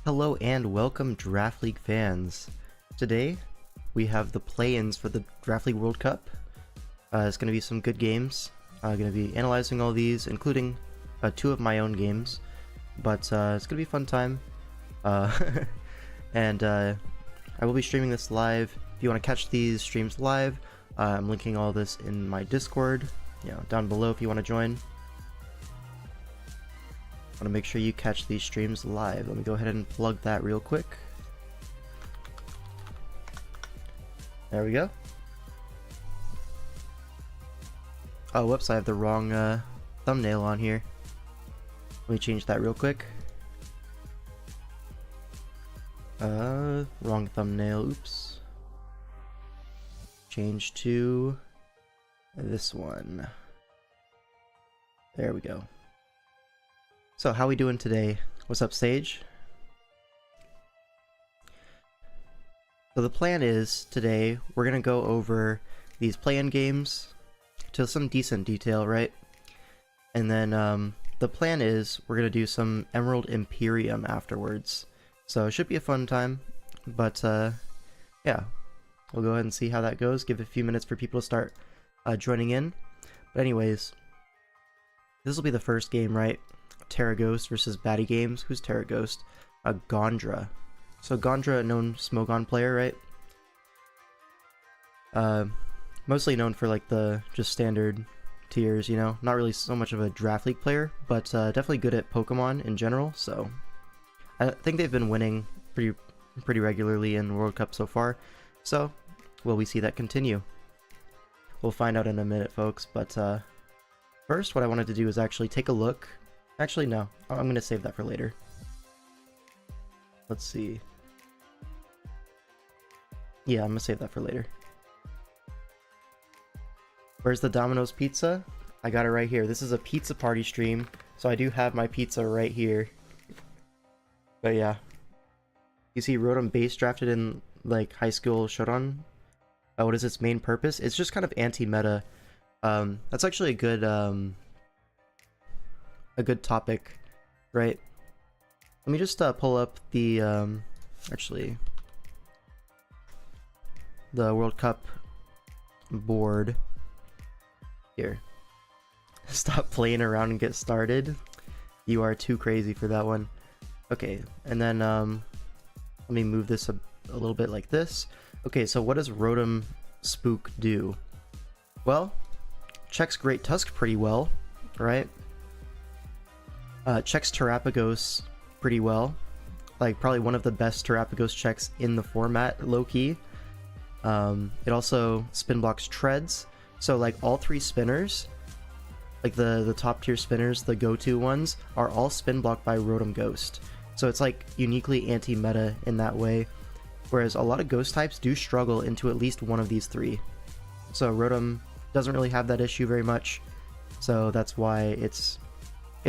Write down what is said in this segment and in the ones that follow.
Hello and welcome Draft League fans. Today we have the play-ins for the Draft League World Cup. It's going to be some good games. I'm going to be analyzing all these, including two of my own games. But it's going to be a fun time. And I will be streaming this live. If you want to catch these streams live, I'm linking all this in my Discord, down below if you want to join. Want to make sure you catch these streams live. Let me go ahead and plug that real quick. There we go. Oh, whoops, I have the wrong thumbnail on here. Let me change that real quick. Wrong thumbnail, oops. Change to this one. There we go. So, how we doing today? What's up, Sage? So the plan is, today, we're gonna go over these play-in games to some decent detail, right? And then, the plan is, we're gonna do some Emerald Imperium afterwards. So it should be a fun time, but, yeah. We'll go ahead and see how that goes, give it a few minutes for people to start joining in. But anyways, this will be the first game, right? TerraGhost versus Batty Games. Who's TerraGhost? Gondra. So Gondra, a known Smogon player, right? Mostly known for like the just standard tiers, not really so much of a Draft League player, but definitely good at Pokemon in general. So I think they've been winning pretty regularly in World Cup so far. So will we see that continue? We'll find out in a minute, folks. But first, what I wanted to do is actually take a look. Actually, no. I'm going to save that for later. Let's see. Yeah, I'm going to save that for later. Where's the Domino's pizza? I got it right here. This is a pizza party stream, so I do have my pizza right here. But yeah. You see Rotom base drafted in like High School Showdown. What is its main purpose? It's just kind of anti-meta. That's actually a good topic, right? Let me just pull up the actually the World Cup board here. Stop playing around and get started. You are too crazy for that one. Okay, and then let me move this a little bit like this. Okay, so what does Rotom Spook do? Well, checks Great Tusk pretty well, right? Checks Terrapagos pretty well. Like, probably one of the best Terrapagos checks in the format, low-key. It also spin blocks Treads. So, like, all three spinners, like the top-tier spinners, the go-to ones, are all spin blocked by Rotom Ghost. So it's, like, uniquely anti-meta in that way. Whereas a lot of Ghost types do struggle into at least one of these three. So Rotom doesn't really have that issue very much. So that's why it's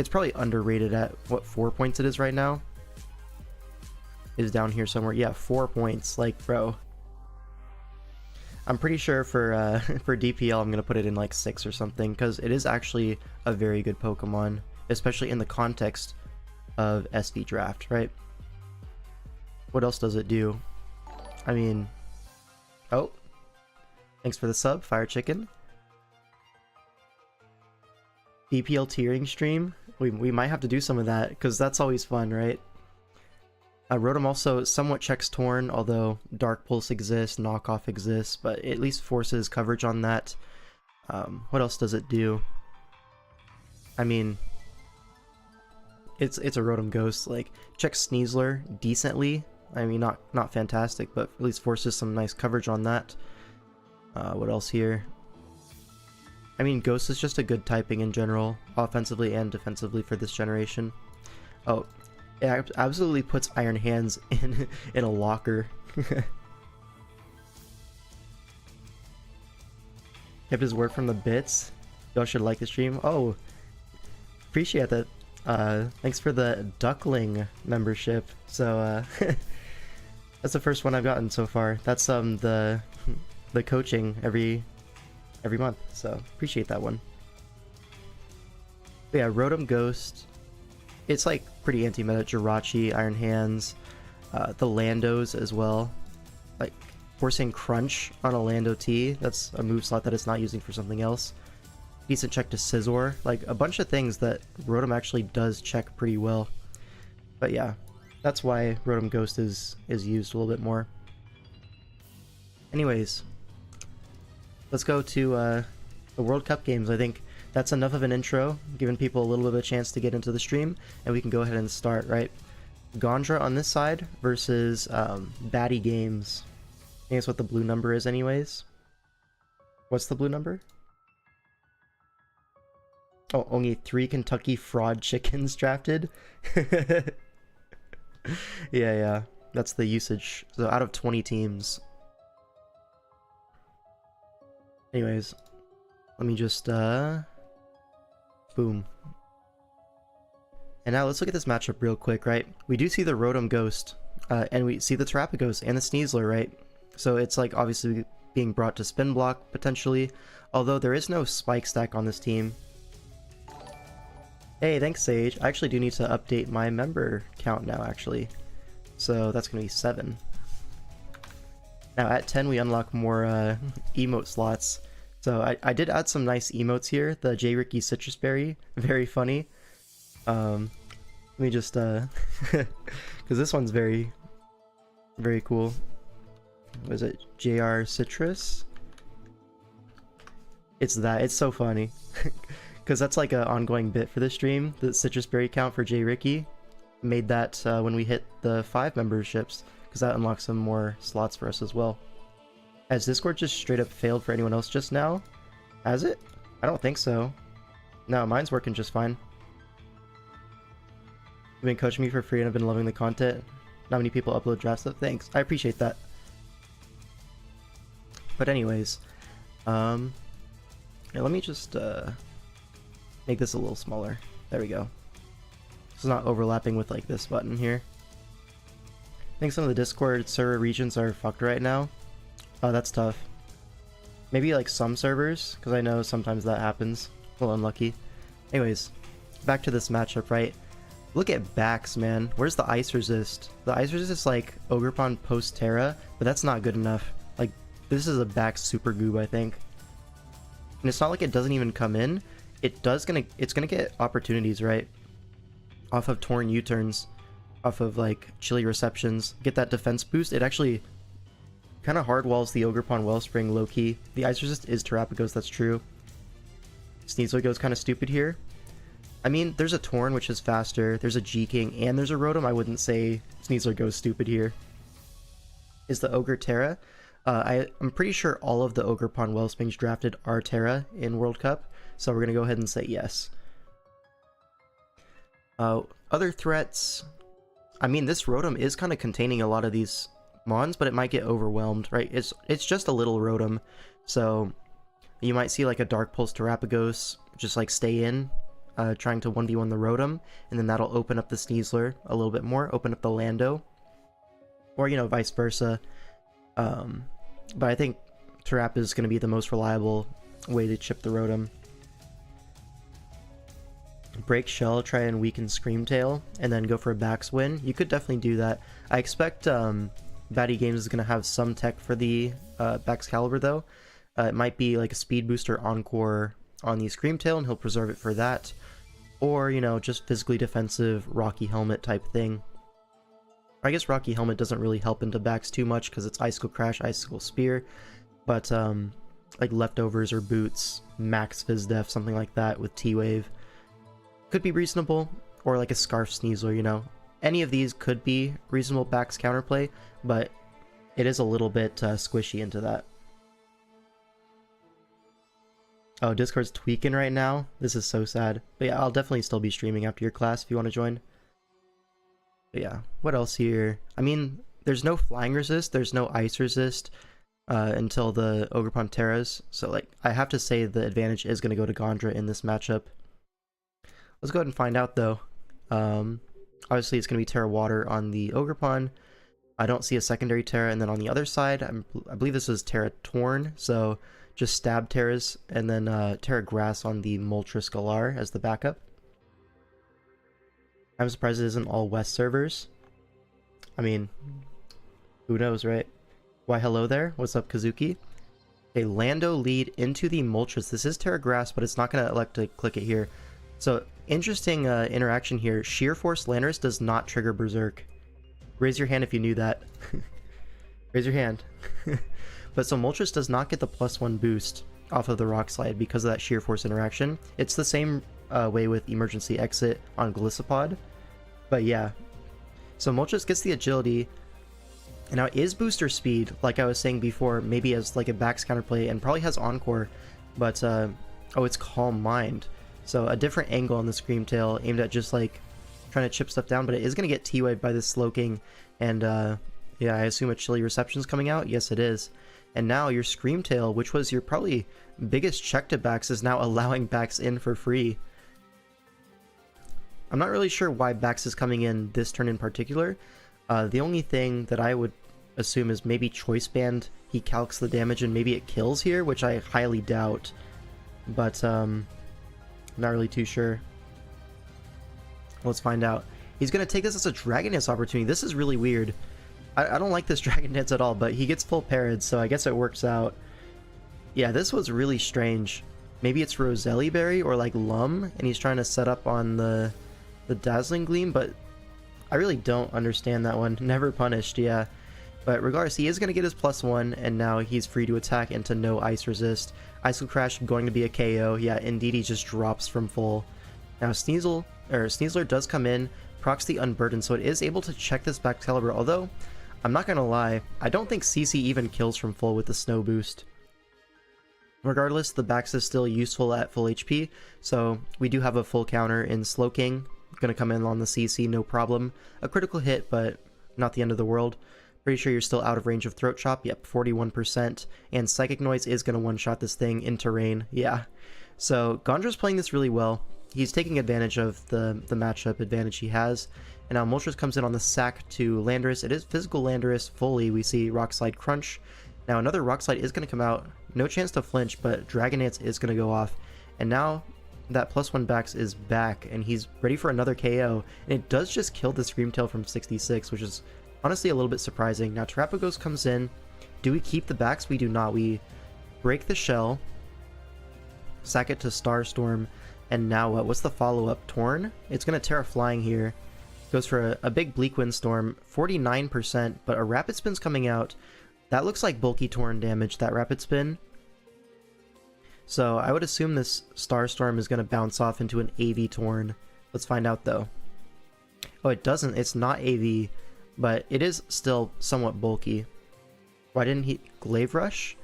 probably underrated at, what, 4 points it is right now? Is down here somewhere. Yeah, 4 points. Like, bro. I'm pretty sure for for DPL I'm going to put it in like 6 or something, because it is actually a very good Pokemon, especially in the context of SV Draft, right? What else does it do? I mean... Oh. Thanks for the sub, Fire Chicken. DPL tiering stream? We might have to do some of that, because that's always fun, right? Rotom also somewhat checks Torn, although Dark Pulse exists, Knockoff exists, but it at least forces coverage on that. What else does it do? I mean, it's a Rotom Ghost. Like, checks Sneasler decently. I mean, not fantastic, but at least forces some nice coverage on that. What else here? I mean, Ghost is just a good typing in general, offensively and defensively for this generation. Oh, it absolutely puts Iron Hands in a locker. Kept his word from the bits. Y'all should like the stream. Oh, appreciate that. Thanks for the Duckling membership. So that's the first one I've gotten so far. That's the coaching every month, so appreciate that one. But yeah, Rotom Ghost it's like pretty anti-meta. Jirachi, Iron Hands, the Landos as well. Like forcing Crunch on a Lando T, that's a move slot that it's not using for something else. Decent check to Scizor, like a bunch of things that Rotom actually does check pretty well. But yeah, that's why Rotom Ghost is used a little bit more. Anyways, let's go to the World Cup games. I think that's enough of an intro, giving people a little bit of a chance to get into the stream, and we can go ahead and start, right? Gondra on this side versus Batty Games. I think that's what the blue number is anyways. What's the blue number? Oh, only 3 Kentucky Fraud Chickens drafted? Yeah, that's the usage. So out of 20 teams. Anyways, let me just, boom. And now let's look at this matchup real quick, right? We do see the Rotom Ghost, and we see the Terapagos and the Sneasler, right? So it's like obviously being brought to Spin Block, potentially. Although there is no Spike Stack on this team. Hey, thanks Sage. I actually do need to update my member count now, actually. So that's going to be 7. Now at 10 we unlock more emote slots. So I did add some nice emotes here. The J. Ricky Citrus Berry, very funny. Let me just, because this one's very, very cool. What is it? JR Citrus? It's that. It's so funny. Because that's like an ongoing bit for the stream. The Citrus Berry count for J. Ricky. Made that when we hit the 5 memberships. Because that unlocks some more slots for us as well. Has Discord just straight up failed for anyone else just now? Has it? I don't think so. No, mine's working just fine. You've been coaching me for free and I've been loving the content. Not many people upload draft stuff. Thanks. I appreciate that. But anyways, yeah, let me just make this a little smaller. There we go. It's not overlapping with like this button here. I think some of the Discord server regions are fucked right now. Oh, that's tough. Maybe like some servers, because I know sometimes that happens. A little unlucky. Anyways, back to this matchup, right? Look at Bax, man. Where's the Ice Resist? The Ice Resist is like Ogerpon post Terra, but that's not good enough. Like, this is a Bax Super Goob, I think. And it's not like it doesn't even come in. It's gonna get opportunities, right? Off of Torn U-turns, off of like Chilly Receptions, get that defense boost. It actually kind of hard walls the Ogerpon Wellspring low-key. The Ice Resist is Terapagos, that's true. Sneasler goes kind of stupid here. I mean, there's a Torn which is faster, there's a G-King, and there's a Rotom. I wouldn't say Sneasler goes stupid here. Is the Ogre Terra? I'm pretty sure all of the Ogerpon Wellsprings drafted are Terra in World Cup, so we're going to go ahead and say yes. Other threats, I mean, this Rotom is kind of containing a lot of these Mons, but it might get overwhelmed, right? It's just a little Rotom, so you might see like a Dark Pulse Terapagos just like stay in, trying to 1v1 the Rotom, and then that'll open up the Sneasler a little bit more, open up the Lando, or, you know, vice versa. But I think Terap is going to be the most reliable way to chip the Rotom. Break Shell, try and weaken Screamtail, and then go for a Bax win. You could definitely do that. I expect Batty Games is going to have some tech for the Baxcalibur though. It might be like a Speed Booster Encore on the Screamtail, and he'll preserve it for that. Or, you know, just physically defensive Rocky Helmet type thing. I guess Rocky Helmet doesn't really help into Bax too much because it's Icicle Crash, Icicle Spear. But like Leftovers or Boots, Max Fizdef, something like that with T-Wave could be reasonable. Or like a Scarf Sneasler, you know. Any of these could be reasonable Bax counterplay, but it is a little bit squishy into that. Oh, Discord's tweaking right now. This is so sad. But yeah, I'll definitely still be streaming after your class if you want to join. But yeah, what else here? I mean, there's no Flying Resist, there's no Ice Resist until the Ogerpon Terras. So like, I have to say the advantage is going to go to Gondra in this matchup. Let's go ahead and find out though. Obviously it's going to be Terra Water on the Ogerpon. I don't see a secondary Terra, and then on the other side, I believe this is Terra Torn, so just stab Terras, and then Terra Grass on the Moltres Galar as the backup. I'm surprised it isn't all West servers. I mean, who knows, right? Why, hello there. What's up, Kazuki? Okay, Lando lead into the Moltres. This is Terragrass, but it's not going to elect to click it here. So, interesting interaction here. Sheer Force Landorus does not trigger Berserk. Raise your hand if you knew that. Raise your hand. But so Moltres does not get the +1 boost off of the Rock Slide because of that Sheer Force interaction. It's the same way with Emergency Exit on Gliscopod. But yeah. So Moltres gets the agility. And now it is booster speed, like I was saying before, maybe as like a backs counterplay, and probably has Encore, but oh, it's Calm Mind. So a different angle on the Screamtail, aimed at just like trying to chip stuff down, but it is going to get T-Waved by this Slowking, and yeah, I assume a Chilly Reception's coming out? Yes, it is. And now your Screamtail, which was your probably biggest check to backs, is now allowing backs in for free. I'm not really sure why backs is coming in this turn in particular. The only thing that I would assume is maybe Choice Band, he calcs the damage and maybe it kills here, which I highly doubt. But, I'm not really too sure. Let's find out. He's going to take this as a Dragon Dance opportunity. This is really weird. I don't like this Dragon Dance at all, but he gets full parried, so I guess it works out. Yeah, this was really strange. Maybe it's Roselli Berry or like Lum, and he's trying to set up on the Dazzling Gleam, but I really don't understand that one. Never punished, yeah. But regardless, he is going to get his +1, and now he's free to attack into no ice resist. Icicle Crash going to be a KO. Yeah, indeed, he just drops from full. Now Sneasler does come in, procs the Unburden, so it is able to check this back caliber, although, I'm not going to lie, I don't think CC even kills from full with the Snow Boost. Regardless, the backs is still useful at full HP, so we do have a full counter in Slowking. Going to come in on the CC, no problem. A critical hit, but not the end of the world. Pretty sure you're still out of range of Throat Chop. Yep, 41%. And Psychic Noise is going to one-shot this thing in terrain. Yeah. So Gondra's playing this really well. He's taking advantage of the matchup advantage he has. And now Moltres comes in on the sack to Landorus. It is physical Landorus fully. We see Rock Slide Crunch. Now another Rock Slide is going to come out. No chance to flinch, but Dragon Dance is going to go off. And now that +1 backs is back, and he's ready for another KO. And it does just kill the Screamtail from 66, which is honestly a little bit surprising. Now Terrapagos comes in. Do we keep the backs? We do not. We break the shell, sack it to Starstorm, and now what? What's the follow-up? Torn? It's going to Terra Flying here. Goes for a big Bleak Windstorm, 49%, but a Rapid Spin's coming out. That looks like bulky Torn damage, that Rapid Spin. So I would assume this Starstorm is going to bounce off into an AV Torn. Let's find out though. Oh, it doesn't. It's not AV, but it is still somewhat bulky. Why didn't he Glaive Rush?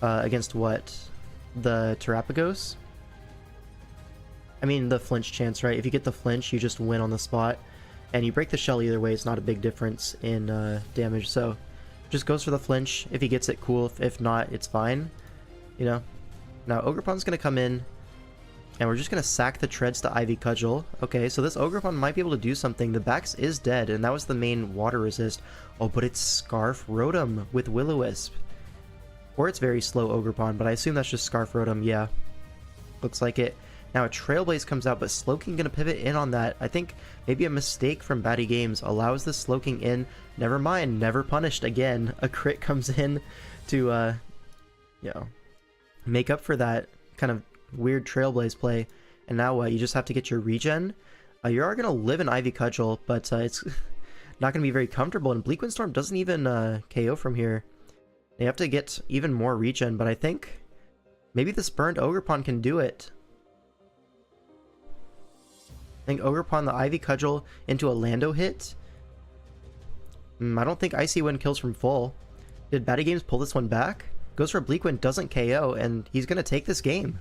Against what? The Terrapagos? I mean, the flinch chance, right? If you get the flinch, you just win on the spot. And you break the shell either way, it's not a big difference in damage. So just goes for the flinch. If he gets it, cool. If not, it's fine. You know? Now, Ogrepon's going to come in, and we're just going to sack the treads to Ivy Cudgel. Okay, so this Ogrepon might be able to do something. The backs is dead, and that was the main water resist. Oh, but it's Scarf Rotom with Will-O-Wisp. Or it's very slow Ogrepon, but I assume that's just Scarf Rotom, yeah. Looks like it. Now a Trailblaze comes out, but Slowking going to pivot in on that. I think maybe a mistake from Batty Games allows the Slowking in. Never mind, never punished again. A crit comes in to, you know, make up for that kind of weird Trailblaze play. And now what? You just have to get your regen. You are going to live in Ivy Cudgel, but it's not going to be very comfortable. And Bleak Windstorm doesn't even KO from here. You have to get even more regen, but I think maybe this burned Ogrepon can do it. I think Ogrepon, the Ivy Cudgel into a Lando hit. I don't think Icy Wind kills from full. Did Batty Games pull this one back? Goes for Bleak Wind, doesn't KO, and he's going to take this game.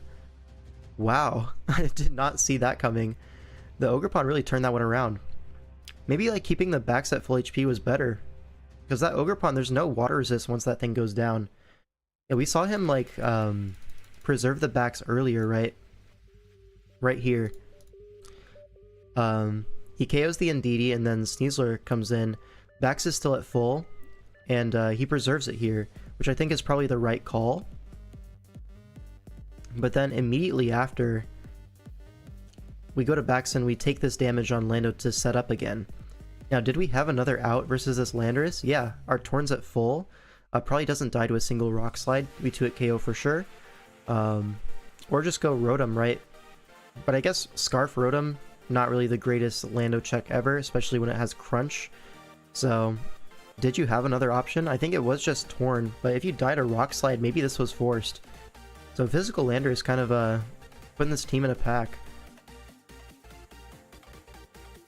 Wow, I did not see that coming. The Ogrepon really turned that one around. Maybe like keeping the backs at full HP was better. Because that Ogrepon, there's no water resist once that thing goes down. Yeah, we saw him like preserve the backs earlier, right? Right here. He KOs the Indeedee, and then Sneasler comes in. Backs is still at full, and he preserves it here, which I think is probably the right call. But then immediately after, we go to backs and we take this damage on Lando to set up again. Now, did we have another out versus this Landorus? Yeah, our Torn's at full. Probably doesn't die to a single Rock Slide. We 2-hit KO for sure. Or just go Rotom, right? But I guess Scarf Rotom, not really the greatest Lando check ever, especially when it has Crunch. So, did you have another option? I think it was just Torn, but if you died a Rock Slide, maybe this was forced. So Physical Lander is kind of putting this team in a pack.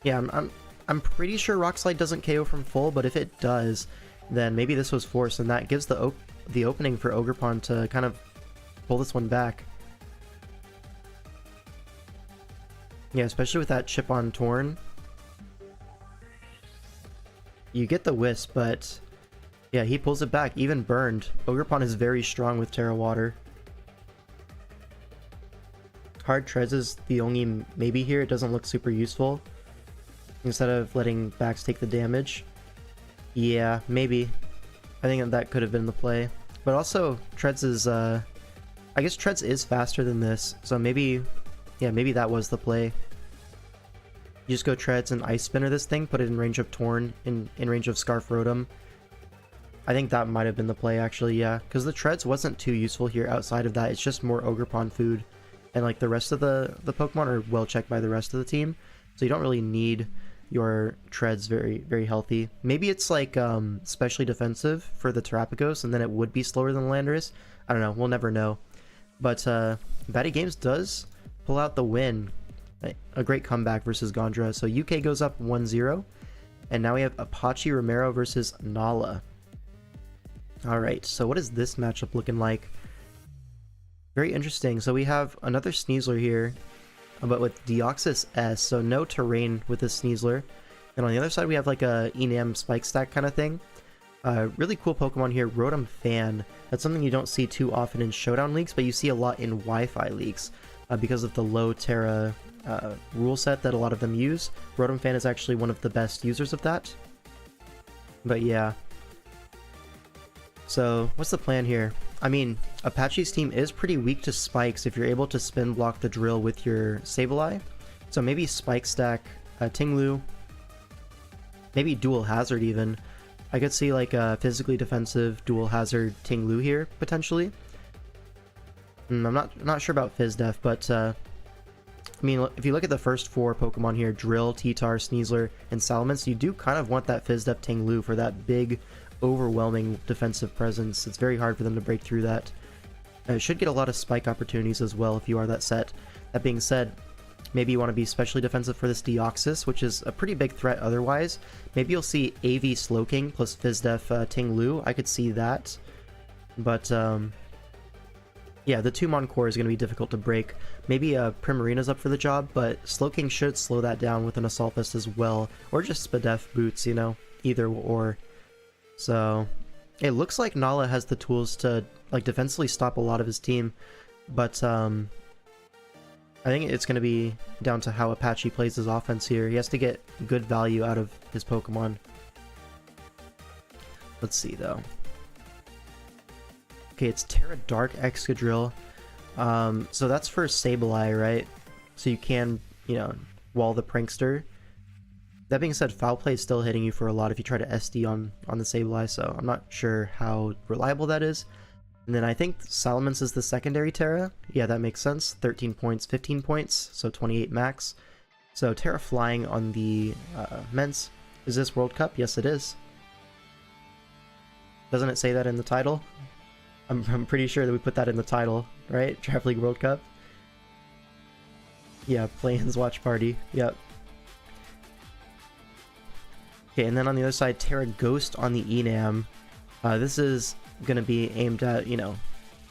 Yeah, I'm pretty sure Rock Slide doesn't KO from full, but if it does, then maybe this was forced, and that gives the opening for Ogerpon to kind of pull this one back. Yeah, especially with that chip on Torn. You get the Wisp, but yeah, he pulls it back, even burned. Ogerpon is very strong with Terra Water. Hard Treads is the only maybe here. It doesn't look super useful. Instead of letting backs take the damage. Yeah, maybe. I think that could have been the play. But also, Treads is, I guess Treads is faster than this, so maybe, yeah, maybe that was the play. You just go Treads and Ice Spinner this thing, put it in range of Torn, in range of Scarf Rotom. I think that might have been the play, actually, yeah. Because the Treads wasn't too useful here outside of that. It's just more Ogerpon food. And, like, the rest of the Pokemon are well checked by the rest of the team. So you don't really need your Treads very, very healthy. Maybe it's, like, specially defensive for the Terrapagos, and then it would be slower than Landorus. I don't know. We'll never know. But Batty Games does pull out the win. A great comeback versus Gondra. So UK goes up 1-0. And now we have Apache Romero versus Nala. Alright, so what is this matchup looking like? Very interesting. So we have another Sneasler here, but with Deoxys S, so no terrain with this Sneasler. And on the other side we have like a Enam Spike Stack kind of thing. Really cool Pokemon here, Rotom Fan. That's something you don't see too often in Showdown leagues, but you see a lot in Wi-Fi leagues because of the low Terra rule set that a lot of them use. Rotom Fan is actually one of the best users of that. But yeah. So what's the plan here? I mean, Apache's team is pretty weak to spikes if you're able to spin block the drill with your Sableye. So maybe Spike Stack, Tinglu, maybe Dual Hazard even. I could see like a physically defensive Dual Hazard Tinglu here, potentially. I'm not sure about Fizz Def, but I mean, if you look at the first 4 Pokemon here, Drill, T-Tar, Sneasler, and Salamence, you do kind of want that Fizz Def Tinglu for that big overwhelming defensive presence. It's very hard for them to break through that. It should get a lot of spike opportunities as well if you are that set. That being said, maybe you want to be especially defensive for this Deoxys, which is a pretty big threat otherwise. Maybe you'll see AV Slowking plus Fizzdef Tinglu. I could see that. But yeah, the 2 Moncore is going to be difficult to break. Maybe Primarina's up for the job, but Slowking should slow that down with an Assault Vest as well. Or just Spadef Boots, you know, either or. So, it looks like Nala has the tools to, like, defensively stop a lot of his team, but, I think it's going to be down to how Apache plays his offense here. He has to get good value out of his Pokemon. Let's see, though. Okay, it's Terra Dark Excadrill. So that's for Sableye, right? So you can, you know, wall the Prankster. That being said, Foul Play is still hitting you for a lot if you try to SD on the Sableye, so I'm not sure how reliable that is. And then I think Salamence is the secondary Terra. Yeah, that makes sense. 13 points, 15 points, so 28 max. So Terra Flying on the Ments. Is this World Cup? Yes, it is. Doesn't it say that in the title? I'm pretty sure that we put that in the title, right? Draft League World Cup? Yeah, Play-ins Watch Party. Yep. Okay, and then on the other side, Terra Ghost on the Enam. This is going to be aimed at, you know,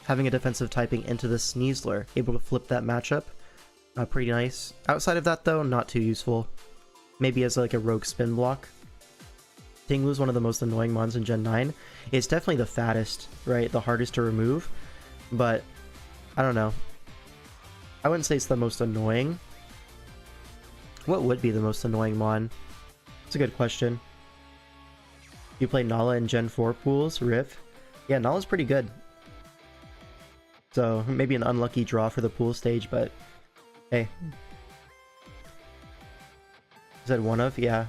having a defensive typing into the Sneasler. Able to flip that matchup. Pretty nice. Outside of that, though, not too useful. Maybe as like a rogue spin block. Tinglu is one of the most annoying mons in Gen 9. It's definitely the fattest, right? The hardest to remove. But, I don't know. I wouldn't say it's the most annoying. What would be the most annoying mon? That's a good question. You play Nala in Gen 4 pools, Riff? Yeah, Nala's pretty good. So, maybe an unlucky draw for the pool stage, but hey. Is that one of? Yeah.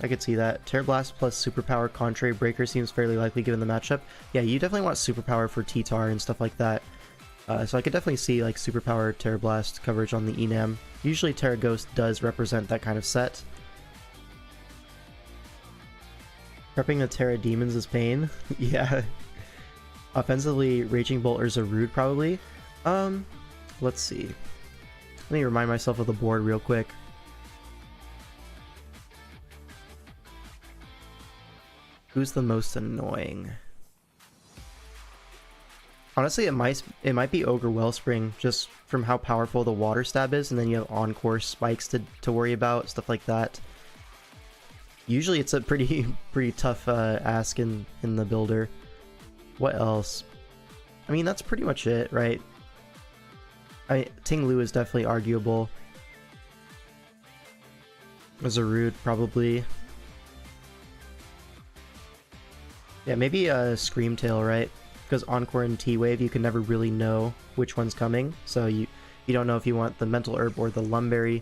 I could see that. Terra Blast plus Superpower Contrary Breaker seems fairly likely given the matchup. Yeah, you definitely want Superpower for T-Tar and stuff like that. So I could definitely see like Superpower Terra Blast coverage on the Enam. Usually Terra Ghost does represent that kind of set. Prepping the Terra Demons is pain. Yeah. Offensively, Raging Bolt or Zarude probably. Let's see. Let me remind myself of the board real quick. Who's the most annoying? Honestly, it might be Ogre Wellspring, just from how powerful the Water Stab is, and then you have on-course spikes to worry about, stuff like that. Usually it's a pretty tough ask in the builder. What else? I mean, that's pretty much it, right? Ting Lu is definitely arguable. Zarude, probably. Yeah, maybe a Screamtail, right? Because Encore and T-Wave, you can never really know which one's coming. So you don't know if you want the Mental Herb or the Lumberry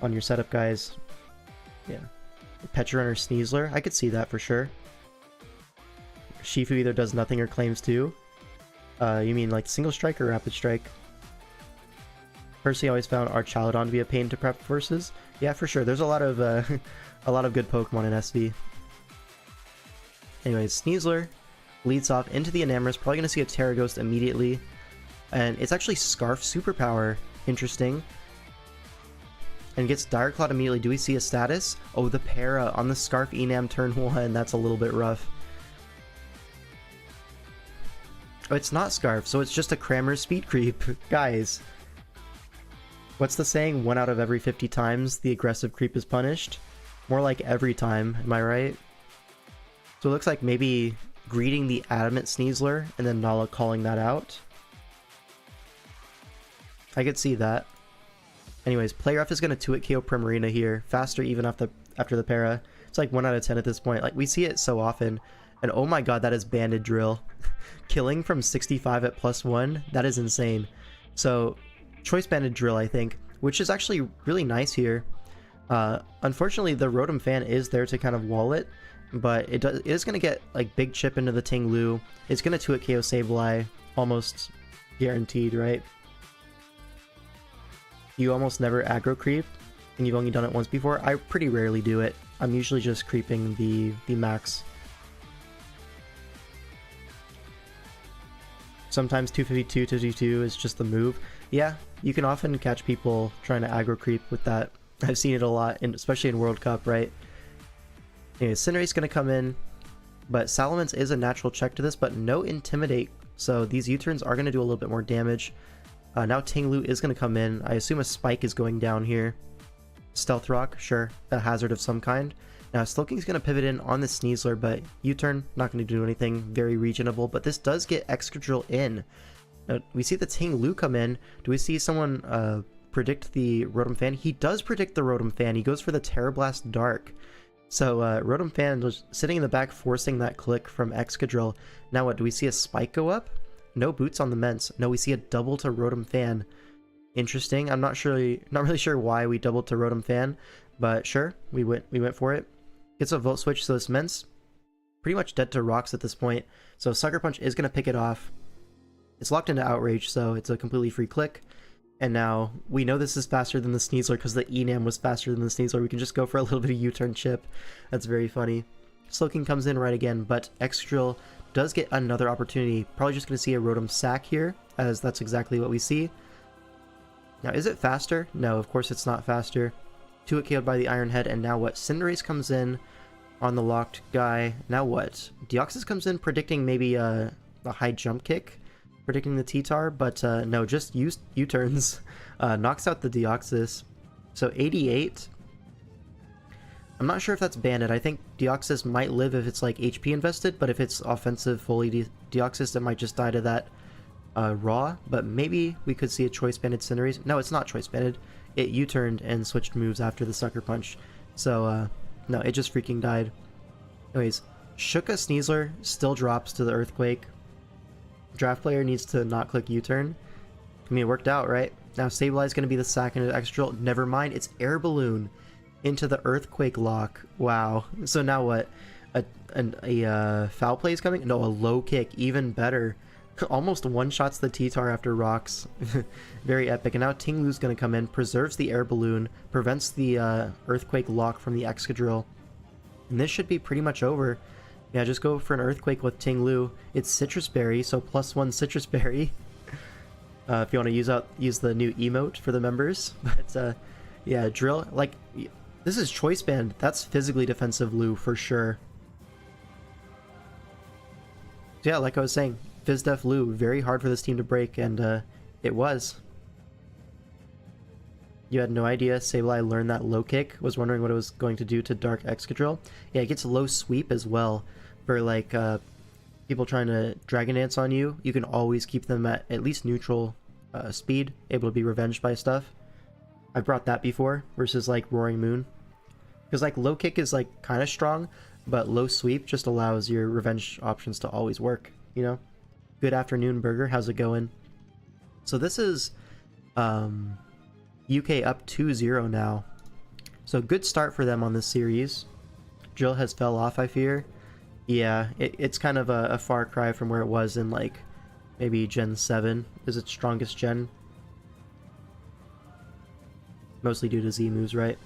on your setup, guys. Yeah. Petrun or Sneasler, I could see that for sure. Shifu either does nothing or claims to. You mean like Single Strike or Rapid Strike? Personally, always found Archaludon to be a pain to prep versus. Yeah, for sure. There's a lot of good Pokemon in SV. Anyways, Sneasler leads off into the Enamorous. Probably going to see a Terra Ghost immediately. And it's actually Scarf Superpower. Interesting. And gets Dire Claw immediately. Do we see a status? Oh, the Para on the Scarf Enam turn 1. That's a little bit rough. Oh, it's not Scarf, so it's just a Crammer Speed Creep. Guys. What's the saying? 1 out of every 50 times the aggressive creep is punished? More like every time, am I right? So it looks like maybe greeting the Adamant Sneasler and then Nala calling that out. I could see that. Anyways, Play Rough is going to 2-hit KO Primarina here. Faster even after the Para. It's like 1 out of 10 at this point. Like, we see it so often. And oh my god, that is Banded Drill. Killing from 65 at +1, that is insane. So, Choice Banded Drill, I think, which is actually really nice here. Unfortunately, the Rotom Fan is there to kind of wall it. But it is going to get like big chip into the Ting Lu. It's going to 2-hit KO Sableye, almost guaranteed, right? You almost never aggro creep, and you've only done it once before. I pretty rarely do it. I'm usually just creeping the max. Sometimes 252, 252 is just the move. Yeah, you can often catch people trying to aggro creep with that. I've seen it a lot, especially in World Cup, right? Anyway, Cinderace's going to come in, but Salamence is a natural check to this, but no Intimidate. So these U-turns are going to do a little bit more damage. Now Ting Lu is going to come in. I assume a Spike is going down here. Stealth Rock, sure, a hazard of some kind. Now Slowking's going to pivot in on the Sneasler, but U-turn, not going to do anything, very reasonable, but this does get Excadrill in. Now, we see the Ting Lu come in. Do we see someone predict the Rotom Fan? He does predict the Rotom Fan. He goes for the Terra Blast Dark. So Rotom Fan was sitting in the back forcing that click from Excadrill. Now what, do we see a Spike go up? No boots on the Ments. No, we see a double to Rotom Fan. Interesting. I'm not really sure why we doubled to Rotom Fan, but sure, we went for it. Gets a Volt Switch, so this Ments pretty much dead to rocks at this point. So Sucker Punch is going to pick it off. It's locked into Outrage, so it's a completely free click. And now, we know this is faster than the Sneasler because the Enam was faster than the Sneasler. We can just go for a little bit of U-turn chip. That's very funny. Slowking comes in right again, but Excadrill does get another opportunity. Probably just going to see a Rotom Sack here, as that's exactly what we see. Now, is it faster? No, of course it's not faster. 2-hit KO'd by the Iron Head, and now what? Cinderace comes in on the locked guy. Now what? Deoxys comes in predicting maybe a high jump kick. Predicting the T-Tar, but no, just U-turns. Knocks out the Deoxys. So 88. I'm not sure if that's banded. I think Deoxys might live if it's like HP invested, but if it's offensive fully Deoxys, it might just die to that raw. But maybe we could see a choice banded Cinderace. No, it's not choice banded. It U-turned and switched moves after the Sucker Punch. So no, it just freaking died. Anyways, Shuka Sneasler still drops to the Earthquake. Draft player needs to not click U-turn. I mean, it worked out, right? Now Sableye is going to be the sack into Excadrill. Never mind, it's Air Balloon. into the Earthquake lock. Wow. So now what? A foul play is coming? No, a low kick. Even better. Almost one-shots the T-Tar after rocks. Very epic. And now Ting Lu's going to come in, preserves the air balloon, prevents the Earthquake lock from the Excadrill. And this should be pretty much over. Yeah, just go for an Earthquake with Ting Lu. It's Citrus Berry, so +1 Citrus Berry. If you want to use the new emote for the members. But yeah, Drill, like, this is Choice Band. That's physically defensive Lu for sure. So yeah, like I was saying, FizzDef Lu, very hard for this team to break, and it was. You had no idea Sableye learned that low kick, was wondering what it was going to do to Dark Excadrill. Yeah, it gets low sweep as well. For like people trying to Dragon Dance on you, you can always keep them at least neutral speed, able to be revenged by stuff. I've brought that before versus like Roaring Moon. Because like low kick is like kind of strong, but low sweep just allows your revenge options to always work, you know? Good afternoon, Burger. How's it going? So this is UK up 2-0 now. So good start for them on this series. Drill has fell off, I fear. Yeah, it's kind of a far cry from where it was in like maybe Gen 7 is its strongest gen. Mostly due to Z moves, right?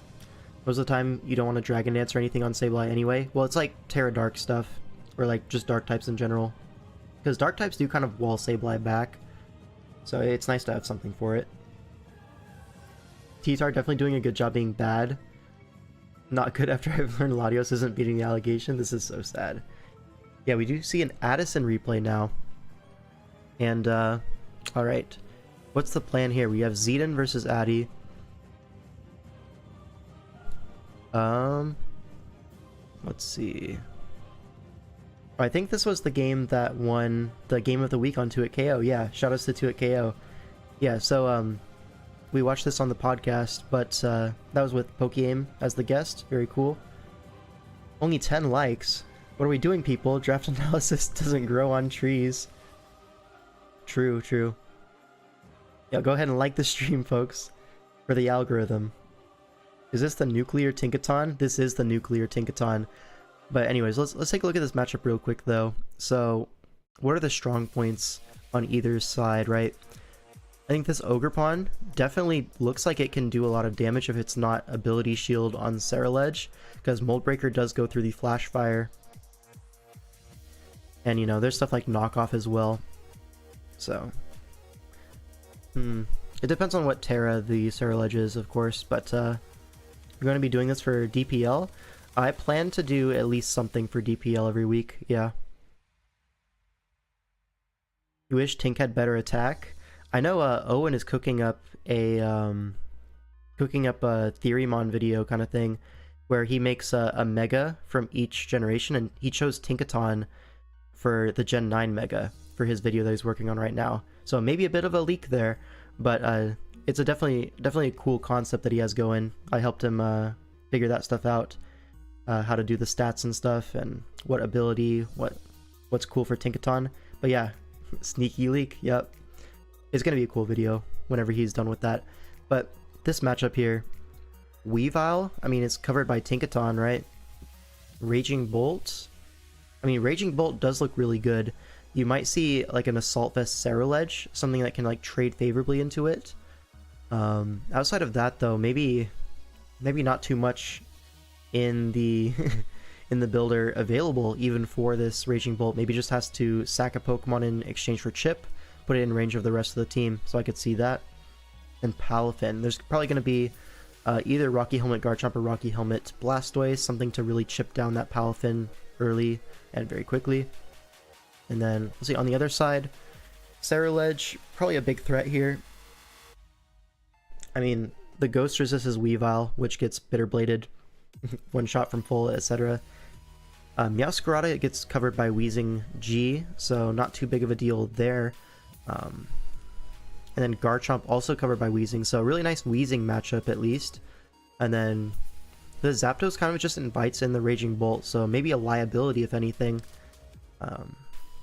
Most of the time you don't want to Dragon Dance or anything on Sableye anyway. Well, it's like Terra Dark stuff, or like just Dark types in general. Because Dark types do kind of wall Sableye back, so it's nice to have something for it. T-Tar definitely doing a good job being bad. Not good after I've learned Latios isn't beating the allegation. This is so sad. Yeah, we do see an Addison replay now. And, alright. What's the plan here? We have Zedon versus Addy. Let's see. I think this was the game that won the Game of the Week on 2-It-KO. Yeah, shoutouts to 2-It-KO. Yeah, so, we watched this on the podcast, but that was with PokeAim as the guest. Very cool. Only 10 likes. What are we doing, people? Draft analysis doesn't grow on trees. True, true. Yeah, go ahead and like the stream, folks, for the algorithm. Is this the Nuclear Tinkaton? This is the Nuclear Tinkaton. But anyways, let's take a look at this matchup real quick, though. So, what are the strong points on either side, right? I think this Ogerpon definitely looks like it can do a lot of damage if it's not Ability Shield on Ceruledge, because Mold Breaker does go through the Flash Fire. And, you know, there's stuff like Knockoff as well. So, it depends on what Terra the Ceruledge is, of course, but we're going to be doing this for DPL. I plan to do at least something for DPL every week, yeah. You wish Tink had better attack? I know Owen is cooking up a Theorymon video kind of thing, where he makes a Mega from each generation, and he chose Tinkaton for the Gen 9 Mega for his video that he's working on right now. So maybe a bit of a leak there, but it's a definitely a cool concept that he has going. I helped him figure that stuff out, how to do the stats and stuff, and what ability, what's cool for Tinkaton. But yeah, sneaky leak, yep. It's going to be a cool video whenever he's done with that. But this matchup here, Weavile, I mean, it's covered by Tinkaton, right? Raging Bolt. I mean, Raging Bolt does look really good. You might see like an Assault Vest Ceruledge, something that can like trade favorably into it. Outside of that, though, maybe not too much in the in the builder available even for this Raging Bolt. Maybe just has to sack a Pokemon in exchange for Chip, put it in range of the rest of the team, so I could see that. And Palafin. There's probably going to be either Rocky Helmet Garchomp or Rocky Helmet Blastoise, something to really chip down that Palafin early and very quickly. And then, we'll see, on the other side, Ceruledge, probably a big threat here. I mean, the Ghost Resist is Weavile, which gets Bitter Bladed, one shot from full, etc. Meowscarada gets covered by Weezing G, so not too big of a deal there. And then Garchomp also covered by Weezing, so a really nice Weezing matchup at least. And then the Zapdos kind of just invites in the Raging Bolt, so maybe a liability if anything.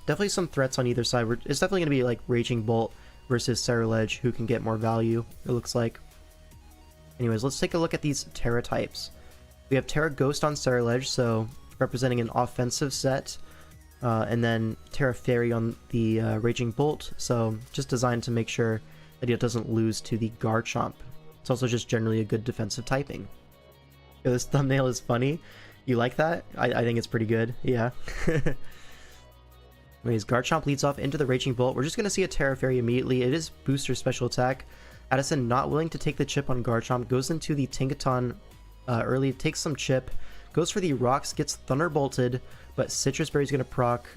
Definitely some threats on either side. It's definitely going to be like Raging Bolt versus Ceruledge, who can get more value, it looks like. Anyways, let's take a look at these Terra types. We have Terra Ghost on Ceruledge, so representing an offensive set. And then Terra Fairy on the Raging Bolt, so just designed to make sure that he doesn't lose to the Garchomp. It's also just generally a good defensive typing. Yo, this thumbnail is funny. You like that? I think it's pretty good, yeah. Anyways, Garchomp leads off into the Raging Bolt. We're just going to see a Terra Fairy immediately. It is booster special attack. Addison, not willing to take the chip on Garchomp, goes into the Tinkaton early, takes some chip, goes for the rocks, gets Thunderbolted, but Citrus Berry's going to proc.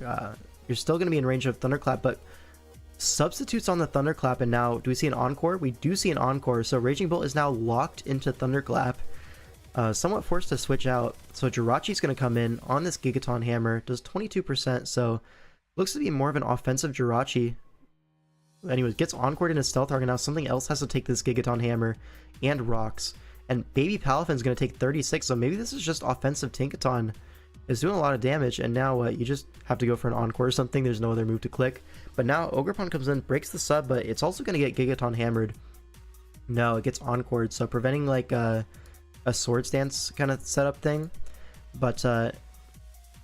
You're still going to be in range of Thunderclap, but substitutes on the Thunderclap, and now, do we see an Encore? We do see an Encore, so Raging Bolt is now locked into Thunderclap. Somewhat forced to switch out, so Jirachi's going to come in on this Gigaton Hammer, does 22%, so looks to be more of an offensive Jirachi. Anyways, gets Encored into Stealth Arc, and now something else has to take this Gigaton Hammer and rocks. And Baby Palafin's going to take 36, so maybe this is just offensive Tinkaton. It's doing a lot of damage, and now you just have to go for an Encore or something. There's no other move to click. But now Ogerpon comes in, breaks the sub, but it's also going to get Gigaton hammered. No, it gets Encored, so preventing like a Swords Dance kind of setup thing. But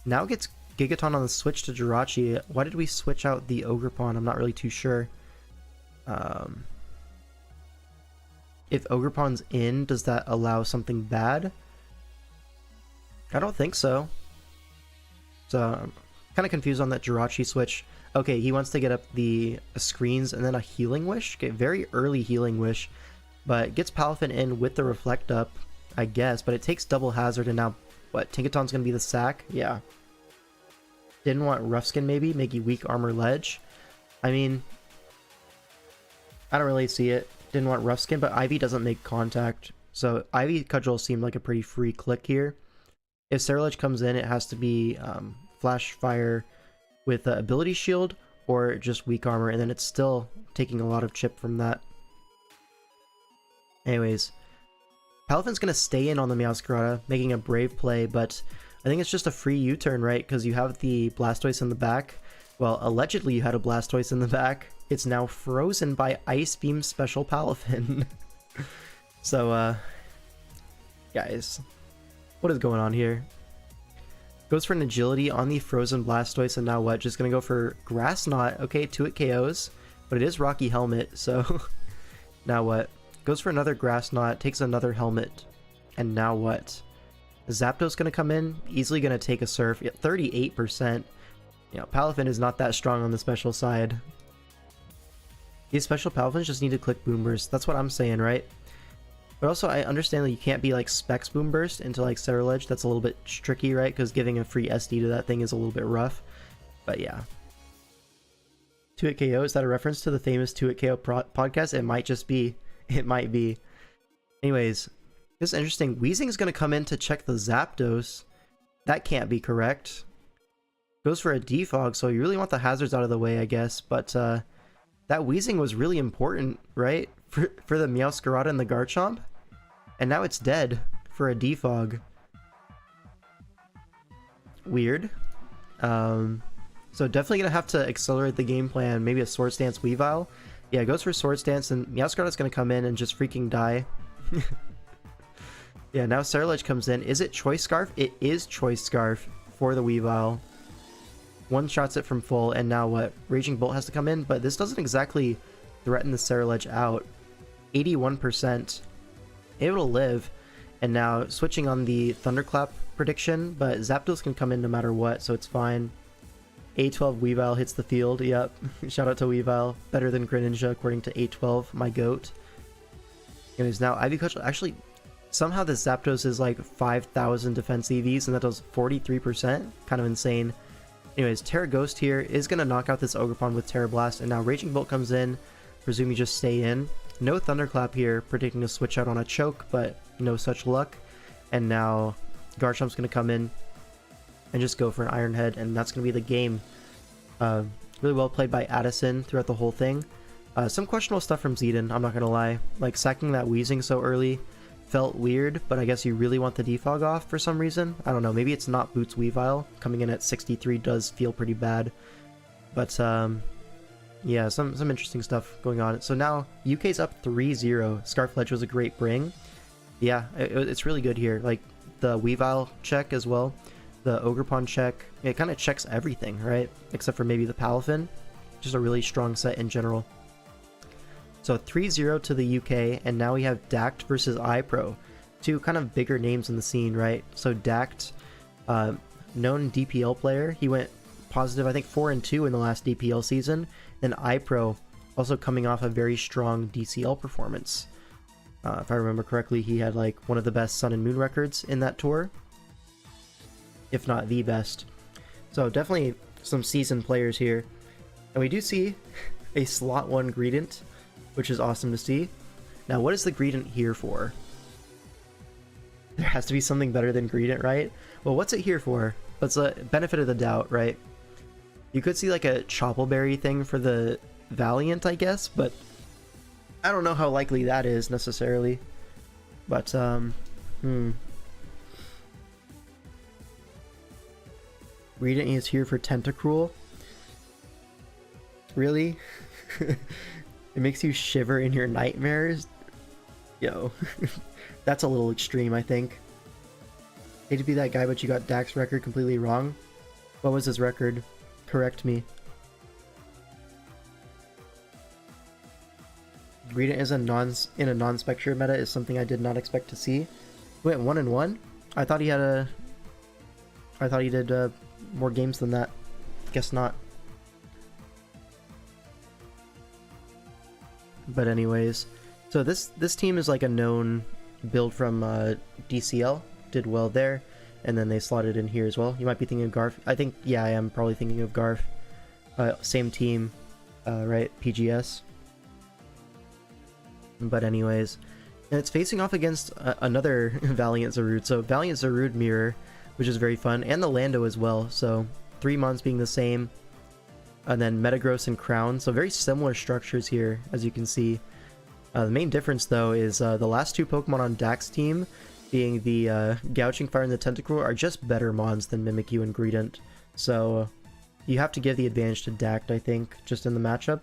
now it gets Gigaton on the switch to Jirachi. Why did we switch out the Ogerpon? I'm not really too sure. If Ogerpon's in, does that allow something bad? I don't think so. So I'm kind of confused on that Jirachi switch. Okay, he wants to get up the screens and then a Healing Wish. Okay, very early Healing Wish. But gets Palafin in with the Reflect Up, I guess. But it takes double hazard, and now, what, Tinkaton's going to be the sack? Yeah. Didn't want Rough Skin maybe? Make you weak armor ledge? I mean, I don't really see it. Didn't want Rough Skin, but Ivy doesn't make contact. So Ivy Cudgel seemed like a pretty free click here. If Ceruledge comes in, it has to be Flash Fire with Ability Shield or just weak armor, and then it's still taking a lot of chip from that. Anyways, Palafin's going to stay in on the Meowscarada, making a brave play, but I think it's just a free U-turn, right? Because you have the Blastoise in the back. Well, allegedly you had a Blastoise in the back. It's now frozen by Ice Beam Special Palafin. So, guys, what is going on here? Goes for an Agility on the frozen Blastoise, and now what? Just gonna go for Grass Knot. Okay, 2-hit KOs, but it is Rocky Helmet, so now what? Goes for another Grass Knot, takes another Helmet, and now what? Zapdos gonna come in, easily gonna take a Surf at 38%. You know, Palafin is not that strong on the special side. These special Palafins just need to click Boom Burst. That's what I'm saying, right? But also, I understand that you can't be like Specs Boom Burst into like Ceruledge. That's a little bit tricky, right? Because giving a free SD to that thing is a little bit rough. But yeah. 2-hit KO, is that a reference to the famous 2-hit KO podcast? It might just be. It might be. Anyways, this is interesting. Weezing is going to come in to check the Zapdos. That can't be correct. Goes for a Defog, so you really want the hazards out of the way, I guess. But that Weezing was really important, right? For the Meowscarada and the Garchomp. And now it's dead for a Defog. Weird. So definitely gonna have to accelerate the game plan. Maybe a Swords Dance Weavile. Yeah, it goes for Swords Dance, and Meowscarada's gonna come in and just freaking die. Yeah, now Ceruledge comes in. Is it Choice Scarf? It is Choice Scarf for the Weavile. One-shots it from full, and now what? Raging Bolt has to come in, but this doesn't exactly threaten the Ceruledge out. 81%. It'll live. And now switching on the Thunderclap prediction, but Zapdos can come in no matter what, so it's fine. A12 Weavile hits the field, yep. Shout out to Weavile. Better than Greninja according to A12, my goat. Anyways, now Ivy Cudgel, actually, somehow this Zapdos is like 5,000 defense EVs, and that does 43%. Kind of insane. Anyways, Terra Ghost here is going to knock out this Ogerpon with Terra Blast, and now Raging Bolt comes in. Presume you just stay in. No Thunderclap here, predicting a switch out on a Choke, but no such luck. And now Garchomp's going to come in and just go for an Iron Head, and that's going to be the game. Really well played by Addison throughout the whole thing. Some questionable stuff from Zedin, I'm not going to lie. Like, sacking that Weezing so early felt weird, but I guess you really want the Defog off for some reason. I don't know, maybe it's not Boots Weavile. Coming in at 63 does feel pretty bad. But, yeah, some interesting stuff going on. So now, UK's up 3-0. Scarfledge was a great bring. Yeah, it's really good here. Like, the Weavile check as well, the Ogerpon check. It kind of checks everything, right? Except for maybe the Palafin. Just a really strong set in general. So 3-0 to the UK, and now we have Dact versus iPro. Two kind of bigger names in the scene, right? So Dact, known DPL player. He went positive, I think 4-2 in the last DPL season. Then iPro, also coming off a very strong DCL performance. If I remember correctly, he had like one of the best Sun and Moon records in that tour, if not the best. So definitely some seasoned players here. And we do see a slot 1 Greedent, which is awesome to see. Now, what is the Greedent here for? There has to be something better than Greedent, right? Well, what's it here for? It's a benefit of the doubt, right? You could see like a Choppleberry thing for the Valiant, I guess, but I don't know how likely that is necessarily. But, Greedent is here for Tentacruel. Really? It makes you shiver in your nightmares? Yo. That's a little extreme, I think. Hate to be that guy, but you got Dak's record completely wrong. What was his record? Correct me. Greedent is in a non-Spectre meta is something I did not expect to see. He went 1-1? I thought he had I thought he did more games than that. Guess not. But anyways, so this team is like a known build from DCL. Did well there, and then they slotted in here as well. You might be thinking of Garf. I think, yeah, I am probably thinking of Garf. Same team, right? PGS. But anyways, and it's facing off against another Valiant Zarude. So Valiant Zarude mirror, which is very fun, and the Lando as well. So 3 months being the same, and then metaGROSS and Crown. So very similar structures here, as you can see. The main difference though is the last 2 Pokemon on Dak's team, being the Gouging Fire and the Tentacruel, are just better mons than Mimikyu and Greedent. So you have to give the advantage to Dact, I think, just in the matchup.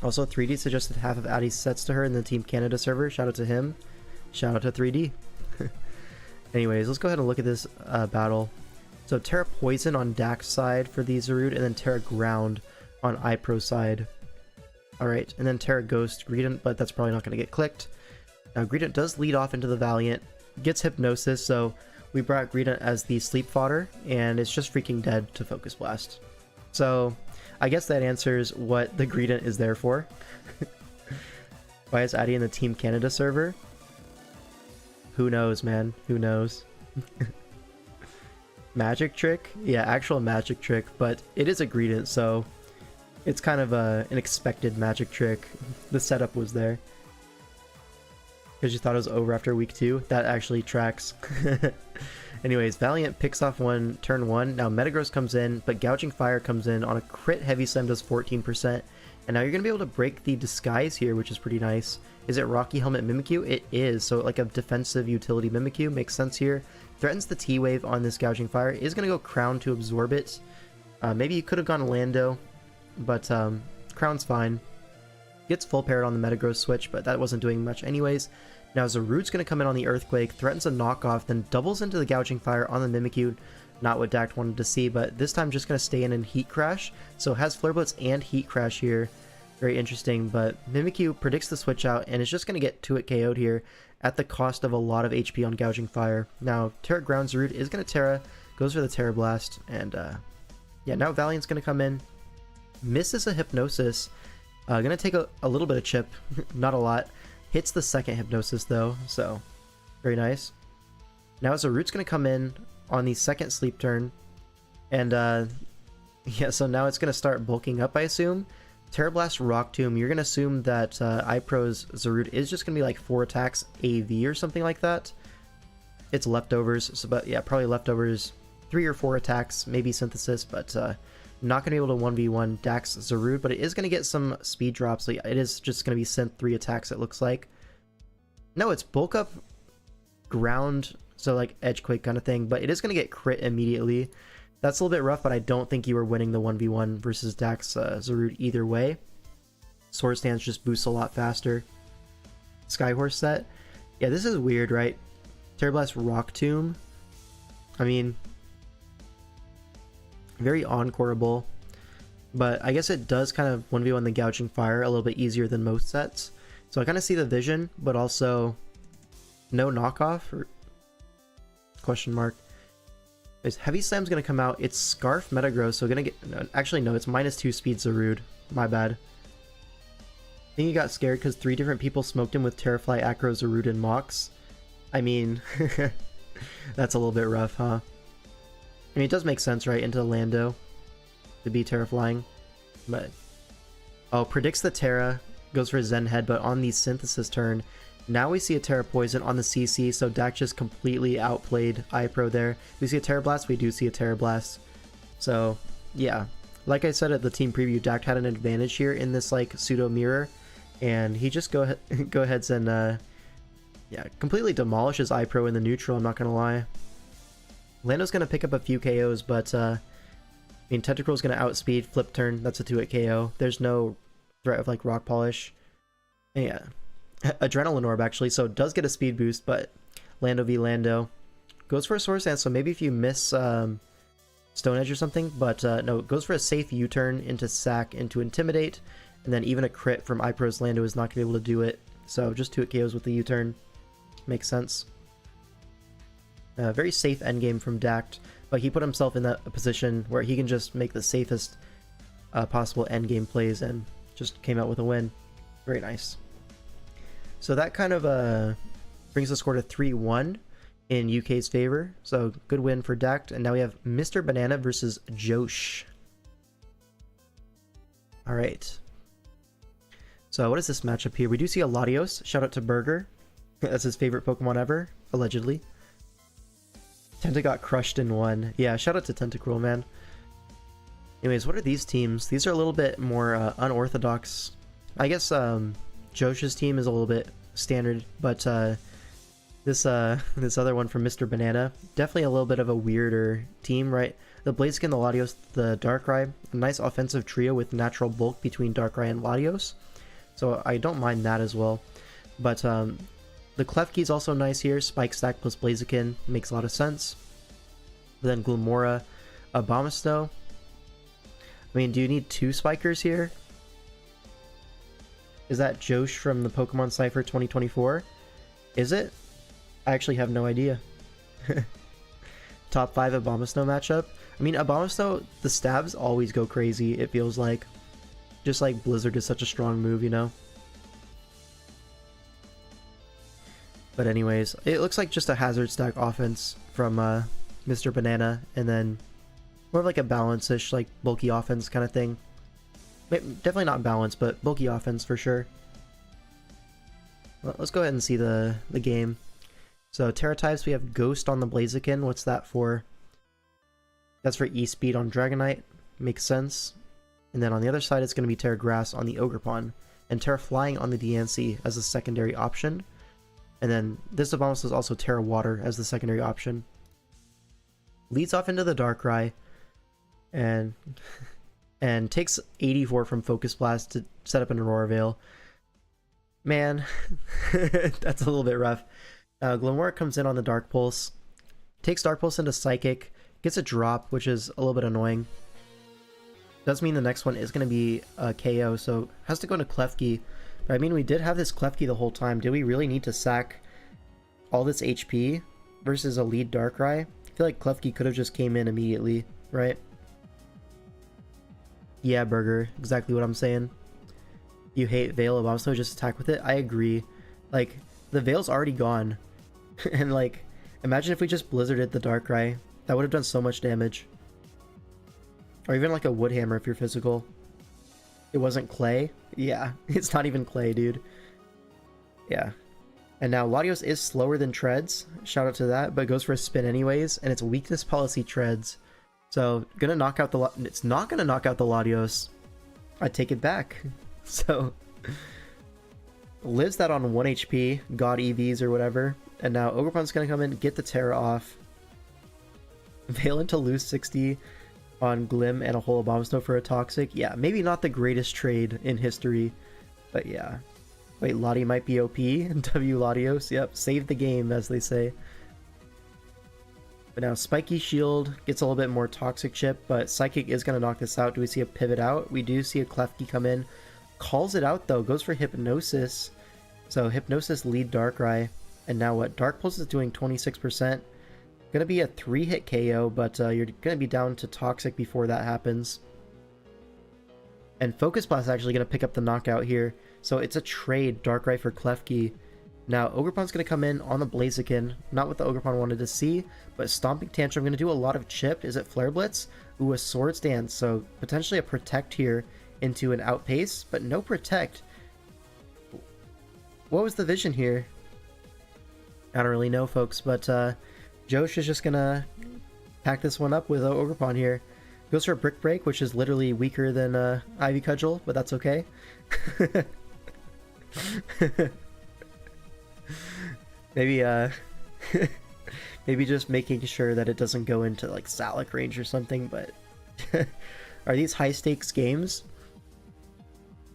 Also, 3D suggested half of Addie's sets to her in the Team Canada server. Shout out to him. Shout out to 3D. Anyways, let's go ahead and look at this battle. So Terra Poison on Dax's side for the Zarude, and then Terra Ground on iPro's side. Alright, and then Terra Ghost Greedent, but that's probably not going to get clicked. Now Greedent does lead off into the Valiant, gets Hypnosis, so we brought Greedent as the sleep fodder, and it's just freaking dead to Focus Blast. So I guess that answers what the Greedent is there for. Why is Addy in the Team Canada server? Who knows, man? Who knows? Magic Trick? Yeah, actual Magic Trick, but it is a Greedent, so it's kind of an expected Magic Trick. The setup was there. Because you thought it was over after week 2. That actually tracks. Anyways, Valiant picks off one turn 1. Now metaGROSS comes in, but Gouging Fire comes in on a crit. Heavy Slam does 14%. And now you're going to be able to break the Disguise here, which is pretty nice. Is it Rocky Helmet Mimikyu? It is. So like a defensive utility Mimikyu. Makes sense here. Threatens the T-Wave on this Gouging Fire. Is going to go Crown to absorb it. Maybe you could have gone Lando, but Crown's fine. Gets full parrot on the metaGROSS switch, but that wasn't doing much anyways. Now Zarude's going to come in on the Earthquake, threatens a knockoff, then doubles into the Gouging Fire on the Mimikyu. Not what Dact wanted to see, but this time just going to stay in and Heat Crash. So it has Flare Blitz and Heat Crash here. Very interesting, but Mimikyu predicts the switch out and is just going to get to it KO'd here at the cost of a lot of HP on Gouging Fire. Now Terra Ground Zarude is going to Terra, goes for the Terra Blast, and yeah, now Valiant's going to come in. Misses a Hypnosis. Gonna take a little bit of chip, not a lot. Hits the second Hypnosis though, so very nice. Now Zarude's gonna come in on the second sleep turn, and yeah, so now it's gonna start bulking up, I assume. Terra Blast Rock Tomb. You're gonna assume that iPro's Zarude is just gonna be like 4 attacks AV or something like that. It's leftovers, so but yeah, probably leftovers 3 or 4 attacks, maybe Synthesis, but not going to be able to 1v1 Dax Zarude, but it is going to get some speed drops. So yeah, it is just going to be Synth 3 attacks, it looks like. No, it's Bulk Up Ground, so like Edge Quake kind of thing, but it is going to get crit immediately. That's a little bit rough, but I don't think you were winning the 1v1 versus Dax Zarude either way. Sword Stance just boosts a lot faster. Skyhorse set. Yeah, this is weird, right? Terra Blast Rock Tomb. I mean, very Encoreable, but I guess it does kind of 1v1 the Gouging Fire a little bit easier than most sets. So I kind of see the vision, but also no knockoff, or question mark. Is Heavy Slam's gonna come out. It's Scarf metaGROSS, so gonna get, no, actually no, it's -2 speed Zarude. My bad. I think he got scared because 3 different people smoked him with Terrafly, Acro, Zarude, and Mox. I mean, that's a little bit rough, huh? I mean, it does make sense, right, into Lando to be Terraflying, but... Oh, predicts the Terra, goes for a Zen Head, but on the Synthesis turn, now we see a Terra Poison on the CC, so Dak just completely outplayed iPro there. We see a Terra Blast, we do see a Terra Blast. So, yeah. Like I said at the team preview, Dak had an advantage here in this, like, pseudo-mirror, and he just go ahead and, yeah, completely demolishes iPro in the neutral, I'm not gonna lie. Lando's gonna pick up a few KOs, but, I mean, Tentacruel's gonna outspeed, flip turn, that's a 2-hit KO. There's no threat of, like, Rock Polish. Yeah. Adrenaline Orb, actually, so it does get a speed boost, but Lando v Lando. Goes for a Swords Dance, so maybe if you miss Stone Edge or something, but no, it goes for a safe U-turn into Sack, into Intimidate, and then even a crit from iPro's Lando is not going to be able to do it, so just 2-hit KOs with the U-turn. Makes sense. Very safe endgame from Dact, but he put himself in that position where he can just make the safest possible endgame plays and just came out with a win. Very nice. So that kind of brings the score to 3-1 in UK's favor. So good win for Dact. And now we have Mr. Banana versus Josh. Alright. So what is this matchup here? We do see a Latios. Shout out to Burger. That's his favorite Pokemon ever, allegedly. Tenta got crushed in 1. Yeah, shout out to Tentacruel, man. Anyways, what are these teams? These are a little bit more unorthodox. I guess Josh's team is a little bit standard, but this other one from Mr. Banana, definitely a little bit of a weirder team, right? The Blaziken, the Latios, the Darkrai, a nice offensive trio with natural bulk between Darkrai and Latios, so I don't mind that as well. But the Klefki is also nice here. Spike Stack plus Blaziken makes a lot of sense. But then Glimmora, Abomasnow. I mean, do you need 2 Spikers here? Is that Josh from the Pokemon Cypher 2024? Is it? I actually have no idea. Top 5 Abomasnow matchup. I mean, Abomasnow, the stabs always go crazy, it feels like. Just like Blizzard is such a strong move, you know? But anyways, it looks like just a Hazard Stack offense from Mr. Banana, and then more of like a balance-ish, like bulky offense kind of thing. Definitely not balanced, but bulky offense for sure. Well, let's go ahead and see the game. So Terra types, we have Ghost on the Blaziken. What's that for? That's for E-Speed on Dragonite. Makes sense. And then on the other side, it's going to be Terra Grass on the Ogerpon, and Terra Flying on the DNC as a secondary option. And then this Abomasnow is also Terra Water as the secondary option. Leads off into the Darkrai, and takes 84 from Focus Blast to set up an Aurora Veil. Man, that's a little bit rough. Glimmora comes in on the Dark Pulse, takes Dark Pulse into Psychic, gets a drop, which is a little bit annoying. Does mean the next one is going to be a KO, so has to go into Klefki. But I mean, we did have this Klefki the whole time. Do we really need to sack all this HP versus a lead Darkrai? I feel like Klefki could have just came in immediately, right? Yeah, Burger, exactly what I'm saying. You hate Veil of Abomasnow, just attack with it? I agree. Like, the Veil's already gone. And like, imagine if we just Blizzarded the Darkrai. That would have done so much damage. Or even like a Wood Hammer if you're physical. It wasn't Clay? Yeah, it's not even Clay, dude. Yeah. And now Latios is slower than Treads. Shout out to that, but it goes for a spin anyways, and it's weakness policy Treads. So, gonna knock out the it's not gonna knock out the Latios. I take it back. So, lives that on 1 HP, God EVs or whatever, and now Ogerpon's gonna come in, get the Terra off. Valen to lose 60 on Glim and a whole Abomasnow for a Toxic. Yeah, maybe not the greatest trade in history, but yeah. Wait, Lottie might be OP? W Latios? Yep, save the game, as they say. But now Spiky Shield gets a little bit more Toxic Chip, but Psychic is going to knock this out. Do we see a pivot out? We do see a Klefki come in. Calls it out though, goes for Hypnosis. So Hypnosis lead Darkrai. And now what? Dark Pulse is doing 26%. Gonna be a 3-hit KO, but you're gonna be down to Toxic before that happens. And Focus Blast is actually gonna pick up the knockout here. So it's a trade, Darkrai for Klefki. Now Ogerpon's gonna come in on the Blaziken, not what the Ogerpon wanted to see, but Stomping Tantrum gonna do a lot of chip. Is it Flare Blitz? Ooh, a Swords Dance, so potentially a Protect here into an Outpace, but no Protect. What was the vision here? I don't really know, folks, but Josh is just gonna pack this one up with Ogerpon here. Goes for a Brick Break, which is literally weaker than Ivy Cudgel, but that's okay. Maybe maybe just making sure that it doesn't go into like Salic range or something, but are these high stakes games?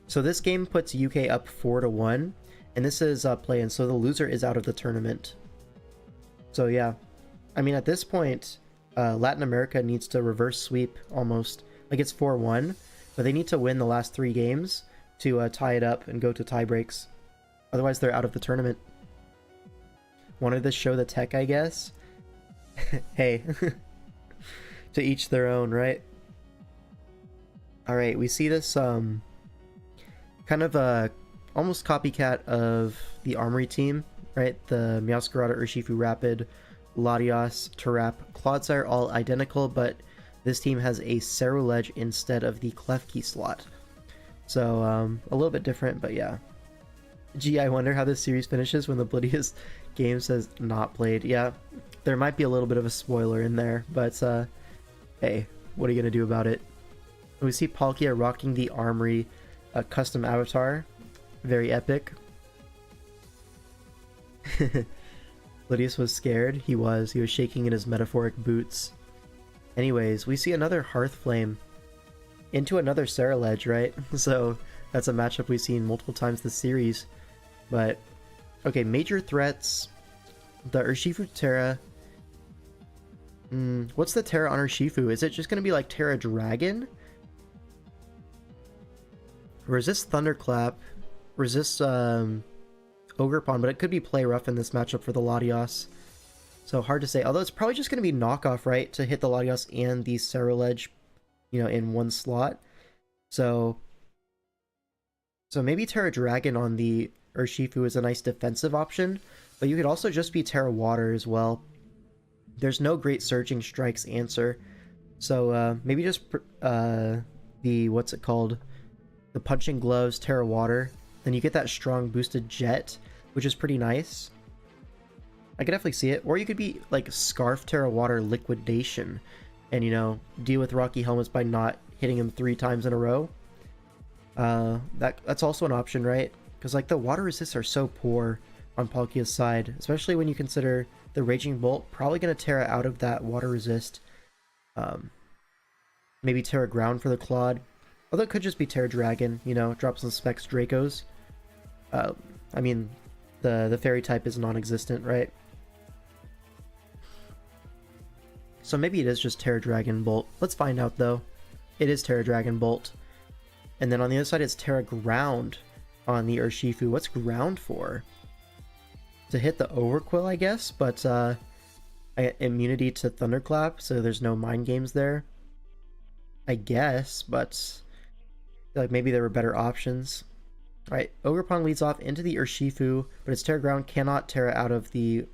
So this game puts UK up 4-1, and this is play-in, so the loser is out of the tournament. So yeah, I mean at this point, Latin America needs to reverse sweep almost. Like it's 4-1, but they need to win the last 3 games to tie it up and go to tie breaks. Otherwise they're out of the tournament. Wanted to show the tech, I guess. Hey, to each their own, right? Alright, we see this kind of a almost copycat of the Armory team, right? The Meowscarada, Urshifu Rapid, Latios, Tarap, Clodsire, all identical, but this team has a Ceruledge instead of the Klefki slot. So, a little bit different, but yeah. Gee, I wonder how this series finishes when the bloodiest game says not played. Yeah, there might be a little bit of a spoiler in there, but hey, what are you gonna do about it? We see Palkia rocking the Armory custom avatar. Very epic. Lydius was scared. He was shaking in his metaphoric boots. Anyways, we see another Hearthflame into another Ceruledge, right? So that's a matchup we've seen multiple times this series. But okay, major threats. The Urshifu Terra. What's the Terra on Urshifu? Is it just gonna be like Terra Dragon? Resist Thunderclap. Resist Ogerpon, but it could be Play Rough in this matchup for the Latios. So hard to say. Although it's probably just going to be knockoff, right? To hit the Latios and the Ceruledge, you know, in one slot. So maybe Terra Dragon on the Urshifu is a nice defensive option, but you could also just be Terra Water as well. There's no great Surging Strikes answer. So maybe just the, what's it called? The Punching Gloves, Terra Water. Then you get that strong boosted Jet, which is pretty nice. I could definitely see it. Or you could be like Scarf Terra Water Liquidation and, you know, deal with Rocky Helmets by not hitting him 3 times in a row. That's also an option, right? Because like the water resists are so poor on Palkia's side, especially when you consider the Raging Bolt probably going to Terra out of that water resist. Maybe Terra Ground for the Claude. Although it could just be Terra Dragon, you know, drop some Specs Dracos. I mean, the Fairy type is non-existent, right? So maybe it is just Terra Dragon Bolt. Let's find out, though. It is Terra Dragon Bolt. And then on the other side, it's Terra Ground on the Urshifu. What's Ground for? To hit the Overquill, I guess, but immunity to Thunderclap, so there's no mind games there. I guess, but like maybe there were better options. Alright, Ogerpon leads off into the Urshifu, but its Terra Ground cannot Terra out of the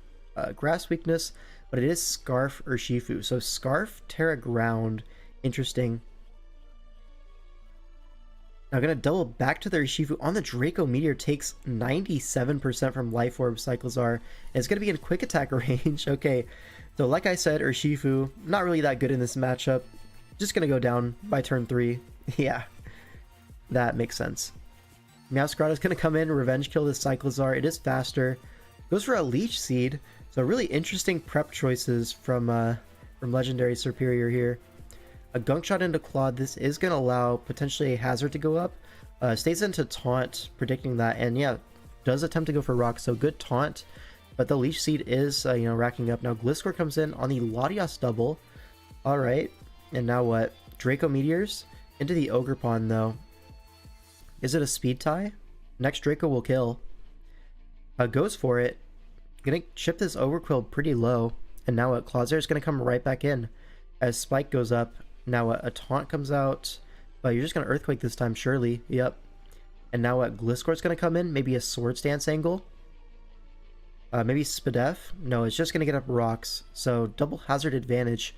Grass weakness, but it is Scarf Urshifu. So Scarf, Terra Ground, interesting. Now I'm going to double back to the Urshifu on the Draco Meteor, takes 97% from Life Orb Cyclizar, and it's going to be in Quick Attack range. Okay, so like I said, Urshifu, not really that good in this matchup. Just going to go down by turn 3. Yeah, that makes sense. Meowscarada is going to come in, revenge kill this Cyclizar. It is faster. Goes for a Leech Seed. So really interesting prep choices from Legendary Superior here. A Gunk Shot into Claude. This is going to allow potentially a Hazard to go up. Stays into Taunt, predicting that. And yeah, does attempt to go for Rock. So good Taunt. But the Leech Seed is, you know, racking up. Now Gliscor comes in on the Latias double. Alright. And now what? Draco Meteors into the Ogre Pond, though. Is it a speed tie? Next Draco will kill. Goes for it. Gonna chip this Overquill pretty low. And now what? Closer is gonna come right back in as Spike goes up. Now what? A taunt comes out. But you're just gonna Earthquake this time, surely. Yep. And now what? Gliscor's gonna come in. Maybe a Swords Dance angle. Maybe Spadef. No, it's just gonna get up rocks. So double hazard advantage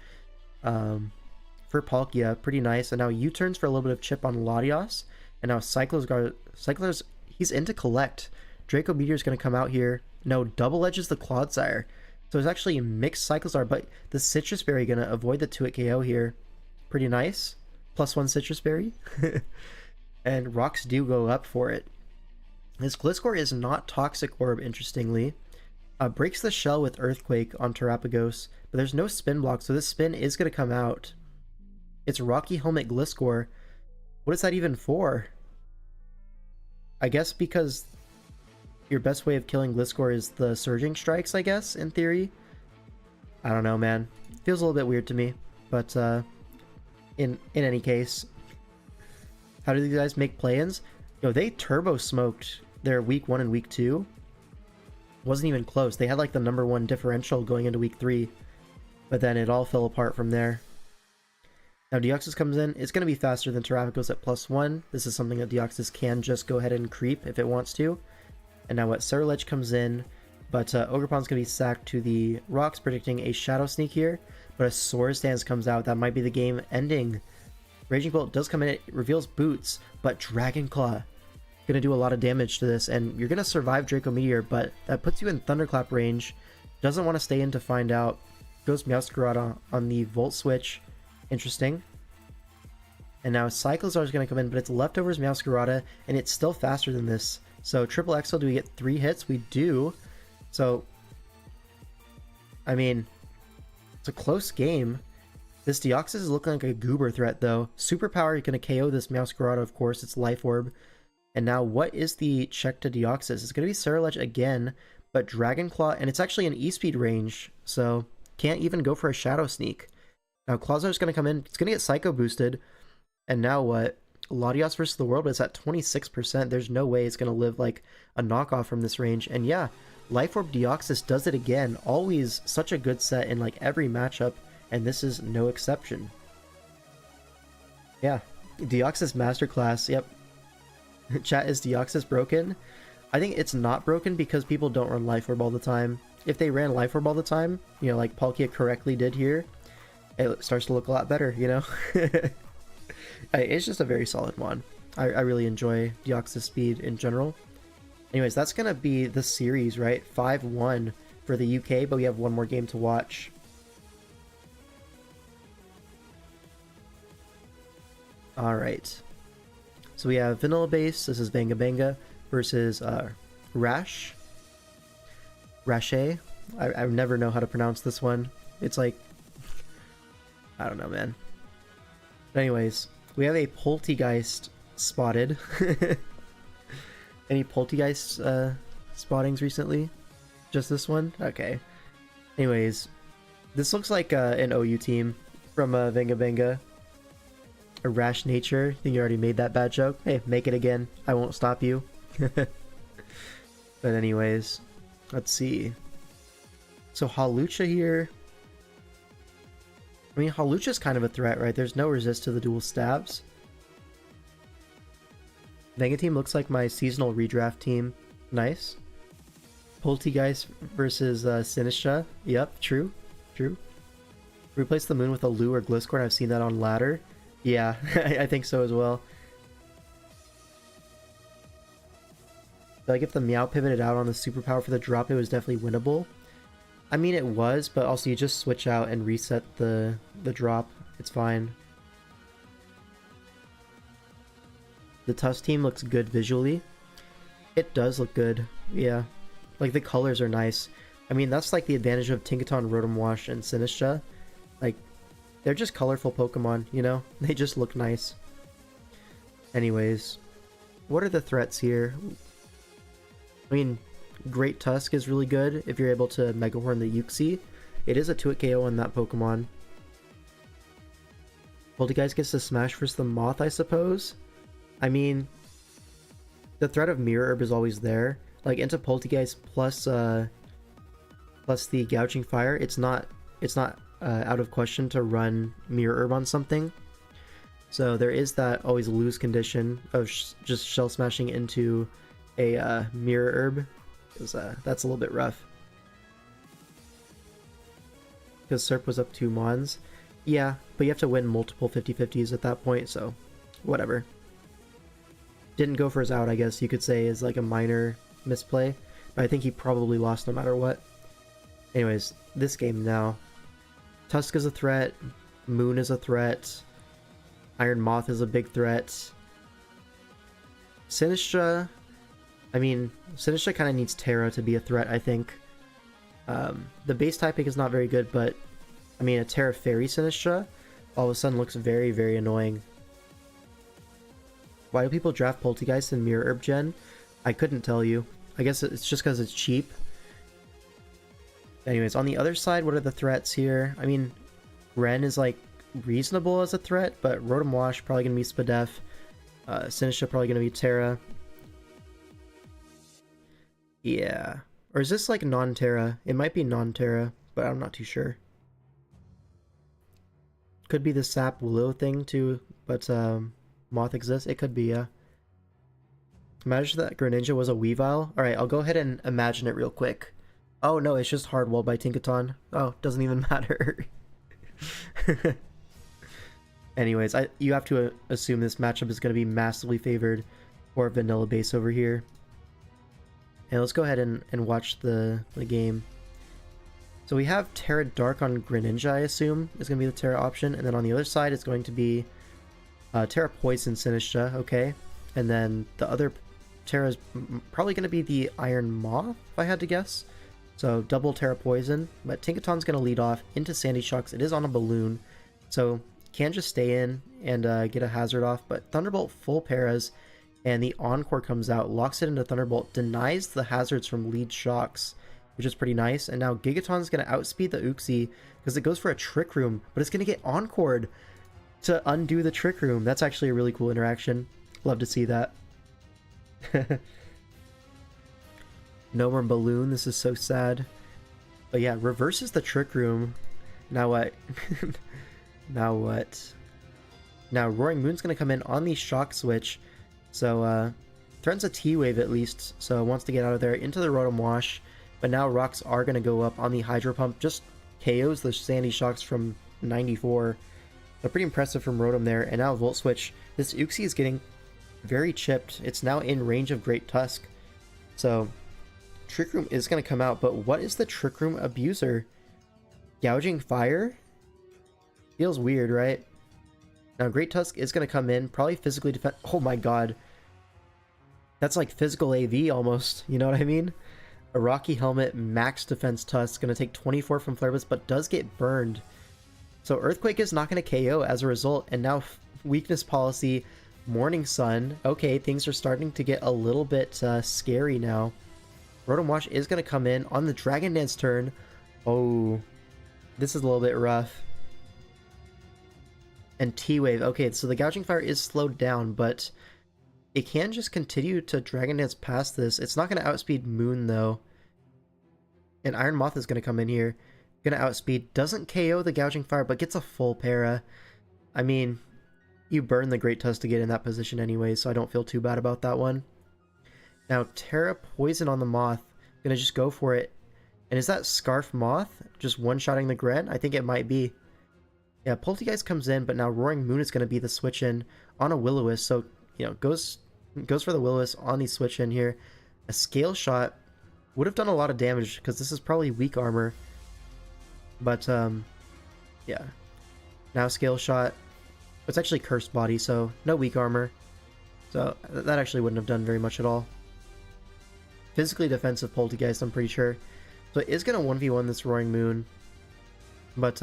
for Palkia. Pretty nice. And now U-turns for a little bit of chip on Latios. And now Cyclo's he's into collect. Draco Meteor's gonna come out here. No, double edges the Clodsire. So it's actually a mixed Cyclozar, but the Citrus Berry gonna avoid the 2-hit KO here. Pretty nice. +1 Citrus Berry. And rocks do go up for it. This Gliscor is not Toxic Orb, interestingly. Breaks the shell with Earthquake on Terapagos, but there's no spin block, so this spin is gonna come out. It's Rocky Helmet Gliscor. What is that even for? I guess because your best way of killing Gliscor is the Surging Strikes, I guess, in theory. I don't know, man. Feels a little bit weird to me, but in any case, how do these guys make play-ins? Yo, they turbo smoked their week 1 and week 2. Wasn't even close. They had like the #1 differential going into week 3, but then it all fell apart from there. Now Deoxys comes in. It's going to be faster than Terapagos at +1. This is something that Deoxys can just go ahead and creep if it wants to. And now what? Cerulege comes in, but Ogerpon's going to be sacked to the rocks, predicting a Shadow Sneak here. But a Swords Dance comes out. That might be the game ending. Raging Bolt does come in. It reveals Boots, but Dragon Claw going to do a lot of damage to this. And you're going to survive Draco Meteor, but that puts you in Thunderclap range. Doesn't want to stay in to find out. Goes Meowscarada on the Volt Switch. Interesting. And now Cyclozar is going to come in, but it's Leftovers Meowscarada, and it's still faster than this. So triple XL, do we get 3 hits? We do. So, I mean, it's a close game. This Deoxys is looking like a goober threat, though. Superpower is going to KO this Meowscarada, of course. It's Life Orb. And now, what is the check to Deoxys? It's going to be Cerulege again, but Dragon Claw, and it's actually an E-Speed range, so can't even go for a Shadow Sneak. Now, Clodsire is going to come in. It's going to get Psycho boosted. And now what? Latios versus the world, but it's at 26%. There's no way it's going to live like a knockoff from this range. And yeah, Life Orb Deoxys does it again. Always such a good set in like every matchup, and this is no exception. Yeah, Deoxys Masterclass. Yep. Chat, is Deoxys broken? I think it's not broken because people don't run Life Orb all the time. If they ran Life Orb all the time, you know, like Palkia correctly did here, it starts to look a lot better, you know? It's just a very solid one. I really enjoy Deoxys speed in general. Anyways, that's going to be the series, right? 5-1 for the UK, but we have one more game to watch. Alright. So we have Vanilla Base, this is Banga Banga, versus Rache. I never know how to pronounce this one. It's like, I don't know, man. But anyways, we have a Poltegeist spotted. Any Poltegeist spottings recently? Just this one? Okay. Anyways, this looks like an OU team from Venga Venga. A Rash Nature. I think you already made that bad joke. Hey, make it again. I won't stop you. But anyways, let's see. So Hawlucha here. I mean, Hawlucha's kind of a threat, right? There's no resist to the dual stabs. Venga team looks like my seasonal redraft team. Nice. Poltegeist versus Sinistra. Yep, true. True. Replace the moon with a Lou or Gliscor. I've seen that on ladder. Yeah, I think so as well. Like if the Meow pivoted out on the superpower for the drop, it was definitely winnable. I mean, it was, but also you just switch out and reset the drop. It's fine. The Tusk team looks good visually. It does look good, yeah. Like, the colors are nice. I mean, that's like the advantage of Tinkaton, Rotom Wash, and Sinistra. Like, they're just colorful Pokemon, you know? They just look nice. Anyways, what are the threats here? I mean, Great Tusk is really good if you're able to Mega Horn the Uxie. It is a 2-hit KO on that Pokemon. Poltergeist gets to smash versus the Moth, I suppose. I mean, the threat of Mirror Herb is always there. Like into Poltergeist plus plus the Gouging Fire, it's not out of question to run Mirror Herb on something. So there is that always lose condition of just Shell Smashing into a Mirror Herb, because that's a little bit rough. Because Serp was up 2 Mons. Yeah, but you have to win multiple 50-50s at that point, so whatever. Didn't go for his out, I guess you could say, is like a minor misplay, but I think he probably lost no matter what. Anyways, this game now. Tusk is a threat, Moon is a threat, Iron Moth is a big threat. Sinistra, I mean, Sinistra kind of needs Terra to be a threat, I think. The base typing is not very good, but I mean, a Terra Fairy Sinistra all of a sudden looks very, very annoying. Why do people draft Poltergeist and Mirror Herb Gen? I couldn't tell you. I guess it's just because it's cheap. Anyways, on the other side, what are the threats here? I mean, Ren is like reasonable as a threat, but Rotom Wash probably going to be Spadef. Sinistra probably going to be Terra. Yeah. Or is this like non-Terra? It might be non-Terra, but I'm not too sure. Could be the Sap Willow thing too, but Moth exists. It could be, yeah. Imagine that Greninja was a Weavile. Alright, I'll go ahead and imagine it real quick. Oh no, it's just Hardwall by Tinkaton. Oh, doesn't even matter. Anyways, you have to assume this matchup is going to be massively favored for Vanilla Base over here. And let's go ahead and watch the game. So we have Terra Dark on Greninja, I assume, is going to be the Terra option. And then on the other side, it's going to be Terra Poison Sinistra, okay. And then the other Terra is probably going to be the Iron Moth, if I had to guess. So double Terra Poison. But Tinkaton's going to lead off into Sandy Shocks. It is on a balloon, so can just stay in and get a hazard off. But Thunderbolt full paras, and the Encore comes out, locks it into Thunderbolt, denies the hazards from lead shocks, which is pretty nice. And now Gigaton's going to outspeed the Uxie because it goes for a Trick Room, but it's going to get Encored to undo the Trick Room. That's actually a really cool interaction. Love to see that. No more balloon. This is so sad. But yeah, reverses the Trick Room. Now what? Now what? Now Roaring Moon's going to come in on the Shock Switch. So threatens a T-Wave at least. So wants to get out of there into the Rotom Wash. But now rocks are going to go up on the Hydro Pump. Just KOs the Sandy Shocks from 94. So pretty impressive from Rotom there. And now Volt Switch. This Uxie is getting very chipped. It's now in range of Great Tusk. So Trick Room is going to come out. But what is the Trick Room abuser? Gouging Fire? Feels weird, right? Now Great Tusk is going to come in. Probably physically defend. Oh my god. That's like physical AV almost. You know what I mean? A Rocky Helmet max defense Tusk. Going to take 24 from Flare Blitz, but does get burned. So Earthquake is not going to KO as a result. And now Weakness Policy, Morning Sun. Okay, things are starting to get a little bit scary now. Rotom Wash is going to come in on the Dragon Dance turn. Oh, this is a little bit rough. And T-Wave. Okay, so the Gouging Fire is slowed down, but it can just continue to Dragon Dance past this. It's not going to outspeed Moon, though. And Iron Moth is going to come in here. Going to outspeed. Doesn't KO the Gouging Fire, but gets a full para. I mean, you burn the Great Tusk to get in that position anyway, so I don't feel too bad about that one. Now, Terra Poison on the Moth. Going to just go for it. And is that Scarf Moth just one-shotting the Gren? I think it might be. Yeah, Poltergeist comes in, but now Roaring Moon is going to be the switch-in on a Will-O-Wisp. So, you know, goes for the Will-O-Wisp on the switch-in here. A Scale Shot would have done a lot of damage because this is probably weak armor. But, yeah. Now Scale Shot. It's actually Cursed Body, so no weak armor. So that actually wouldn't have done very much at all. Physically defensive Poltergeist, I'm pretty sure. So it is going to 1v1 this Roaring Moon. But,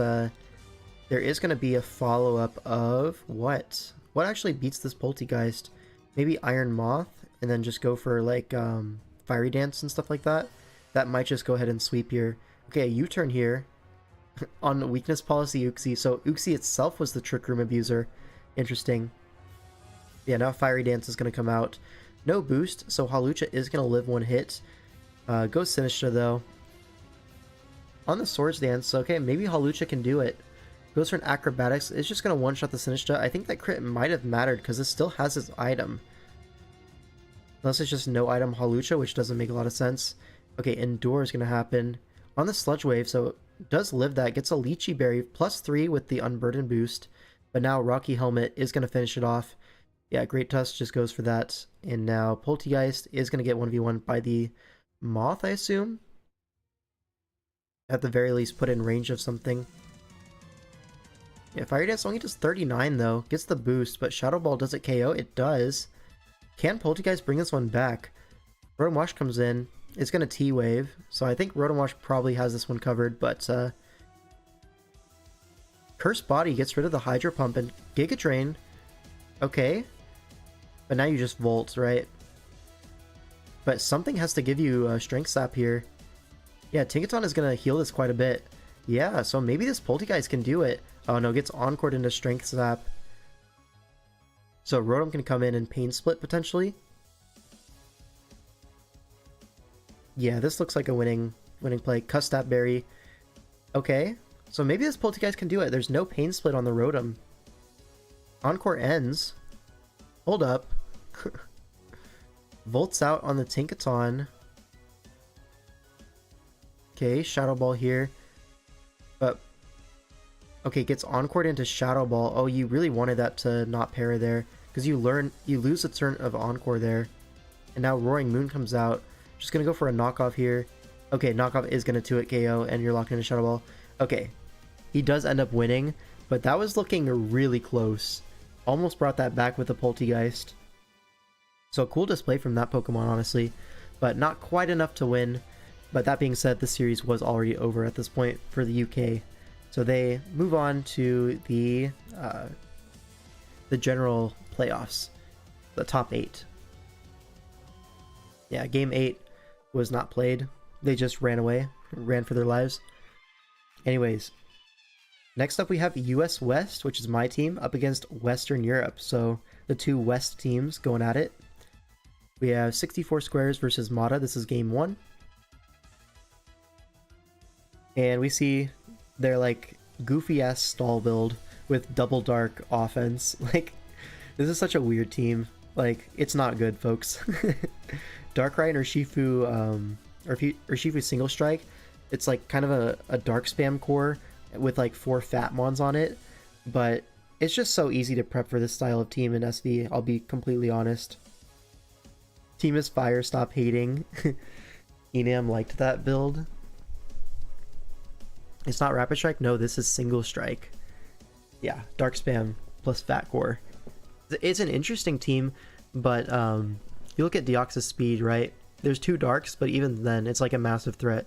there is going to be a follow-up of what? What actually beats this Poltergeist? Maybe Iron Moth, and then just go for, like, Fiery Dance and stuff like that, that might just go ahead and sweep here. Okay, a U-turn here on weakness policy Uxie. So Uxie itself was the Trick Room abuser. Interesting. Yeah, now Fiery Dance is going to come out. No boost, so Hawlucha is going to live one hit. Goes Sinistcha though. On the Swords Dance, okay, maybe Hawlucha can do it. Goes for an Acrobatics. It's just going to one-shot the Sinistcha. I think that crit might have mattered because it still has its item. Unless it's just no item Hawlucha, which doesn't make a lot of sense. Okay, Endure is going to happen. On the Sludge Wave, so does live that. Gets a Lychee Berry, +3 with the Unburden boost. But now Rocky Helmet is going to finish it off. Yeah, Great Tusk just goes for that. And now Poltegeist is going to get 1v1 by the Moth, I assume? At the very least, put in range of something. Yeah, Fire Dance only does 39 though. Gets the boost, but Shadow Ball does it KO? It does. Can Poltegeist bring this one back? Rotom Wash comes in. It's going to T-Wave. So I think Rotom Wash probably has this one covered, but Cursed Body gets rid of the Hydro Pump and Giga Drain. Okay. But now you just Volt, right? But something has to give you Strength Sap here. Yeah, Tinkaton is going to heal this quite a bit. Yeah, so maybe this Poltegeist can do it. Oh no, gets Encored into Strength Sap. So Rotom can come in and Pain Split potentially. Yeah, this looks like a winning play. Custap Berry. Okay, so maybe this Poltegeist can do it. There's no Pain Split on the Rotom. Encore ends. Hold up. Volts out on the Tinkaton. Okay, Shadow Ball here. But okay, gets Encored into Shadow Ball. Oh, you really wanted that to not parry there. Because you lose a turn of Encore there. And now Roaring Moon comes out. Just gonna go for a knockoff here. Okay, knockoff is gonna 2-hit KO and you're locked into Shadow Ball. Okay. He does end up winning, but that was looking really close. Almost brought that back with the Poltegeist. So cool display from that Pokemon, honestly. But not quite enough to win. But that being said, the series was already over at this point for the UK. So they move on to the general playoffs. The top 8. Yeah, game 8 was not played. They just ran away. Ran for their lives. Anyways. Next up we have US West, which is my team, up against Western Europe. So the two West teams going at it. We have 64 Squares versus Mata. This is game 1. And we see their like goofy ass stall build with double dark offense. Like, this is such a weird team. Like, it's not good, folks. Darkrai and Urshifu, Urshifu single strike. It's like kind of a dark spam core with like 4 fat mons on it. But it's just so easy to prep for this style of team in SV, I'll be completely honest. Team is fire, stop hating. Enam liked that build. It's not Rapid Strike? No, this is Single Strike. Yeah, Dark Spam plus Fat Core. It's an interesting team, but you look at Deoxys speed, right? There's 2 Darks, but even then, it's like a massive threat.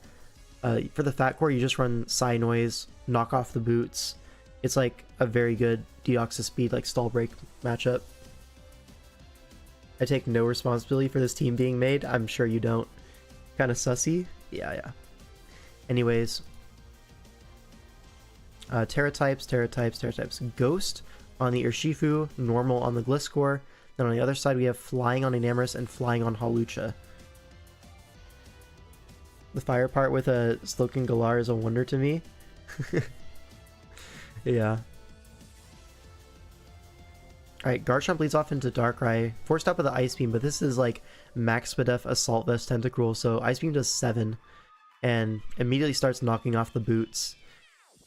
For the Fat Core, you just run Psy Noise, knock off the boots. It's like a very good Deoxys speed, like stall break matchup. I take no responsibility for this team being made. I'm sure you don't. Kind of sussy? Yeah. Anyways. Terra types. Ghost on the Urshifu, normal on the Gliscor. Then on the other side we have flying on Enamorus and flying on Hawlucha. The fire part with a Slowking Galar is a wonder to me. Yeah. Alright, Garchomp leads off into Darkrai. Forced up with the Ice Beam, but this is like Max Spadef Assault Vest Tentacruel, so Ice Beam does 7. And immediately starts knocking off the boots.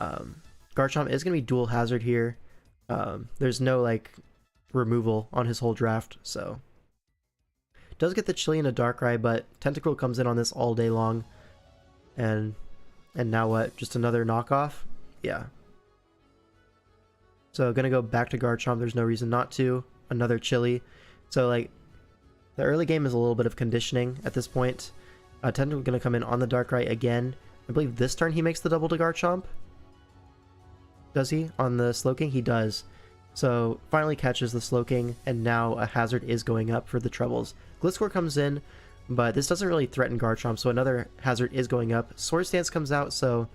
Garchomp is going to be dual hazard here. There's no like removal on his whole draft, so. Does get the Chili into Darkrai, but Tentacruel comes in on this all day long. And now what? Just another knockoff? Yeah. So gonna go back to Garchomp, there's no reason not to. Another Chili. So like, the early game is a little bit of conditioning at this point. Tentacruel gonna come in on the Darkrai again. I believe this turn he makes the double to Garchomp. Does he? On the Slowking? He does. So finally catches the Slowking, and now a hazard is going up for the Troubles. Gliscor comes in. but this doesn't really threaten Garchomp, so another hazard is going up. Swords Dance comes out, so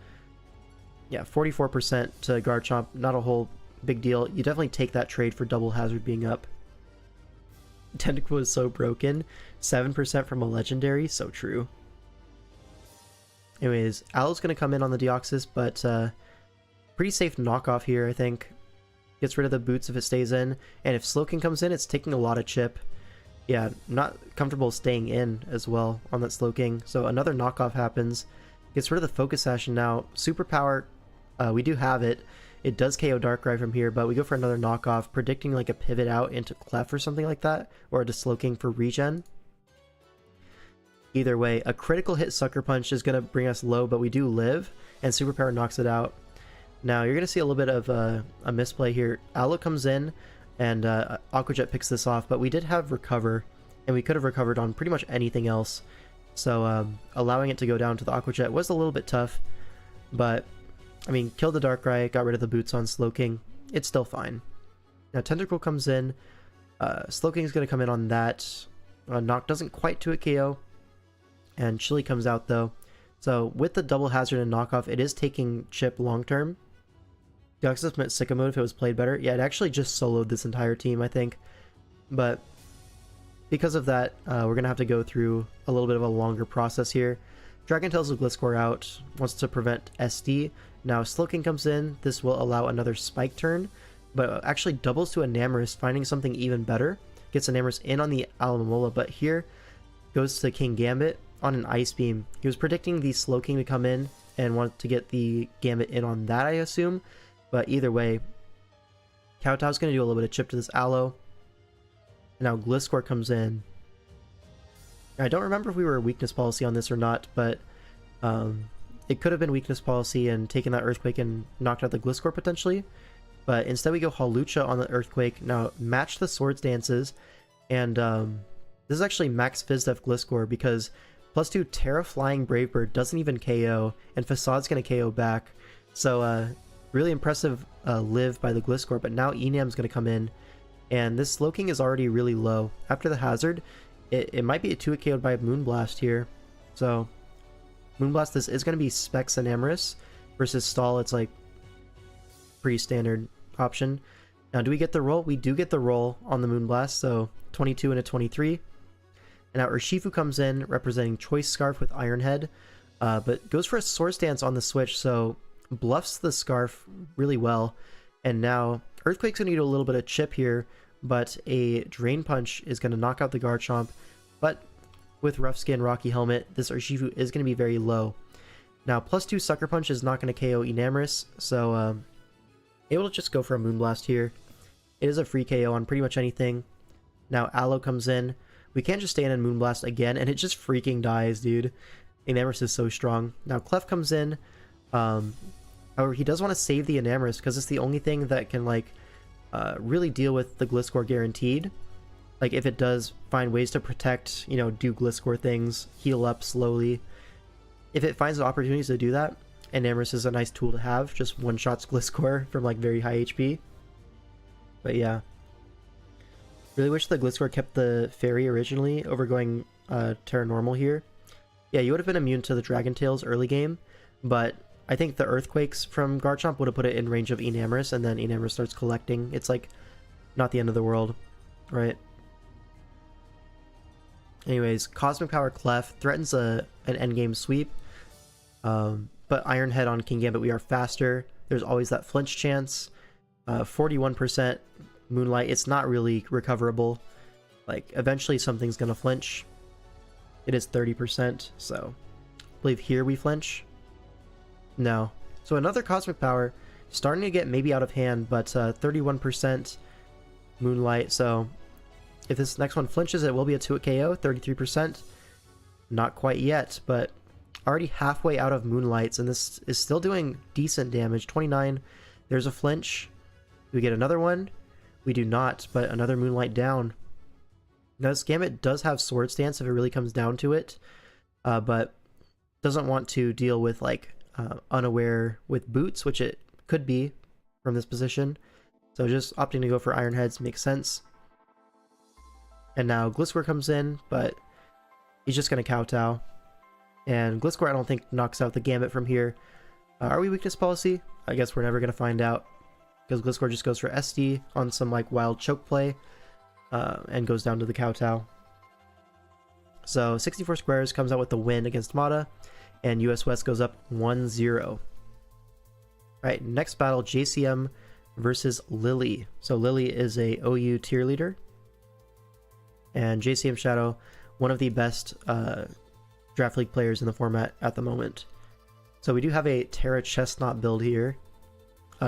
yeah, 44% to Garchomp, not a whole big deal. You definitely take that trade for double hazard being up. Tentacle is so broken. 7% from a legendary, so true. Anyways, Alo's going to come in on the Deoxys, but pretty safe knockoff here, I think. Gets rid of the boots if it stays in, and if Slowking comes in, it's taking a lot of chip. Yeah, not comfortable staying in as well on that Slowking, so another knockoff happens. Gets rid of the Focus Sash, and now Superpower, we do have it. It does KO Darkrai from here, but we go for another knockoff, predicting like a pivot out into Clef or something like that, or to Slowking for regen. Either way, a critical hit Sucker Punch is going to bring us low, but we do live, and Superpower knocks it out. Now, you're going to see a little bit of a misplay here. Aloe comes in, and Aqua Jet picks this off, but we did have Recover, and we could have recovered on pretty much anything else. So, allowing it to go down to the Aqua Jet was a little bit tough, but, I mean, killed the Darkrai, got rid of the boots on Slowking. It's still fine. Now, Tentacle comes in. Slowking is going to come in on that. Knock doesn't quite do a KO. And Chili comes out though. So with the double hazard and knockoff, it is taking chip long term. Deoxys meant Sicko mode if it was played better. Yeah, it actually just soloed this entire team, I think. But because of that, we're going to have to go through a little bit of a longer process here. Dragon Tails with Gliscor out, wants to prevent SD. Now Slowking comes in. This will allow another Spike turn, but actually doubles to Enamorus, finding something even better. Gets Enamorus in on the Alomomola, but here goes to King Gambit on an Ice Beam. He was predicting the Slowking to come in and wanted to get the Gambit in on that, I assume. But either way, Kowtow's going to do a little bit of chip to this Aloe. Now Gliscor comes in. I don't remember if we were weakness policy on this or not, but it could have been weakness policy and taken that Earthquake and knocked out the Gliscor potentially. But instead we go Hawlucha on the Earthquake. Now match the Swords Dances, and this is actually max Fizdef Gliscor because +2 Terra Flying Brave Bird doesn't even KO, and Facade's going to KO back. So really impressive live by the Gliscor, but now Enam's going to come in, and this Slowking is already really low. After the hazard, it might be a 2 KO'd by Moonblast here. So Moonblast, this is going to be Specs Enamorus versus Stall. It's like pretty standard option. Now do we get the roll? We do get the roll on the Moonblast, so 22 and a 23. And now Urshifu comes in, representing Choice Scarf with Iron Head, but goes for a Swords Dance on the switch, so bluffs the Scarf really well. And now Earthquake's going to need a little bit of chip here, but a Drain Punch is going to knock out the Garchomp. But with Rough Skin, Rocky Helmet, this Urshifu is going to be very low. Now +2 Sucker Punch is not going to KO Enamorus, so able to just go for a Moonblast here. It is a free KO on pretty much anything. Now Aloe comes in. We can't just stand in Moonblast again, and it just freaking dies, dude. Enamorus is so strong. Now Clef comes in. However, he does want to save the Enamorus because it's the only thing that can like really deal with the Gliscor guaranteed. Like if it does find ways to protect, you know, do Gliscor things, heal up slowly. If it finds the opportunities to do that, Enamorus is a nice tool to have. Just one-shots Gliscor from like very high HP. But yeah. Really wish the Gliscor kept the Fairy originally over going Terra Normal here. Yeah, you would have been immune to the Dragon Tails early game, but I think the Earthquakes from Garchomp would have put it in range of Enamorus, and then Enamorus starts collecting. It's like not the end of the world, right? Anyways, Cosmic Power Clef threatens an endgame sweep, but Iron Head on King Gambit, we are faster. There's always that flinch chance. 41% Moonlight, it's not really recoverable. Like, eventually something's gonna flinch. It is 30%, so I believe here we flinch. No. So another Cosmic Power, starting to get maybe out of hand, but 31% Moonlight, so if this next one flinches, it will be a 2 KO, 33%. Not quite yet, but already halfway out of Moonlights, and this is still doing decent damage. 29, there's a flinch. Do we get another one? We do not, but another Moonlight down. Now this Gambit does have Swords Dance if it really comes down to it, but doesn't want to deal with like Unaware with boots, which it could be from this position. So just opting to go for Iron Heads makes sense. And now Gliscor comes in, but He's just going to kowtow. And Gliscor, I don't think, knocks out the Gambit from here. Are we weakness policy? I guess we're never going to find out. Because Gliscor just goes for SD on some like wild choke play. And goes down to the kowtow. So 64 squares comes out with the win against Mata. And US West goes up 1-0. Alright, next battle, JCM versus Lily. So Lily is a OU tier leader. And JCM Shadow, one of the best Draft League players in the format at the moment. So we do have a Terra Chestnut build here.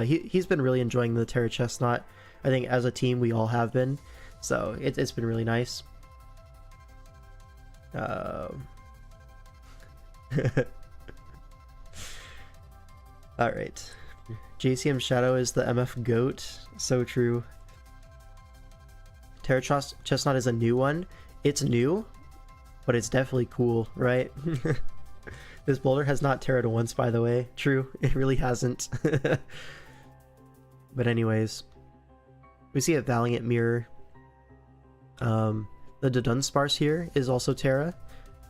He's been really enjoying the Terra Chestnut. I think as a team we all have been. So it's been really nice. Alright. JCM Shadow is the MF GOAT. So true. Terra Chestnut is a new one. It's new, but it's definitely cool, right? This boulder has not terra'd once, by the way. True, it really hasn't. But anyways, we see a Valiant Mirror. The Dudunsparce here is also Terra,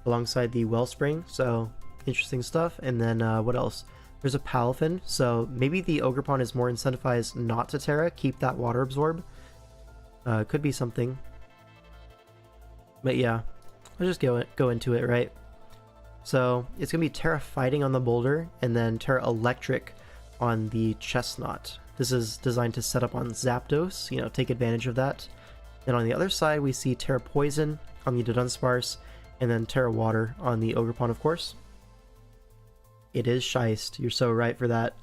alongside the Wellspring, so interesting stuff. And then what else? There's a Palafin, so maybe the Ogerpon is more incentivized not to Terra, keep that Water Absorb. Could be something. But yeah, let's just go into it, right? So it's going to be Terra Fighting on the Boulder, and then Terra Electric on the Chestnut. This is designed to set up on Zapdos, you know, take advantage of that. Then on the other side, we see Terra Poison on the Dudunsparce, and then Terra Water on the Ogerpon, of course. It is Shiest. You're so right for that.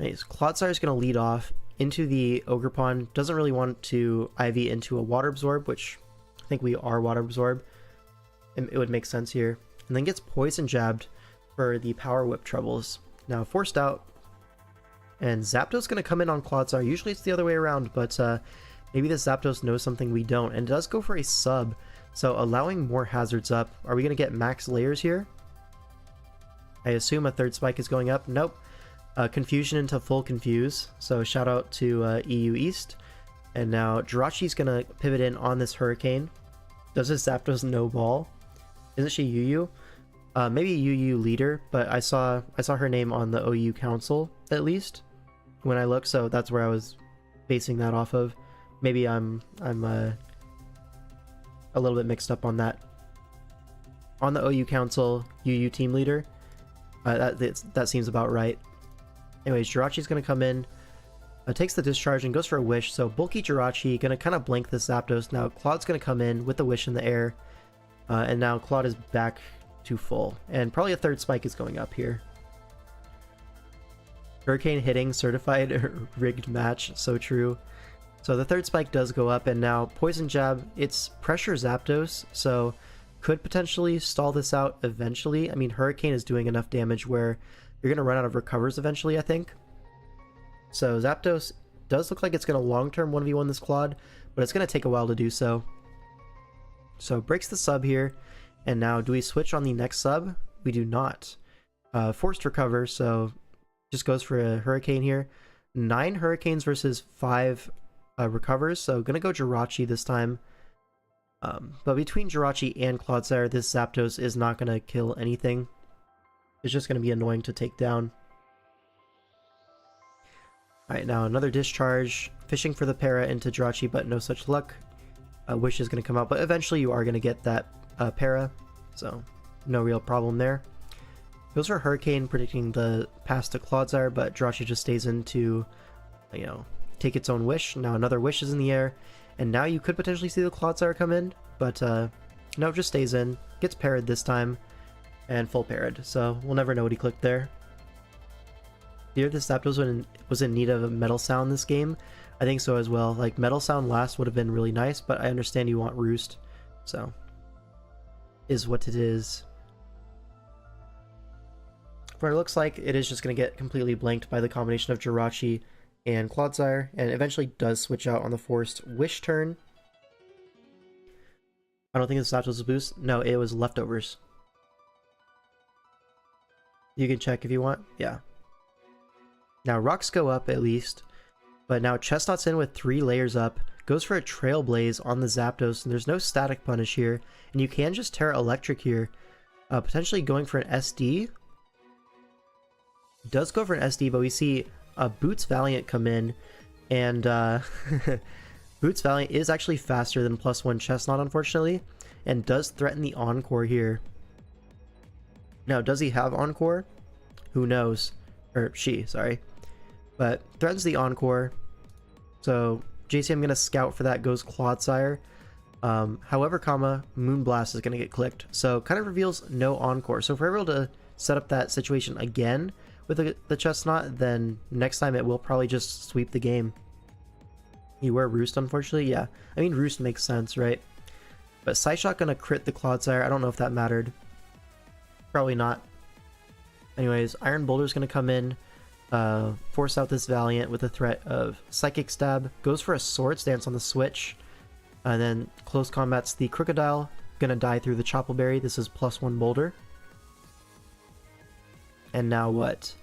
Nice. Clodsire is going to lead off into the Ogerpon. Doesn't really want to IV into a Water Absorb, which I think we are Water Absorb. It would make sense here. And then gets Poison Jabbed for the Power Whip troubles. Now forced out. And Zapdos going to come in on Clodsire. Usually it's the other way around, but maybe this Zapdos knows something we don't. And it does go for a sub. So allowing more hazards up. Are we going to get max layers here? I assume a third spike is going up. Nope. Confusion into full confuse. So shout out to EU East. And now Jirachi's going to pivot in on this Hurricane. Does this Zapdos no ball? Isn't she UU? Maybe UU leader, but I saw her name on the OU council at least when I looked, so that's where I was basing that off of. Maybe I'm a little bit mixed up on that. On the OU council, UU team leader. That seems about right. Anyways, Jirachi's gonna come in, takes the discharge and goes for a wish. So bulky Jirachi gonna kind of blank this Zapdos. Now Claude's gonna come in with the wish in the air, and now Claude is back to full, and probably a third spike is going up here. Hurricane hitting certified rigged match, so true. So the third spike does go up, and now Poison Jab, it's pressure Zapdos, so could potentially stall this out eventually. I mean, Hurricane is doing enough damage where you're going to run out of recovers eventually, I think. So Zapdos does look like it's going to long-term 1v1 this Claude, but it's going to take a while to do so. So breaks the sub here, and now do we switch on the next sub? We do not. Forced recover, so just goes for a Hurricane here. 9 Hurricanes versus 5 recovers, so gonna go Jirachi this time. But between Jirachi and Clodsire, this Zapdos is not gonna kill anything. It's just gonna be annoying to take down. Alright, now another discharge. Fishing for the para into Jirachi, but no such luck. Wish is gonna come out, but eventually you are gonna get that para, so no real problem there. Goes for Hurricane, predicting the pass to Clodsire, but Jirachi just stays in to, you know, take its own wish. Now another wish is in the air, and now you could potentially see the Clodsire come in, but no, just stays in, gets parried this time, and full parried, so we'll never know what he clicked there. Here, this Zapdos was in need of a Metal Sound this game. I think so as well. Like, Metal Sound last would have been really nice, but I understand you want Roost, so is what it is. But it looks like it is just going to get completely blanked by the combination of Jirachi and Clodsire, and eventually does switch out on the forced wish turn. I don't think this was a boost. No, it was leftovers. You can check if you want. Yeah. Now rocks go up at least, but now Chestnut's in with 3 layers up. goes for a Trailblaze on the Zapdos, and there's no static punish here, and you can just Terra Electric here, potentially going for an SD. Does go for an SD, but we see Boots Valiant come in, and Boots Valiant is actually faster than +1 Chestnut, unfortunately, and does threaten the Encore here. Now, does he have Encore? Who knows? Or she, sorry. But threatens the Encore. So JCM gonna scout for that, goes Clodsire. However, Moonblast is gonna get clicked. So kind of reveals no Encore. So if we're able to set up that situation again with the Chestnut, then next time it will probably just sweep the game. You wear Roost, unfortunately? Yeah. I mean, Roost makes sense, right? But Psyshock gonna crit the Clodsire. I don't know if that mattered. Probably not. Anyways, Iron Boulder's gonna come in, force out this Valiant with a threat of Psychic Stab. Goes for a Swords Dance on the switch. And then close combat's the Crocodile. Gonna die through the Choppleberry. This is +1 Boulder. And now what?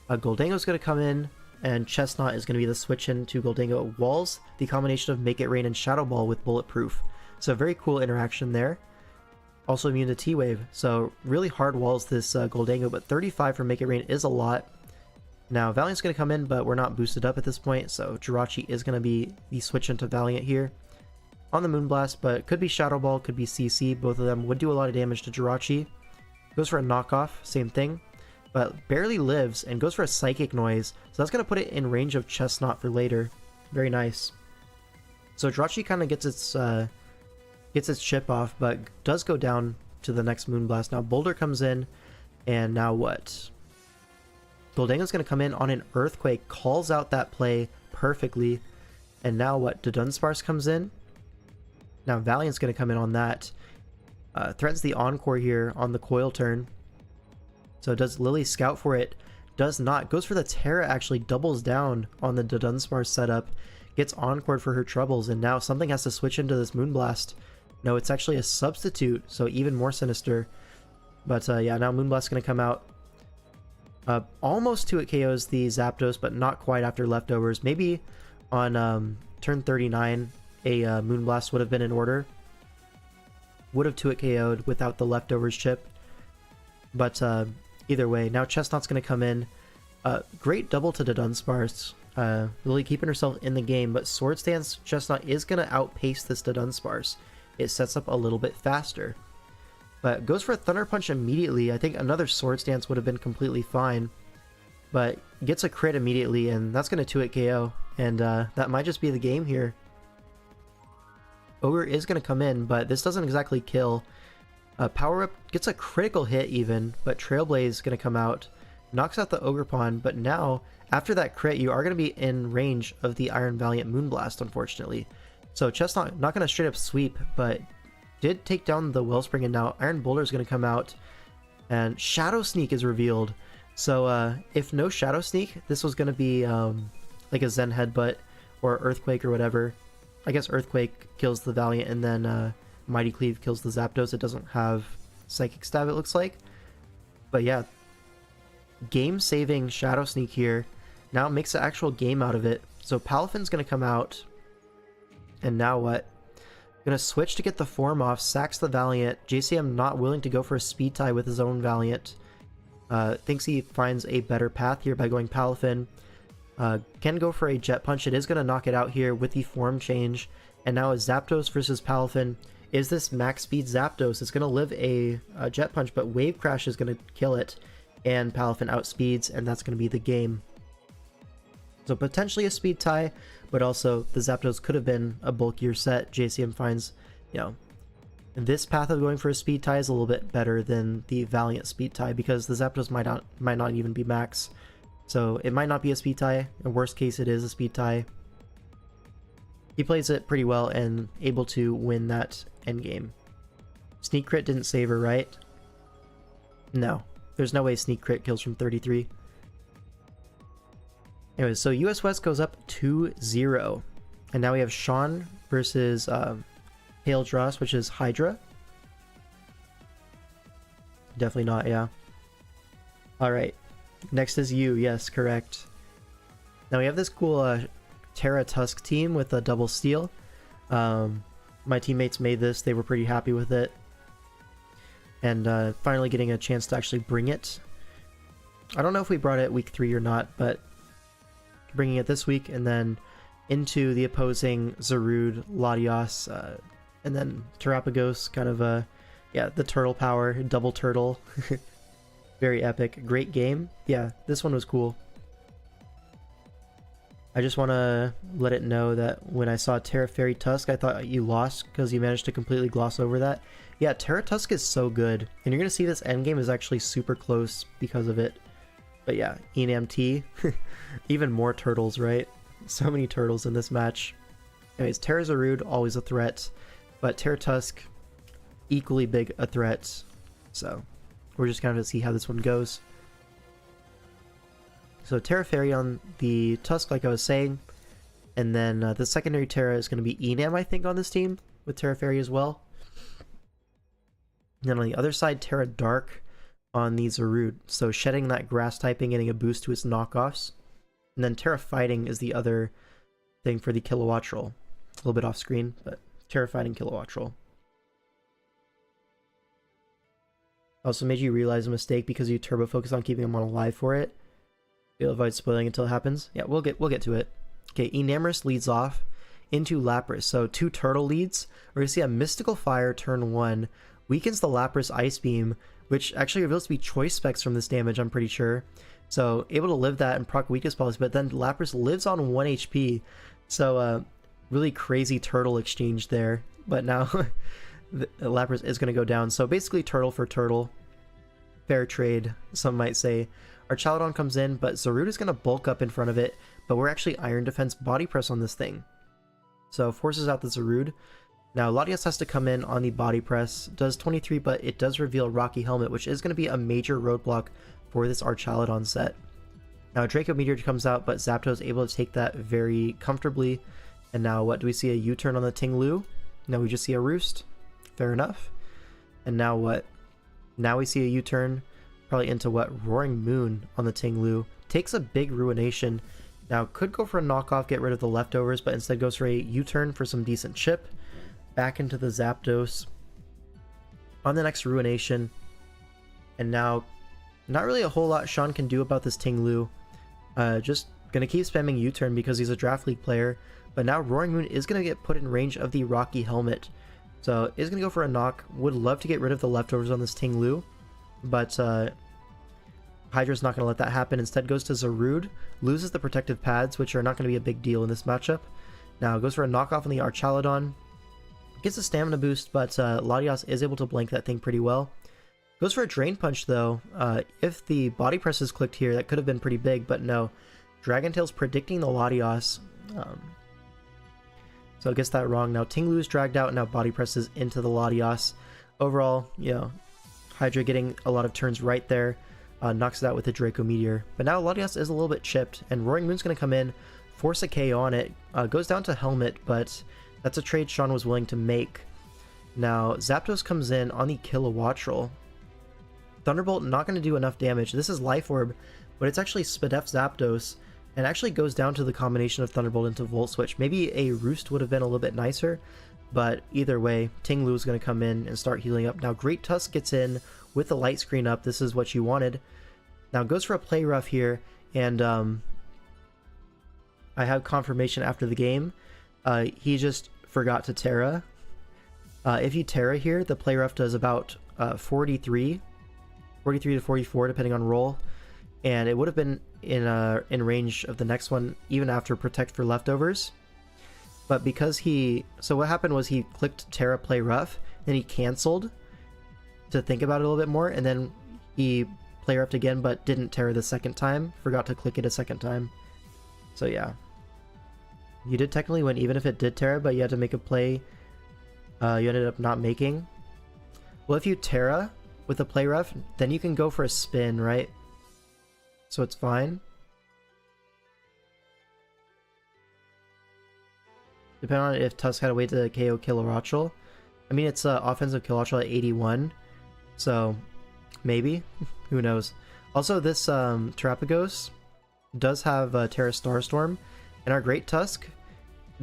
Goldango's gonna come in, and Chestnut is gonna be the switch into Goldango Walls. The combination of Make It Rain and Shadow Ball with Bulletproof. So very cool interaction there. Also immune to T-Wave, so really hard walls this Goldango, but 35 for Make It Rain is a lot. Now Valiant's going to come in, but we're not boosted up at this point, so Jirachi is going to be the switch into Valiant here on the Moonblast, but it could be Shadow Ball, could be CC. Both of them would do a lot of damage to Jirachi. Goes for a knockoff, same thing, but barely lives and goes for a Psychic Noise, so that's going to put it in range of Chestnut for later. Very nice. So Jirachi kind of gets its chip off, but does go down to the next Moonblast. Now Boulder comes in, and now what? Goldango's going to come in on an Earthquake, calls out that play perfectly, and now what? Dunsparce comes in. Now Valiant's going to come in on that. Threatens the Encore here on the Coil turn. So does Lily scout for it? Does not. Goes for the Terra, actually doubles down on the Dunsparce setup. Gets Encored for her troubles, and now something has to switch into this Moonblast. No, it's actually a substitute, so even more sinister. But yeah, now Moonblast's going to come out. Almost 2-hit KOs the Zapdos, but not quite after leftovers. Maybe on turn 39, a Moonblast would have been in order. Would have 2-hit KO'd without the leftovers chip. But either way, now Chestnut's going to come in. Great double to the Dunsparce. Lily keeping herself in the game, but Swords Dance Chestnut is going to outpace this Dunsparce. It sets up a little bit faster. But goes for a Thunder Punch immediately. I think another Swords Dance would have been completely fine. But gets a crit immediately, and that's going to 2-hit KO. And that might just be the game here. Ogre is going to come in, but this doesn't exactly kill. Power Up gets a critical hit even, but Trailblaze is going to come out. Knocks out the Ogre Pawn, but now, after that crit, you are going to be in range of the Iron Valiant Moonblast, unfortunately. So Chestnut not going to straight up sweep, but did take down the Wellspring, and now Iron Boulder is going to come out, and Shadow Sneak is revealed. So if no Shadow Sneak, this was going to be like a Zen Headbutt or Earthquake or whatever. I guess Earthquake kills the Valiant, and then Mighty Cleave kills the Zapdos. It doesn't have Psychic Stab, it looks like. But yeah, game-saving Shadow Sneak here. Now makes an actual game out of it. So Palafin's going to come out. And now what? Gonna switch to get the form off, sacks the Valiant. JCM not willing to go for a speed tie with his own Valiant. Thinks he finds a better path here by going Palafin. Can go for a Jet Punch. It is gonna knock it out here with the form change. And now it's Zapdos versus Palafin. Is this max speed Zapdos? It's gonna live a Jet Punch, but Wave Crash is gonna kill it. And Palafin outspeeds, and that's gonna be the game. So potentially a speed tie, but also the Zapdos could have been a bulkier set. JCM finds, you know, this path of going for a speed tie is a little bit better than the Valiant speed tie, because the Zapdos might not even be max. So it might not be a speed tie. In worst case, it is a speed tie. He plays it pretty well and able to win that endgame. Sneak Crit didn't save her, right? No. There's no way Sneak Crit kills from 33. Anyways, so US West goes up 2-0. And now we have Sean versus Hail Dross, which is Hydra. Definitely not, yeah. Alright. Next is you, yes, correct. Now we have this cool Terra Tusk team with a double steal. My teammates made this, they were pretty happy with it. And finally getting a chance to actually bring it. I don't know if we brought it week 3 or not, but bringing it this week, and then into the opposing Zarude, Latios, and then Terapagos, kind of yeah, the turtle power, double turtle. Very epic. Great game. Yeah, this one was cool. I just want to let it know that when I saw Terra Fairy Tusk, I thought you lost because you managed to completely gloss over that. Yeah, Terra Tusk is so good, and you're going to see this endgame is actually super close because of it. But yeah, Enam T. Even more turtles, right? So many turtles in this match. Anyways, Terra Zarude, always a threat, but Terra Tusk, equally big a threat. So we're just kind of to see how this one goes. So Terra Fairy on the Tusk, like I was saying, and then the secondary Terra is going to be Enam, I think, on this team, with Terra Fairy as well. And then on the other side, Terra Dark on the Zarude, so shedding that grass typing, getting a boost to its knockoffs. And then Terra Fighting is the other thing for the Kilowattrel. A little bit off screen, but Terra Fighting Kilowattrel. Also made you realize a mistake because you turbo focus on keeping them on alive for it. You'll avoid spoiling until it happens. Yeah, we'll get to it. Okay, Enamorous leads off into Lapras. So 2 turtle leads. We're gonna see a Mystical Fire turn 1 weakens the Lapras Ice Beam, which actually reveals to be choice specs from this damage, I'm pretty sure. So able to live that and proc weakness policy, but then Lapras lives on 1 HP. So really crazy turtle exchange there. But now Lapras is gonna go down. So basically turtle for turtle. Fair trade, some might say. Our Archaludon comes in, but Zarude is going to bulk up in front of it, but we're actually Iron Defense Body Press on this thing. So forces out the Zarude. Now Latios has to come in on the Body Press, does 23, but it does reveal Rocky Helmet, which is going to be a major roadblock for this Archaludon set. Now Draco Meteor comes out, but Zapdos is able to take that very comfortably. And now what, do we see a U-turn on the Ting-Lu? No, we just see a Roost. Fair enough. And now what? Now we see a U-turn. Probably into what? Roaring Moon on the Ting-Lu. Takes a big Ruination. Now could go for a knockoff, get rid of the leftovers, but instead goes for a U-turn for some decent chip. Back into the Zapdos. On the next Ruination. And now, not really a whole lot Sean can do about this Ting-Lu. Just gonna keep spamming U-turn because he's a Draft League player. But now Roaring Moon is gonna get put in range of the Rocky Helmet. So is gonna go for a knock. Would love to get rid of the leftovers on this Ting-Lu. But Hydra's not going to let that happen. Instead goes to Zarude, loses the protective pads, which are not going to be a big deal in this matchup. Now goes for a knockoff on the Archaludon. Gets a stamina boost, but Latios is able to blank that thing pretty well. Goes for a Drain Punch though. If the Body Press is clicked here, that could have been pretty big, but no. Dragon Tail's predicting the Latios. So it gets that wrong. Now Ting-Lu is dragged out, and now Body Presses into the Latios. Overall, you know, Hydra getting a lot of turns right there, knocks it out with the Draco Meteor. But now Latios is a little bit chipped, and Roaring Moon's going to come in, force a KO on it, goes down to Helmet, but that's a trade Sean was willing to make. Now Zapdos comes in on the Kilowattrel. Thunderbolt not going to do enough damage. This is Life Orb, but it's actually Spadef Zapdos, and actually goes down to the combination of Thunderbolt into Volt Switch. Maybe a Roost would have been a little bit nicer, but either way, Ting-Lu is going to come in and start healing up. Now Great Tusk gets in with the light screen up. This is what you wanted. Now goes for a Play Rough here, and I have confirmation after the game. He just forgot to Terra. If you Terra here, the Play Rough does about 43 to 44 depending on roll, and it would have been in range of the next one even after Protect for leftovers. But because so what happened was he clicked Terra Play Rough, then he canceled to think about it a little bit more, and then he Play Roughed again but didn't Terra the second time, forgot to click it a second time. So yeah. You did technically win even if it did Terra, but you had to make a play you ended up not making. Well, if you Terra with a Play Rough, then you can go for a spin, right? So it's fine. Depending on if Tusk had a way to KO Kilowattrel. I mean, it's offensive Kilowattrel at 81, so maybe. Who knows? Also, this Terapagos does have Terra Starstorm, and our Great Tusk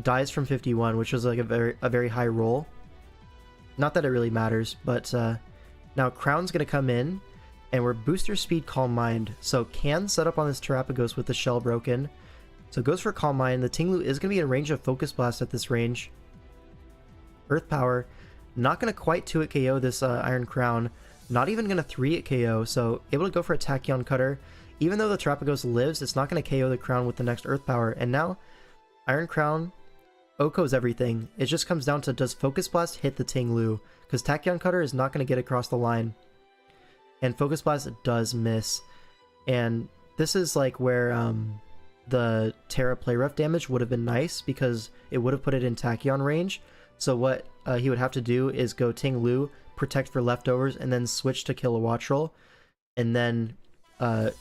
dies from 51, which was like a very high roll. Not that it really matters, but now Crown's gonna come in, and we're booster speed Calm Mind, so can set up on this Terrapagos with the shell broken. So it goes for Calm Mind. The Tinglu is gonna be in range of Focus Blast at this range. Earth Power, not gonna quite 2-hit KO this Iron Crown, not even gonna 3-hit KO, so able to go for a Tachyon Cutter. Even though the Terrapagos lives, it's not gonna KO the Crown with the next Earth Power, and now Iron Crown OHKOs everything. It just comes down to, does Focus Blast hit the Tinglu? Because Tachyon Cutter is not going to get across the line. And Focus Blast does miss. And this is like where the Terra Play Rough damage would have been nice, because it would have put it in Tachyon range. So what he would have to do is go Tinglu, protect for leftovers, and then switch to Kilowattrel. And then, you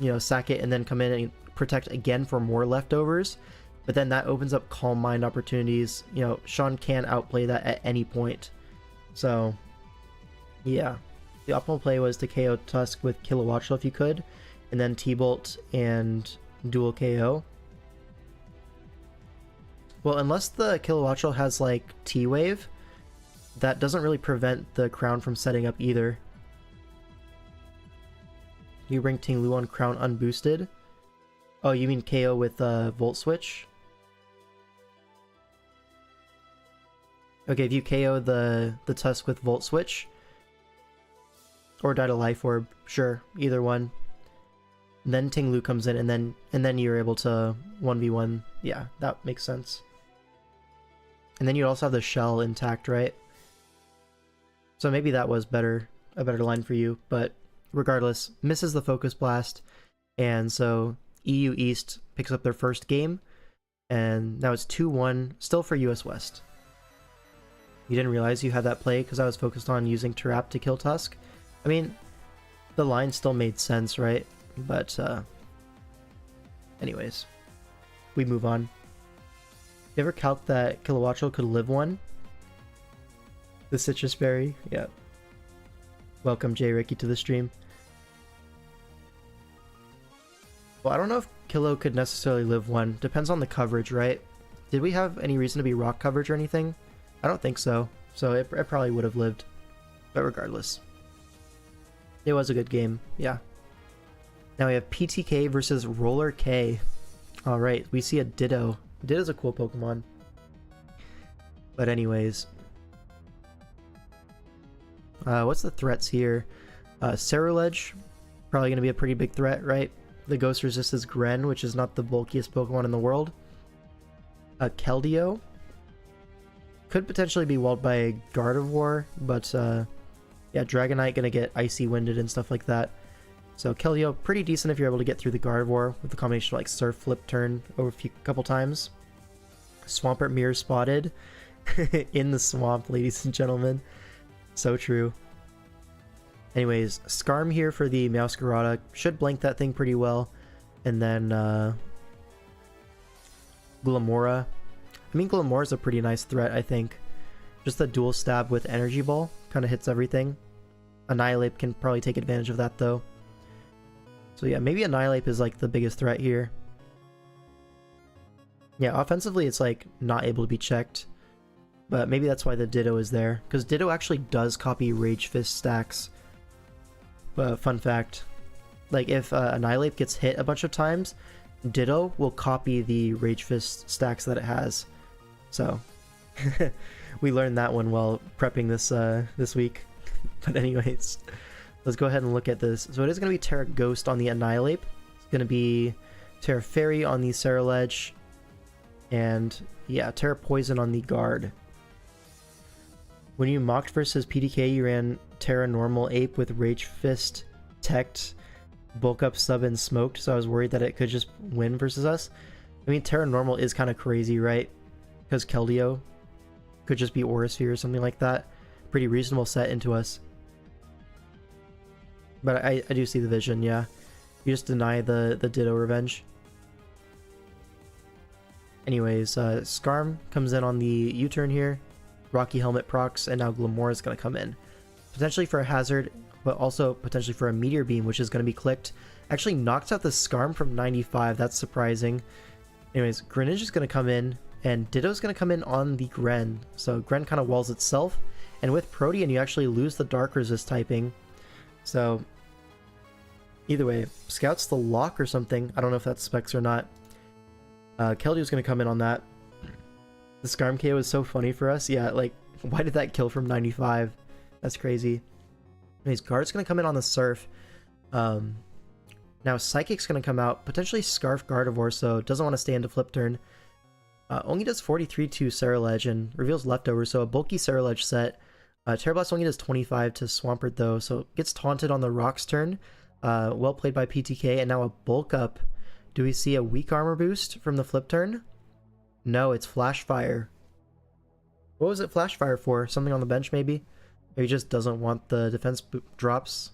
know, sack it, and then come in and protect again for more leftovers. But then that opens up Calm Mind opportunities. You know, Sean can outplay that at any point. So, yeah. The optimal play was to KO Tusk with Kilowattrel if you could, and then T-Bolt and dual KO. Well, unless the Kilowattrel has, like, T-Wave, that doesn't really prevent the Crown from setting up either. You bring Tinglu on Crown unboosted. Oh, you mean KO with Volt Switch? Okay, if you KO the Tusk with Volt Switch, or die to Life Orb, sure, either one. And then Tinglu comes in, and then you're able to 1v1. Yeah, that makes sense. And then you also have the shell intact, right? So maybe that was a better line for you, but regardless, misses the Focus Blast, and so EU East picks up their first game, and now it's 2-1, still for US West. You didn't realize you had that play because I was focused on using Terrap to kill Tusk? I mean, the line still made sense, right? But, anyways, we move on. You ever calc that Kilowattrel could live one? The Citrus Berry? Yeah. Welcome, Jay Ricky, to the stream. Well, I don't know if Kilo could necessarily live one. Depends on the coverage, right? Did we have any reason to be rock coverage or anything? I don't think so. So it probably would have lived. But regardless. It was a good game, yeah. Now we have PTK versus Roller K. Alright, we see a Ditto. Ditto's a cool Pokemon. But anyways. What's the threats here? Ceruledge, probably going to be a pretty big threat, right? The Ghost resists Gren, which is not the bulkiest Pokemon in the world. Keldeo could potentially be walled by Gardevoir, but yeah, Dragonite gonna get Icy Winded and stuff like that. So Keldeo, pretty decent if you're able to get through the Gardevoir with the combination of like Surf Flip Turn over a couple times. Swampert Mirror spotted in the swamp, ladies and gentlemen. So true. Anyways, Skarm here for the Meowscarada. Should blank that thing pretty well. And then Glamora. I mean, Glamora's a pretty nice threat, I think. Just the dual stab with Energy Ball kind of hits everything. Annihilate can probably take advantage of that, though. So yeah, maybe Annihilate is like the biggest threat here. Yeah, offensively it's like not able to be checked. But maybe that's why the Ditto is there. Because Ditto actually does copy Rage Fist stacks. Fun fact. Like if Annihilate gets hit a bunch of times, Ditto will copy the Rage Fist stacks that it has. So we learned that one while prepping this this week. But anyways, let's go ahead and look at this. So it is going to be Terra Ghost on the Annihilate. It's going to be Terra Fairy on the Ceruledge. And yeah, Terra Poison on the Guard. When you mocked versus PDK, you ran Terra Normal Ape with Rage Fist, Teched, Bulk Up, Sub, and Smoked, so I was worried that it could just win versus us. I mean, Terra Normal is kind of crazy, right? Because Keldeo could just be Aurasphere or something like that. Pretty reasonable set into us. But I do see the vision, yeah. You just deny the Ditto Revenge. Anyways, Skarm comes in on the U-turn here. Rocky Helmet procs, and now Glamora is going to come in. Potentially for a Hazard, but also potentially for a Meteor Beam, which is going to be clicked. Actually knocks out the Skarm from 95, that's surprising. Anyways, Greninja is going to come in, And Ditto's going to come in on the Gren. So Gren kind of walls itself. And with Protean, you actually lose the Dark Resist typing. So either way, Scout's the lock or something. I don't know if that's specs or not. Keldeo's going to come in on that. The Skarm KO is so funny for us. Yeah, like, why did that kill from 95? That's crazy. Anyways, Guard's going to come in on the Surf. Now Psychic's going to come out. Potentially Scarf Gardevoir, so doesn't want to stay into flip turn. Only does 43 to Ceruledge and reveals Leftover, so a bulky Ceruledge set. Terra Blast only does 25 to Swampert though, so gets taunted on the Rocks turn. Well played by PTK, and now a Bulk Up. Do we see a weak armor boost from the flip turn? No, it's Flash Fire. What was it Flash Fire for? Something on the bench maybe? Or he just doesn't want the defense drops?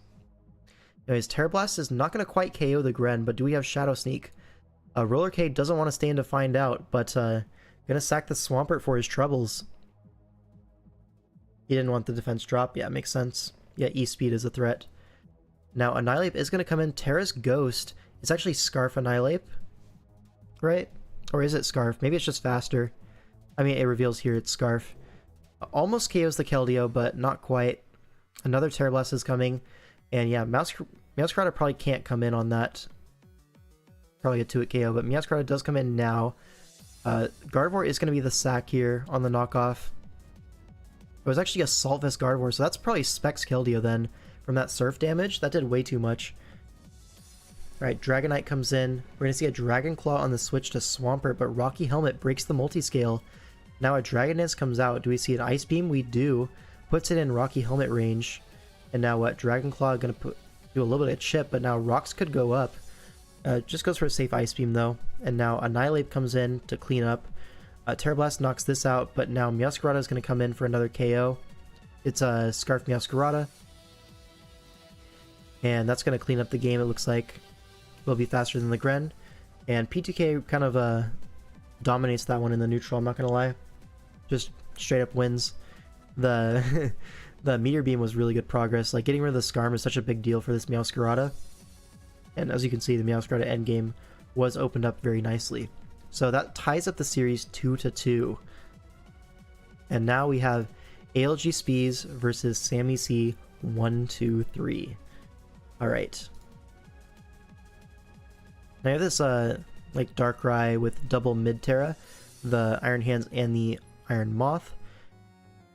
Anyways, Terra Blast is not going to quite KO the Gren, but do we have Shadow Sneak? Roller K doesn't want to stay in to find out, but gonna sack the Swampert for his troubles. He didn't want the defense drop. Yeah, makes sense. Yeah, E-Speed is a threat. Now, Annihilate is going to come in. Terra's Ghost. It's actually Scarf Annihilate, right? Or is it Scarf? Maybe it's just faster. I mean, it reveals here it's Scarf. Almost KOs the Keldeo, but not quite. Another Terra Blast is coming. And yeah, Meowscarada probably can't come in on that. Probably a 2-hit KO, but Meowscarada does come in now. Gardevoir is going to be the sack here on the knockoff. It was actually a Salt Vest Gardevoir, so that's probably Specs Keldeo then from that Surf damage. That did way too much. Alright, Dragonite comes in. We're going to see a Dragon Claw on the switch to Swampert, but Rocky Helmet breaks the multiscale. Now a Dragoness comes out. Do we see an Ice Beam? We do. Puts it in Rocky Helmet range. And now what? Dragon Claw going to do a little bit of chip, but now Rocks could go up. Just goes for a safe Ice Beam though. And now Annihilate comes in to clean up. Terra Blast knocks this out, but now Meowscarada is going to come in for another KO. It's a Scarf Meowscarada. And that's going to clean up the game, it looks like. Will be faster than the Gren. And P2K kind of dominates that one in the neutral, I'm not going to lie. Just straight up wins. The the Meteor Beam was really good progress. Like, getting rid of the Skarm is such a big deal for this Meowscarada. And as you can see, the Meowscarada endgame was opened up very nicely. So that ties up the series 2-2. And now we have ALG Spees versus Sammy C 1-2-3. Alright. Now I have this like Darkrai with double mid-Terra, the Iron Hands and the Iron Moth,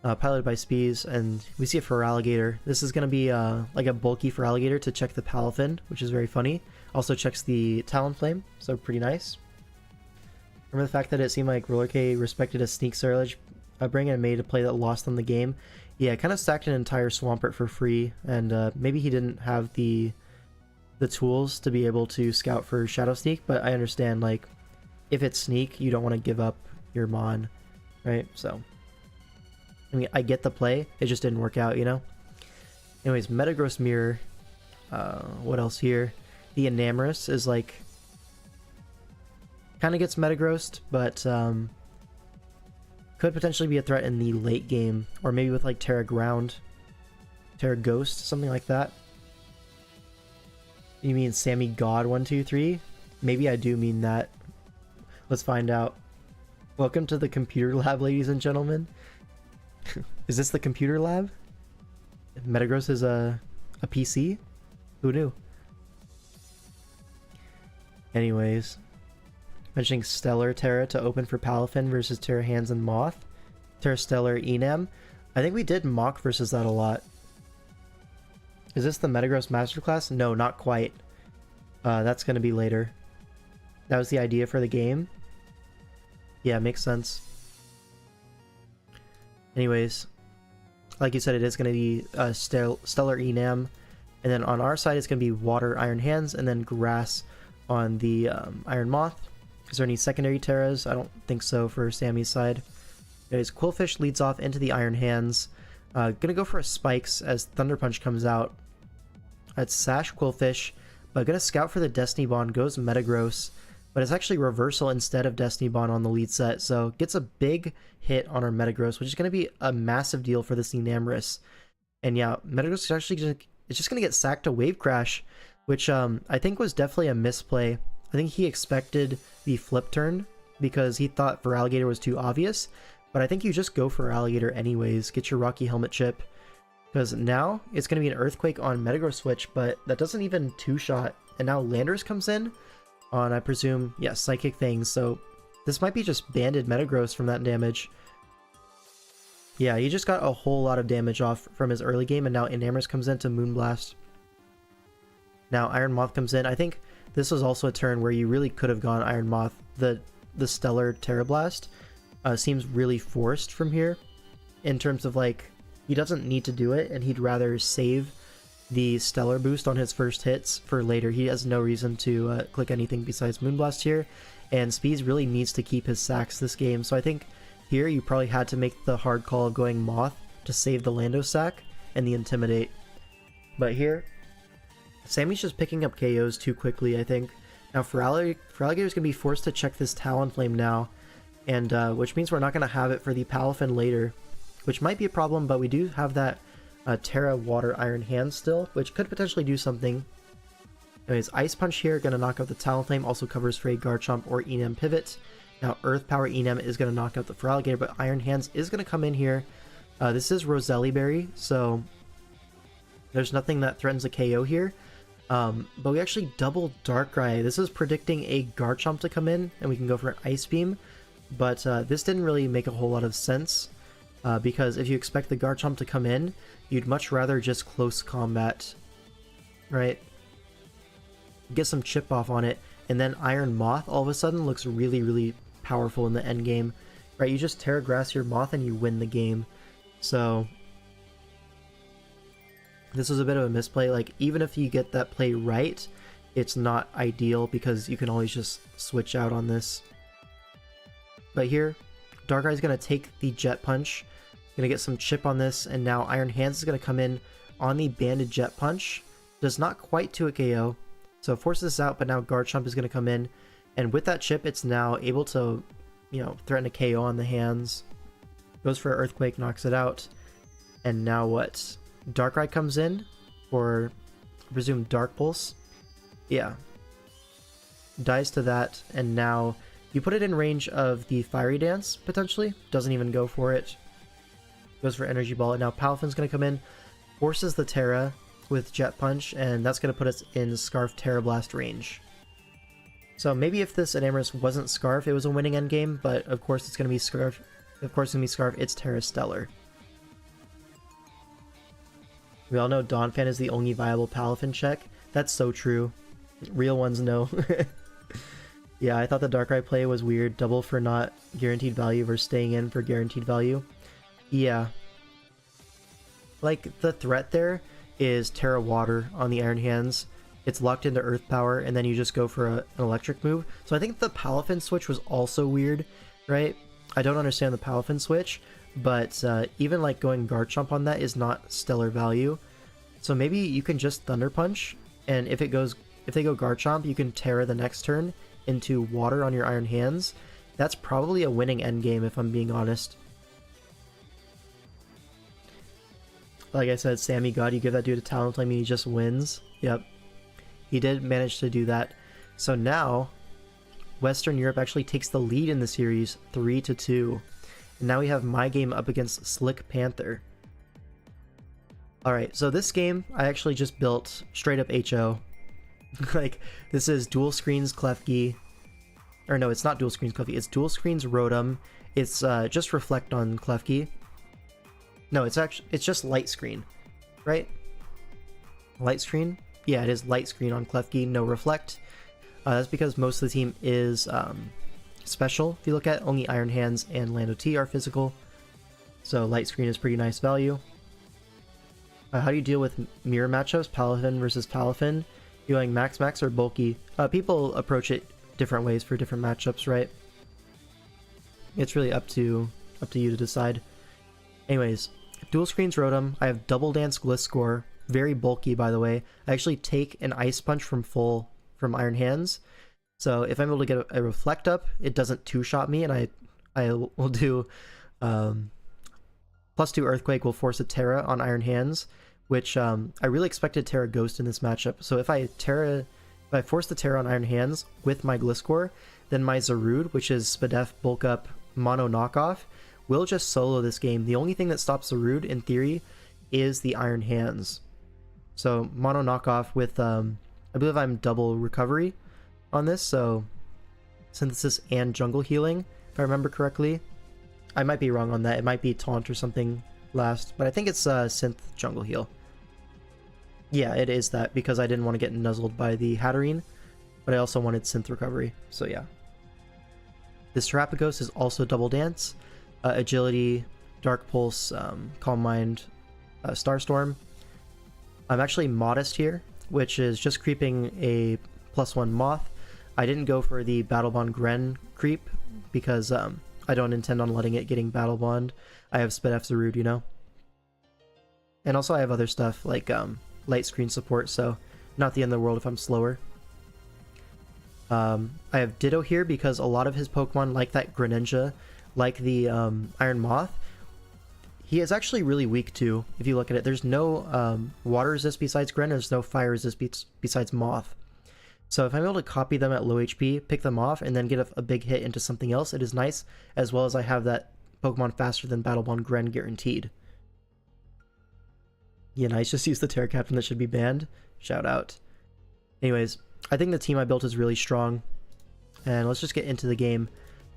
piloted by Spees, and we see a Feraligatr. This is going to be like a bulky Feraligatr to check the Palafin, which is very funny. Also checks the Talonflame, so pretty nice. Remember the fact that it seemed like Roller K respected a Sneak Surge upbringing and made a play that lost them the game? Yeah, kind of stacked an entire Swampert for free, and maybe he didn't have the tools to be able to scout for Shadow Sneak, but I understand, like, if it's Sneak, you don't want to give up your Mon, right? So, I mean, I get the play, it just didn't work out, you know? Anyways, metaGROSS Mirror. What else here? The Enamorous is, like, kind of gets metagrossed, but could potentially be a threat in the late game, or maybe with like Terra Ground, Terra Ghost, something like that. You mean Sammy God 1-2-3? Maybe I do mean that. Let's find out. Welcome to the computer lab, ladies and gentlemen. Is this the computer lab? metaGROSS is a PC? Who knew? Anyways. Mentioning Stellar Terra to open for Palafin versus Terra Hands and Moth. Terra Stellar Enam. I think we did mock versus that a lot. Is this the metaGROSS Masterclass? No, not quite. That's going to be later. That was the idea for the game. Yeah, makes sense. Anyways, like you said, it is going to be Stellar Enam. And then on our side, it's going to be Water Iron Hands and then Grass on the Iron Moth. Is there any secondary Terras? I don't think so for Sammy's side. Anyways, Quillfish leads off into the Iron Hands. Gonna go for a Spikes as Thunder Punch comes out. It's Sash Quillfish, but gonna scout for the Destiny Bond, goes metaGROSS, but it's actually Reversal instead of Destiny Bond on the lead set, so gets a big hit on our metaGROSS, which is gonna be a massive deal for this Enamorous. And yeah, metaGROSS is actually it's just gonna get sacked to Wave Crash, which I think was definitely a misplay. I think he expected the flip turn because he thought for Alligator was too obvious, but I think you just go for Alligator anyways. Get your Rocky Helmet chip, because now it's going to be an Earthquake on metaGROSS switch, but that doesn't even two-shot, and now Landers comes in on, I presume, yeah, Psychic things, so this might be just banded metaGROSS from that damage. Yeah, he just got a whole lot of damage off from his early game, and now Enamorus comes in to Moonblast. Now Iron Moth comes in. I think this was also a turn where you really could have gone Iron Moth. The Stellar Terra Blast seems really forced from here, in terms of like, he doesn't need to do it, and he'd rather save the Stellar boost on his first hits for later. He has no reason to click anything besides Moonblast here, and Speeds really needs to keep his sacks this game, so I think here you probably had to make the hard call of going Moth to save the Lando sack and the Intimidate. But here, Sammy's just picking up KOs too quickly, I think. Now Alligator's going to be forced to check this Talonflame now, and which means we're not going to have it for the Palafin later, which might be a problem, but we do have that Terra Water Iron Hand still, which could potentially do something. Anyways, Ice Punch here, going to knock out the Talonflame, also covers for a Garchomp or Enam pivot. Now Earth Power Enam is going to knock out the Feraligatr, but Iron Hands is going to come in here. This is Roselli Berry, so there's nothing that threatens a KO here. But we actually double Darkrai. This is predicting a Garchomp to come in, and we can go for an Ice Beam. But this didn't really make a whole lot of sense, because if you expect the Garchomp to come in, you'd much rather just close combat, right? Get some chip off on it, and then Iron Moth all of a sudden looks really, really powerful in the end game, right? You just Terra Grass your Moth and you win the game. So this was a bit of a misplay. Like, even if you get that play right, it's not ideal because you can always just switch out on this. But here, Darkrai's going to take the Jet Punch, going to get some chip on this, and now Iron Hands is going to come in on the banded Jet Punch. Does not quite to a KO, so it forces this out, but now Garchomp is going to come in, and with that chip, it's now able to, you know, threaten a KO on the hands. Goes for Earthquake, knocks it out, and now what? Darkrai comes in, or I presume Dark Pulse. Yeah. Dies to that, and now you put it in range of the Fiery Dance, potentially. Doesn't even go for it. Goes for Energy Ball, and now Palafin's going to come in, forces the Terra with Jet Punch, and that's going to put us in Scarf Terra Blast range. So maybe if this Enamorus wasn't Scarf, it was a winning endgame, but of course it's going to be Scarf. Of course it's going to be Scarf, it's Terra Stellar. We all know Donphan is the only viable Palafin check. That's so true. Real ones know. Yeah, I thought the Darkrai play was weird. Double for not guaranteed value versus staying in for guaranteed value. Yeah. Like, the threat there is Terra Water on the Iron Hands. It's locked into Earth Power, and then you just go for an electric move. So I think the Palafin switch was also weird, right? I don't understand the Palafin switch, but even like going Garchomp on that is not stellar value. So maybe you can just Thunder Punch, and if they go Garchomp, you can Terra the next turn into Water on your Iron Hands. That's probably a winning endgame if I'm being honest. Like I said, Sammy God, you give that dude a Talonflame and he just wins. Yep. He did manage to do that. So now, Western Europe actually takes the lead in the series 3-2. And now we have my game up against Slick Panther. Alright, so this game I actually just built straight up HO. Like, this is dual screens Klefki. Or no, it's not dual screens Klefki, it's dual screens Rotom. It's just Reflect on Klefki. No, it's just Light Screen, right? Light Screen? Yeah, it is Light Screen on Klefki, no Reflect. That's because most of the team is special. If you look at only Iron Hands and Lando T are physical. So Light Screen is pretty nice value. How do you deal with mirror matchups? Palafin versus Palafin? You going Max Max or Bulky? People approach it different ways for different matchups, right? It's really up to you to decide. Anyways, dual screens Rotom. I have Double Dance Gliscor. Very bulky, by the way. I actually take an Ice Punch from Iron Hands. So if I'm able to get a Reflect up, it doesn't two-shot me, and I will do +2 Earthquake will force a Terra on Iron Hands, which I really expected Terra Ghost in this matchup. So if I force the Terra on Iron Hands with my Gliscor, then my Zarude, which is Spadef bulk up mono knockoff, will just solo this game. The only thing that stops Zarude, in theory, is the Iron Hands. So mono knockoff with, I believe I'm double recovery on this, so synthesis and jungle healing, if I remember correctly. I might be wrong on that. It might be taunt or something last, but I think it's synth jungle heal. Yeah, it is that, because I didn't want to get nuzzled by the Hatterene, but I also wanted synth recovery, so yeah. This Terapagos is also double dance, agility, dark pulse, calm mind, starstorm. I'm actually modest here, which is just creeping a +1 moth. I didn't go for the battle bond Gren creep because I don't intend on letting it getting battle bond. I have Spadef Zarude, you know. And also I have other stuff like light screen support, so not the end of the world if I'm slower. I have Ditto here because a lot of his Pokemon, like that Greninja, like the Iron Moth, he is actually really weak too. If you look at it, there's no water resist besides Gren, there's no fire resist besides Moth. So if I'm able to copy them at low HP, pick them off, and then get a big hit into something else, it is nice, as well as I have that Pokemon faster than Battle Bond Gren guaranteed. Yeah, nice, just use the Terra Captain that should be banned. Shout out. Anyways, I think the team I built is really strong, and let's just get into the game.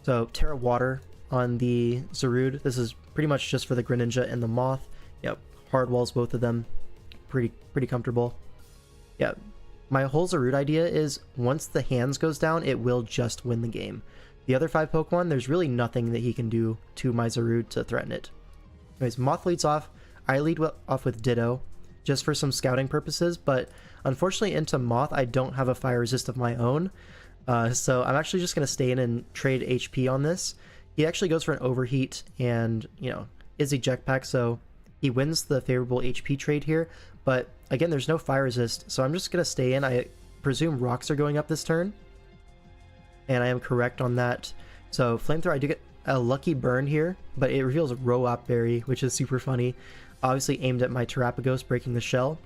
So Terra Water on the Zarude. This is pretty much just for the Greninja and the Moth. Yep, hard walls both of them. Pretty comfortable. Yeah, my whole Zarude idea is once the hands goes down, it will just win the game. The other 5 Pokemon, there's really nothing that he can do to my Zarude to threaten it. Anyways, Moth leads off. I lead off with Ditto, just for some scouting purposes, but unfortunately into Moth, I don't have a fire resist of my own. So I'm actually just going to stay in and trade HP on this. He actually goes for an overheat and, you know, is eject pack, so he wins the favorable HP trade here. But again, there's no fire resist, so I'm just going to stay in. I presume rocks are going up this turn, and I am correct on that. So Flamethrower, I do get a lucky burn here, but it reveals Roap Berry, which is super funny. Obviously aimed at my Terapagos, breaking the shell.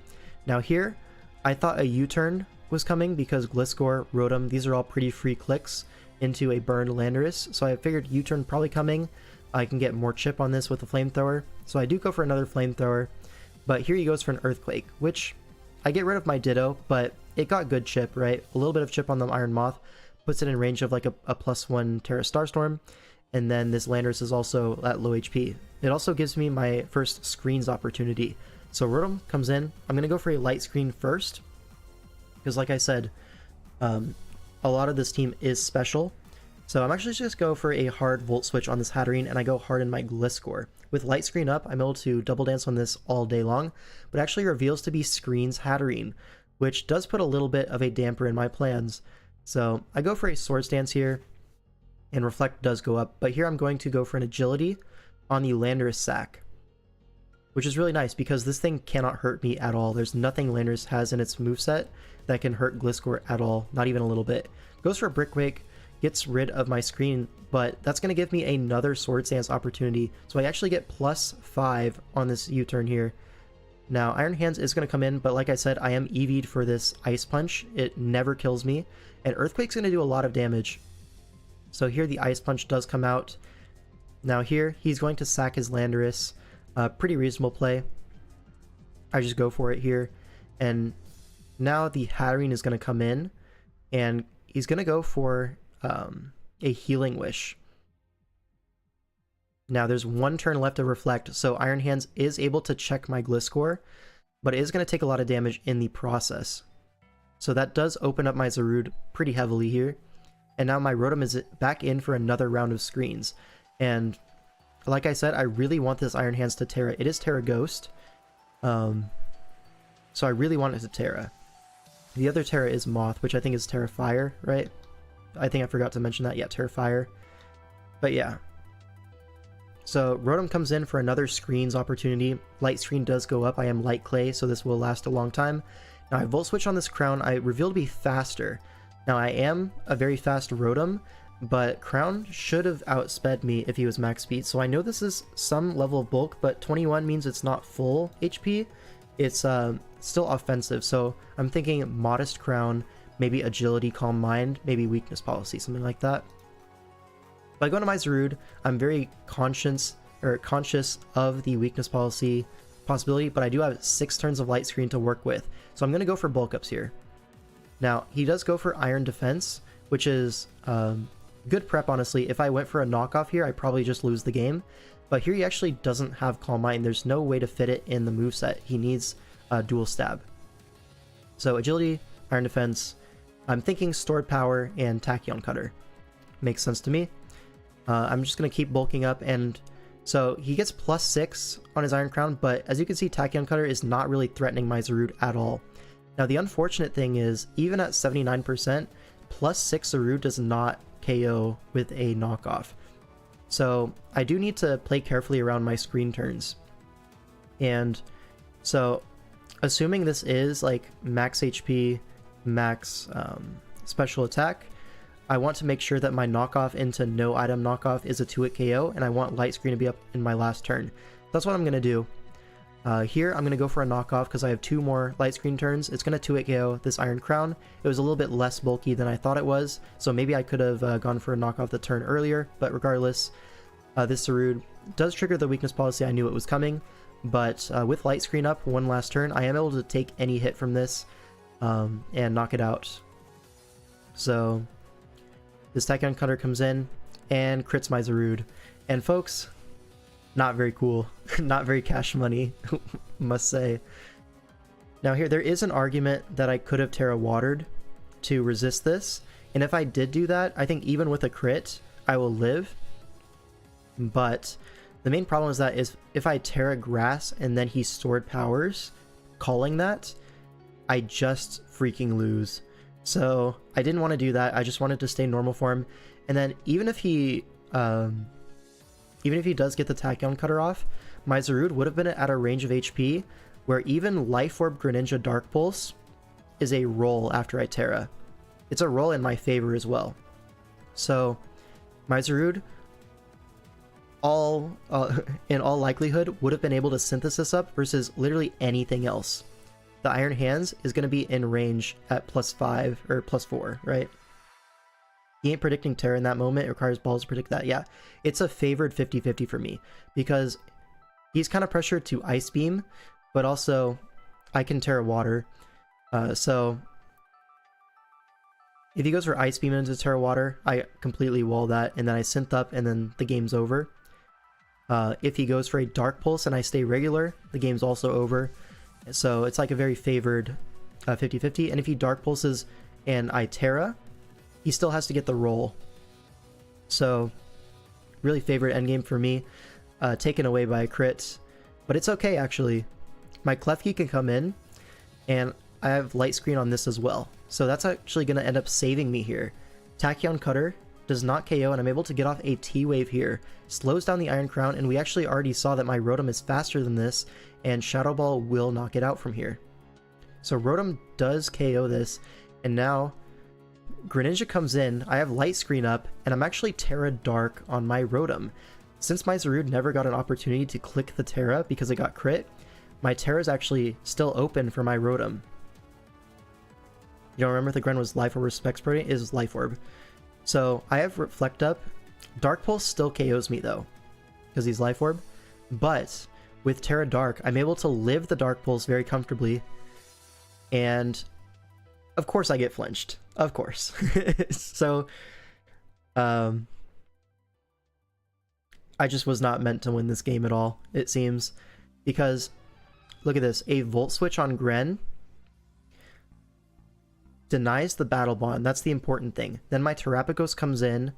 Now here, I thought a U-turn was coming because Gliscor, Rotom, these are all pretty free clicks into a burned Landorus, so I figured U-turn probably coming. I can get more chip on this with a Flamethrower, so I do go for another Flamethrower, but here he goes for an Earthquake, which I get rid of my Ditto, but it got good chip, right? A little bit of chip on the Iron Moth, puts it in range of like a +1 Terra Starstorm, and then this Landorus is also at low HP. It also gives me my first screens opportunity. So Rotom comes in. I'm going to go for a light screen first, because like I said, a lot of this team is special. So I'm actually just go for a hard Volt Switch on this Hatterene, and I go hard in my Gliscor. With light screen up, I'm able to double dance on this all day long, but actually reveals to be Screens Hatterene, which does put a little bit of a damper in my plans. So I go for a Swords Dance here, and Reflect does go up, but here I'm going to go for an Agility on the Landorus Sack, which is really nice because this thing cannot hurt me at all. There's nothing Landorus has in its moveset that can hurt Gliscor at all, not even a little bit. Goes for a Brick Wake, gets rid of my screen, but that's going to give me another Swords Dance opportunity, so I actually get +5 on this U-turn here. Now Iron Hands is going to come in, but like I said, I am EV'd for this Ice Punch. It never kills me, and Earthquake's going to do a lot of damage. So here the Ice Punch does come out. Now here, he's going to sack his Landorus. Pretty reasonable play. I just go for it here. And now the Hatterene is going to come in, and he's going to go for a Healing Wish. Now there's one turn left to Reflect, so Iron Hands is able to check my Gliscor, but it is going to take a lot of damage in the process. So that does open up my Zarude pretty heavily here. And now my Rotom is back in for another round of screens. And like I said, I really want this Iron Hands to Terra. It is Terra Ghost. So I really want it to Terra. The other Terra is Moth, which I think is Terra Fire, right? I think I forgot to mention that. Yeah, Terra Fire. But yeah. So Rotom comes in for another screens opportunity. Light Screen does go up. I am Light Clay, so this will last a long time. Now I Volt Switch on this Crown. I reveal to be faster. Now I am a very fast Rotom, but Crown should have outsped me if he was max speed. So I know this is some level of bulk, but 21 means it's not full HP. It's still offensive. So I'm thinking modest Crown, maybe agility, calm mind, maybe weakness policy, something like that. If I go into my Zarude, I'm very conscious of the weakness policy possibility, but I do have 6 turns of light screen to work with, so I'm going to go for bulk ups here. Now, he does go for iron defense, which is good prep, honestly. If I went for a knockoff here, I'd probably just lose the game, but here he actually doesn't have calm mind. There's no way to fit it in the moveset. He needs dual stab. So agility, iron defense, I'm thinking stored power and tachyon cutter. Makes sense to me. I'm just going to keep bulking up, and so he gets +6 on his Iron Crown, but as you can see, Tachyon Cutter is not really threatening my Zarude at all. Now the unfortunate thing is, even at 79%, +6 Zarude does not KO with a knockoff. So I do need to play carefully around my screen turns. And so assuming this is like max HP, max special attack, I want to make sure that my knockoff into no item knockoff is a 2-hit KO, and I want light screen to be up in my last turn. That's what I'm going to do. Here, I'm going to go for a knockoff because I have 2 more light screen turns. It's going to 2-hit KO this Iron Crown. It was a little bit less bulky than I thought it was, so maybe I could have gone for a knockoff the turn earlier, but regardless, this Zarude does trigger the weakness policy. I knew it was coming, but with light screen up one last turn, I am able to take any hit from this and knock it out. So this Tachyon Cutter comes in and crits my Zarude. And folks, not very cool. Not very cash money, must say. Now here, there is an argument that I could have Terra Watered to resist this. And if I did do that, I think even with a crit, I will live. But the main problem is that if I Terra Grass and then he stored powers, calling that, I just freaking lose. So I didn't want to do that. I just wanted to stay normal form. And then even if he does get the Tachyon Cutter off, my Zarude would have been at a range of HP where even Life Orb Greninja Dark Pulse is a roll after I Terra. It's a roll in my favor as well. So my Zarude, in all likelihood, would have been able to synthesis up versus literally anything else. The Iron Hands is going to be in range at +5 or +4, right? He ain't predicting Terra in that moment. It requires balls to predict that. Yeah, it's a favored 50-50 for me because he's kind of pressured to Ice Beam, but also I can Terra Water. So if he goes for Ice Beam into Terra Water, I completely wall that, and then I synth up, and then the game's over. If he goes for a Dark Pulse and I stay regular, the game's also over. So it's like a very favored 50-50. And if he Dark Pulses and I Terra, he still has to get the roll. So really favorite endgame for me. Taken away by a crit. But it's okay, actually. My Klefki can come in, and I have light screen on this as well. So that's actually going to end up saving me here. Tachyon Cutter does not KO, and I'm able to get off a T-Wave here. Slows down the Iron Crown, and we actually already saw that my Rotom is faster than this, and Shadow Ball will knock it out from here. So Rotom does KO this, and now Greninja comes in, I have light screen up, and I'm actually Terra Dark on my Rotom. Since my Zarude never got an opportunity to click the Terra because it got crit, my Terra is actually still open for my Rotom. You don't remember if the Gren was Life Orb or Specs Party? It is Life Orb. So I have Reflect up. Dark Pulse still KOs me though, because he's Life Orb. But with Terra Dark, I'm able to live the Dark Pulse very comfortably. And of course I get flinched. Of course. So I just was not meant to win this game at all, it seems. Because look at this, a Volt Switch on Gren denies the Battle Bond. That's the important thing. Then my Terapagos comes in.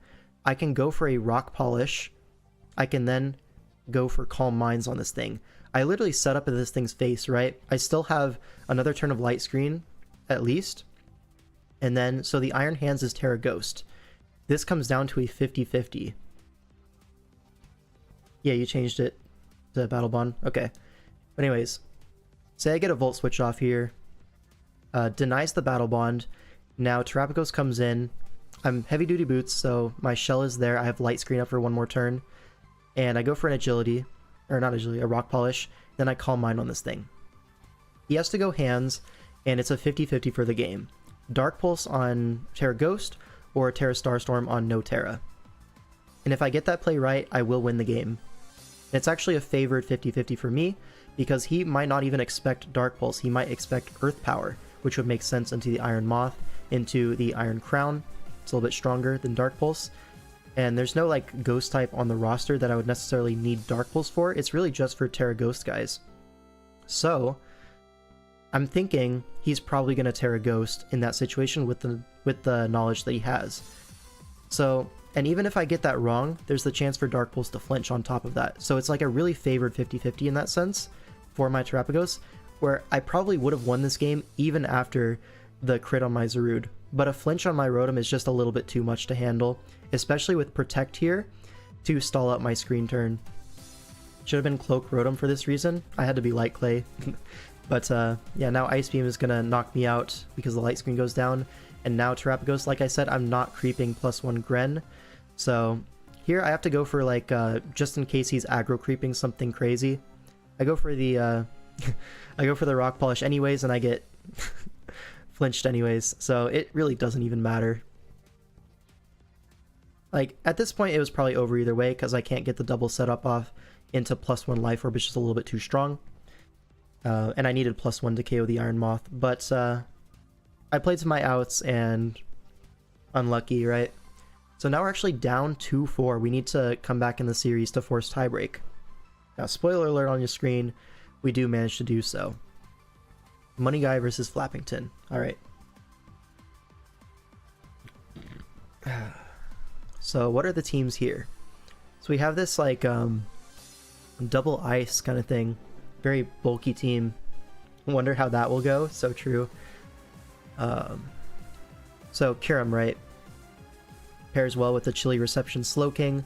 I can go for a Rock Polish. I can then go for Calm Minds on this thing. I literally set up at this thing's face, right? I still have another turn of Light Screen, at least. And then, so the Iron Hands is Terra Ghost. This comes down to a 50-50. Yeah, you changed it to Battle Bond. Okay. But anyways, say I get a Volt Switch off here. Denies the Battle Bond. Now Terapagos comes in. I'm Heavy Duty Boots, so my shell is there. I have Light Screen up for one more turn. And I go for an Agility. Or not Agility, a Rock Polish. Then I Calm Mind on this thing. He has to go Hands, and it's a 50-50 for the game. Dark Pulse on Terra Ghost or Terra Starstorm on no Terra. And if I get that play right, I will win the game. It's actually a favored 50-50 for me, because he might not even expect Dark Pulse. He might expect Earth Power, which would make sense into the Iron Moth, into the Iron Crown. It's a little bit stronger than Dark Pulse. And there's no like Ghost type on the roster that I would necessarily need Dark Pulse for. It's really just for Terra Ghost guys. So I'm thinking he's probably going to Terra Ghost in that situation with the knowledge that he has. So, and even if I get that wrong, there's the chance for Dark Pulse to flinch on top of that. So it's like a really favored 50-50 in that sense for my Terrapagos, where I probably would have won this game even after the crit on my Zarude. But a flinch on my Rotom is just a little bit too much to handle, especially with Protect here to stall out my screen turn. Should have been Cloak Rotom for this reason. I had to be Light Clay. But yeah, now Ice Beam is going to knock me out because the light screen goes down. And now Terrapagos, like I said, I'm not creeping +1 Gren. So here I have to go for like, just in case he's aggro creeping something crazy. I go for the I go for the Rock Polish anyways, and I get flinched anyways. So it really doesn't even matter. Like at this point, it was probably over either way because I can't get the double setup off into +1 Life Orb. It's just a little bit too strong. And I needed +1 to KO the Iron Moth, but I played to my outs and unlucky, right? So now we're actually down 2-4. We need to come back in the series to force tiebreak. Now, spoiler alert on your screen, we do manage to do so. Money Guy versus Flappington. All right. So what are the teams here? So we have this like double ice kind of thing. Very bulky team. Wonder how that will go. So true. So Kyurem, right? Pairs well with the Chilly Reception Slowking.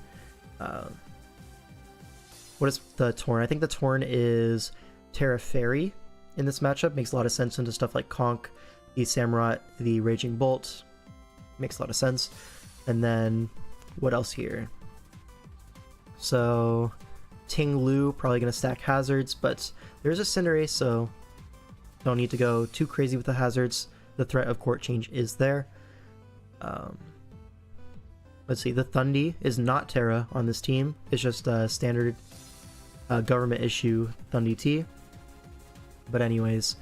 What is the Torn? I think the Torn is Terra Fairy in this matchup. Makes a lot of sense into stuff like Conk, the Samurott, the Raging Bolt. Makes a lot of sense. And then what else here? So Ting Lu probably going to stack hazards, but there's a Cinderace, so don't need to go too crazy with the hazards. The threat of Court Change is there. Let's see, the Thundy is not Terra on this team. It's just a standard government issue Thundy T. But anyways,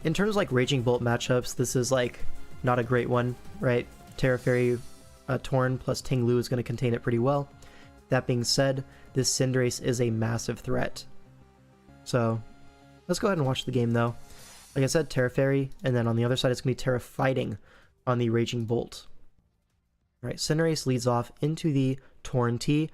in terms of like Raging Bolt matchups, this is like not a great one, right? Terra Fairy Torn plus Ting Lu is going to contain it pretty well. That being said, this Cinderace is a massive threat. So let's go ahead and watch the game though. Like I said, Terra Fairy, and then on the other side it's going to be Terra Fighting on the Raging Bolt. Alright, Cinderace leads off into the Torn T.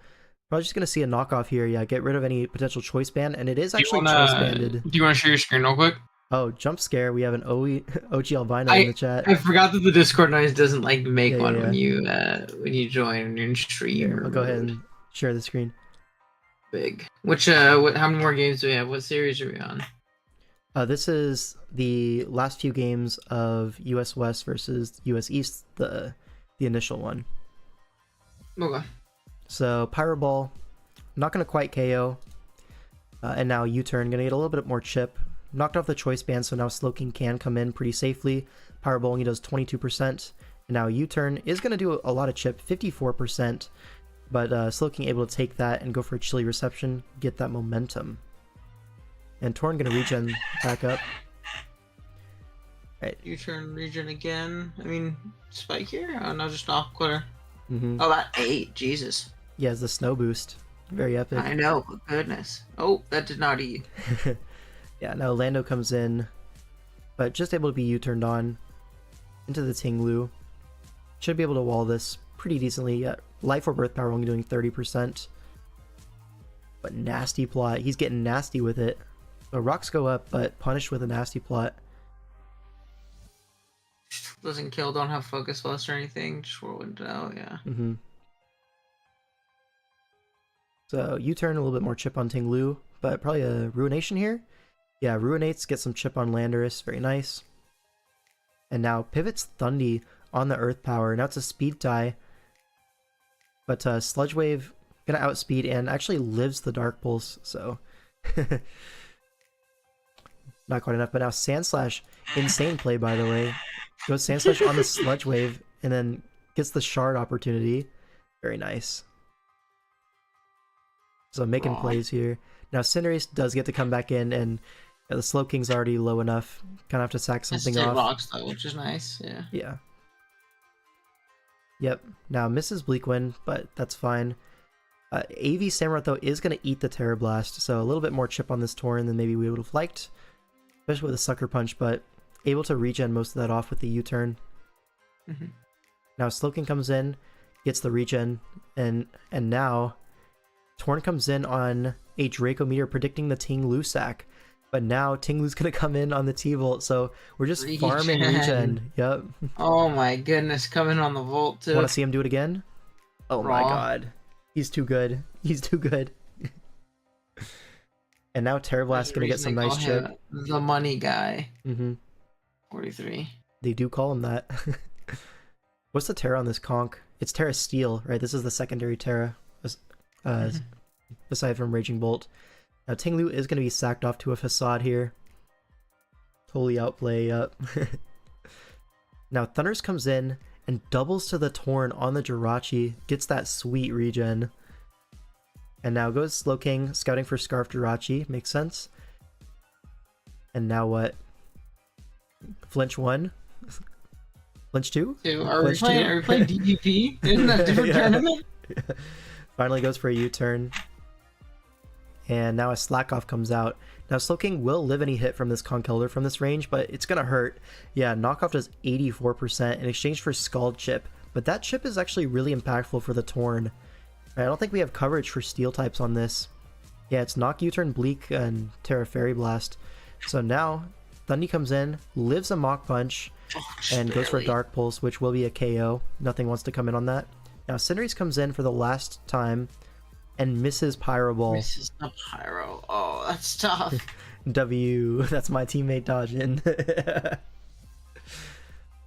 Probably just going to see a knockoff here. Yeah, get rid of any potential choice ban, and it is actually choice banded. Do you want to share your screen real quick? Oh, jump scare. We have an OG Albino in the chat. I forgot that the Discord noise doesn't like make one when you join your stream. Here, I'll go ahead and share the screen. Big. Which how many more games do we have? What series are we on? This is the last few games of US West versus US East, the initial one. Okay. So Pyro Ball, not going to quite KO. And now U-Turn, going to get a little bit more chip. Knocked off the choice band, so now Slowking can come in pretty safely. Pyro Ball only does 22%. And now U-Turn is going to do a lot of chip, 54%. But Slowking able to take that and go for a Chilly Reception, get that momentum. And Torn going to regen back up. Right. U-Turn regen again. I mean, Spike here? Oh no, just off quitter. Mm-hmm. Oh, that 8. Jesus. Yeah, it's the snow boost. Very epic. I know, goodness. Oh, that did not eat. Yeah, now Lando comes in, but just able to be U-turned on into the Ting Lu. Should be able to wall this pretty decently. Yeah, Life Orb Earth Power only doing 30%. But nasty plot. He's getting nasty with it. So rocks go up, but punished with a nasty plot. Doesn't kill, don't have Focus Blast or anything. Just whirlwind it out, yeah. Mm-hmm. So U-turn, a little bit more chip on Ting Lu, but probably a Ruination here. Yeah, Ruinates, get some chip on Landorus, very nice. And now pivots Thundy on the Earth Power. Now it's a speed tie. But Sludge Wave gonna outspeed and actually lives the Dark Pulse, so not quite enough. But now Sand Slash, insane play by the way. Goes Sand Slash on the Sludge Wave, and then gets the Shard opportunity. Very nice. So making plays here. Now Cinderace does get to come back in, and the Slowking's already low enough. Kind of have to sack something off. Rocks though, which is nice. Yeah. Yeah. Yep. Now misses Bleak Wind, but that's fine. AV Samurott though is going to eat the Terra Blast, so a little bit more chip on this Torn than maybe we would have liked, especially with a Sucker Punch, but able to regen most of that off with the U-turn. Now Slowking comes in, gets the regen, and now Torn comes in on a Draco Meteor predicting the Ting Lu sack. But now Ting Lu's gonna come in on the T-Volt, so we're just farming regen. Yep. Oh my goodness, coming on the Volt too. Want to see him do it again? Oh my god. He's too good. He's too good. And now Terra Blast's gonna get some nice chip. The money guy. 43. They do call him that. What's the Terra on this conch? It's Terra Steel, right? This is the secondary Terra, aside from Raging Bolt. Now Ting Lu is going to be sacked off to a Facade here. Totally outplay, up. Now Thunders comes in and doubles to the Torn on the Jirachi, gets that sweet regen. And now goes Slowking, scouting for Scarf Jirachi, makes sense. And now what? Flinch 1? Flinch 2? Are we playing DDP? Isn't that a different tournament? Finally goes for a U-turn. And now a Slack Off comes out. Now Slowking will live any hit from this Conkeldurr from this range, but it's gonna hurt. Yeah, Knockoff does 84% in exchange for Scald Chip, but that chip is actually really impactful for the Torn. I don't think we have coverage for Steel types on this. Yeah, it's Knock, U-turn, Bleak, and Terra Fairy Blast. So now Thundy comes in, lives a Mach Punch, and goes for Dark Pulse, which will be a KO. Nothing wants to come in on that. Now Cinderace comes in for the last time and misses Pyro Ball. Misses the Pyro. Oh, that's tough. W. That's my teammate dodging.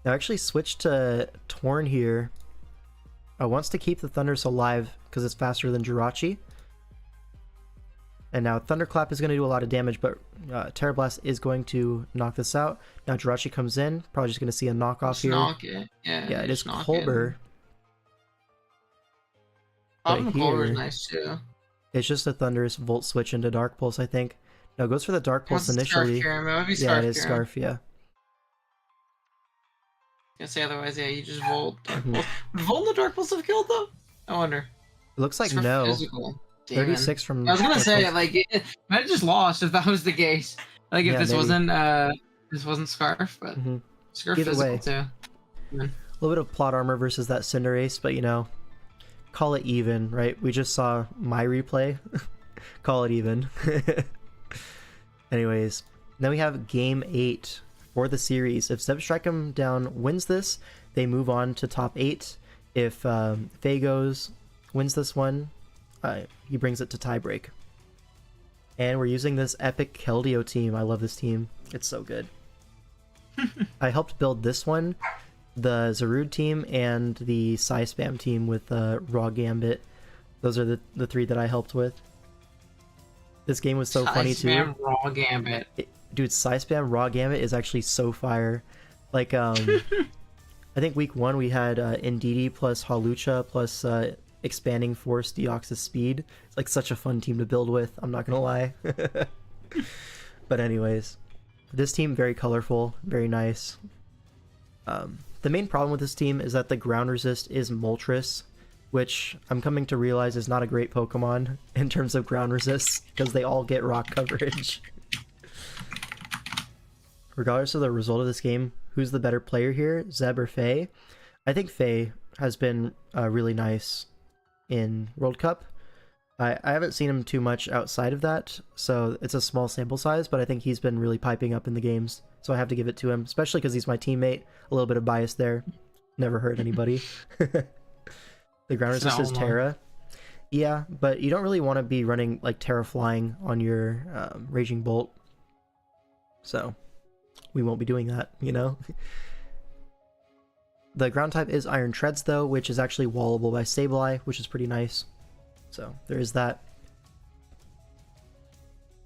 Now actually switch to Torn here. Wants to keep the Thundurus alive because it's faster than Jirachi. And now Thunderclap is going to do a lot of damage, but Terra Blast is going to knock this out. Now Jirachi comes in, probably just going to see a knockoff here. Knock it. Yeah, it is Colbur. Colbur is nice too. It's just a Thunderous Volt switch into Dark Pulse, I think. No, it goes for the Dark Pulse initially. Yeah, it is Scarf, yeah. I say otherwise, yeah, you just Volt. Volt and the Dark Pulse have killed though? I wonder. It looks like no. Physical. 36 from. I was gonna say, like, it might have just lost if that was the case. Like, if this wasn't Scarf, but Scarf either physical way. too. A little bit of plot armor versus that Cinderace, but you know, call it even, right? We just saw my replay. Call it even. Anyways, then we have Game 8 for the series. If Zebstrachem down wins this, they move on to top 8. If Fagos wins this one, he brings it to tiebreak. And we're using this epic Keldeo team. I love this team. It's so good. I helped build this one, the Zarude team, and the Psy-Spam team with Raw Gambit. Those are the 3 that I helped with. This game was so funny too. Psy-Spam Raw Gambit. Dude, Psy-Spam Raw Gambit is actually so fire. Like, I think week 1 we had Indeedee plus Hawlucha plus Expanding Force Deoxys Speed. It's like such a fun team to build with, I'm not gonna lie. But anyways, this team very colorful, very nice. The main problem with this team is that the ground resist is Moltres, which I'm coming to realize is not a great Pokemon in terms of ground resist, because they all get rock coverage. Regardless of the result of this game, who's the better player here, Zeb or Faye? I think Faye has been really nice in World Cup. I haven't seen him too much outside of that, so it's a small sample size, but I think he's been really piping up in the games, so I have to give it to him, especially because he's my teammate. A little bit of bias there. Never hurt anybody. The ground resist is Terra. Yeah, but you don't really want to be running like Terra Flying on your Raging Bolt, so we won't be doing that, you know? The ground type is Iron Treads though, which is actually wallable by Sableye, which is pretty nice. So there is that.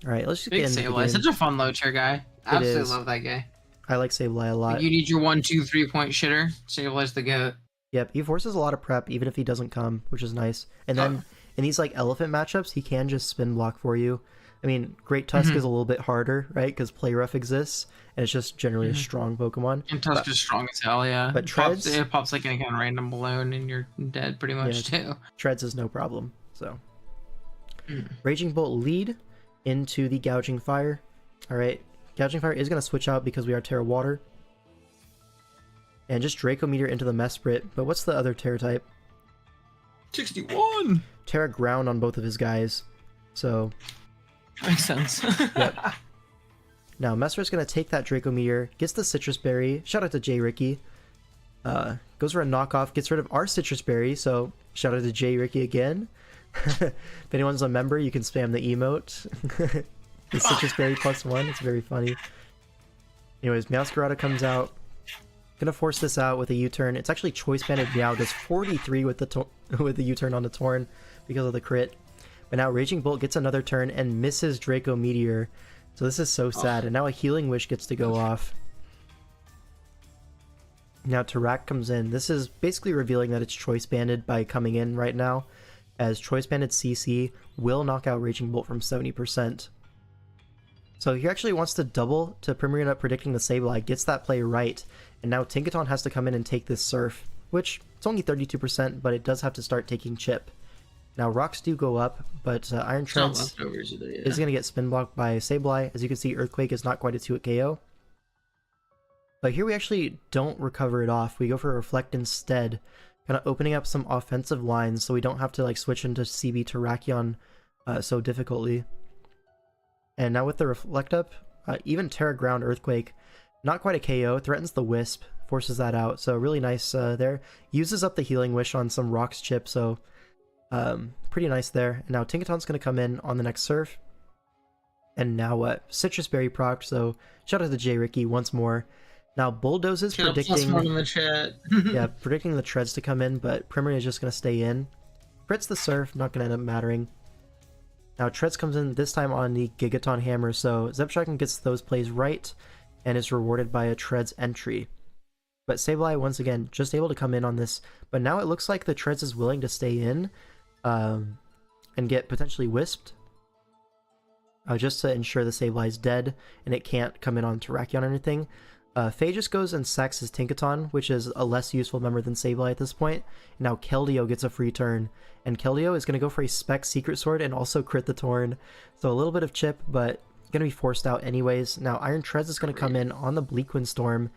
All right, let's just get into the game. Such a fun low tier guy. Absolutely love that guy. I like Sableye a lot. You need your 1, 2, 3-point shitter. Sableye's the goat. Yep, he forces a lot of prep even if he doesn't come, which is nice. And then in these like elephant matchups, he can just spin block for you. I mean, Great Tusk is a little bit harder, right? Because Play Rough exists, and it's just generally a strong Pokemon. And Tusk is strong as hell, yeah. But Treads... It pops like any kind of random balloon, and you're dead pretty much, too. Treads is no problem, so... Raging Bolt lead into the Gouging Fire. Alright, Gouging Fire is going to switch out because we are Terra Water. And just Draco Meteor into the Mesprit, but what's the other Terra type? 61! Terra Ground on both of his guys, so... Makes sense. Yep. Now, Mesprit's going to take that Draco Meteor, gets the Citrus Berry, shout out to J. Ricky. Goes for a knockoff, gets rid of our Citrus Berry, so shout out to J. Ricky again. If anyone's a member, you can spam the emote. The Citrus Berry +1, it's very funny. Anyways, Meowscarada comes out. Gonna force this out with a U-turn. It's actually Choice Banded Meow, does 43 with the U-turn on the Torn because of the crit. But now Raging Bolt gets another turn and misses Draco Meteor. So this is so sad. And now a Healing Wish gets to go off. Now Tarak comes in. This is basically revealing that it's Choice Banded by coming in right now, as Choice Banded CC will knock out Raging Bolt from 70%. So he actually wants to double to Primarina predicting the Sableye, gets that play right, and now Tinkaton has to come in and take this Surf, which it's only 32%, but it does have to start taking Chip. Now rocks do go up, but Iron Treads is going to get spin blocked by Sableye. As you can see, Earthquake is not quite a 2-hit KO. But here we actually don't recover it off. We go for Reflect instead, kind of opening up some offensive lines so we don't have to like switch into CB Terrakion so difficultly. And now with the Reflect up, even Terra Ground Earthquake, not quite a KO, threatens the Wisp, forces that out. So really nice there. Uses up the Healing Wish on some Rocks Chip, so pretty nice there. And now Tinkaton's going to come in on the next Surf. And now what? Citrus Berry proc, so shout out to J. Ricky once more. Now Bulldoze is predicting... +1 in the chat. Yeah, predicting the Treads to come in, but Primarina is just going to stay in. Crits the Surf, not going to end up mattering. Now Treads comes in this time on the Gigaton Hammer, so Zepsharken gets those plays right and is rewarded by a Treads entry. But Sableye, once again, just able to come in on this, but now it looks like the Treads is willing to stay in and get potentially Wisped. Just to ensure the Sableye is dead and it can't come in on Terrakion or anything. Faye just goes and sacks his Tinkaton, which is a less useful member than Sableye at this point. Now Keldeo gets a free turn, and Keldeo is going to go for a Spec Secret Sword and also crit the Torn. So a little bit of chip, but going to be forced out anyways. Now Iron Treads is going to come in on the Bleakwind Storm,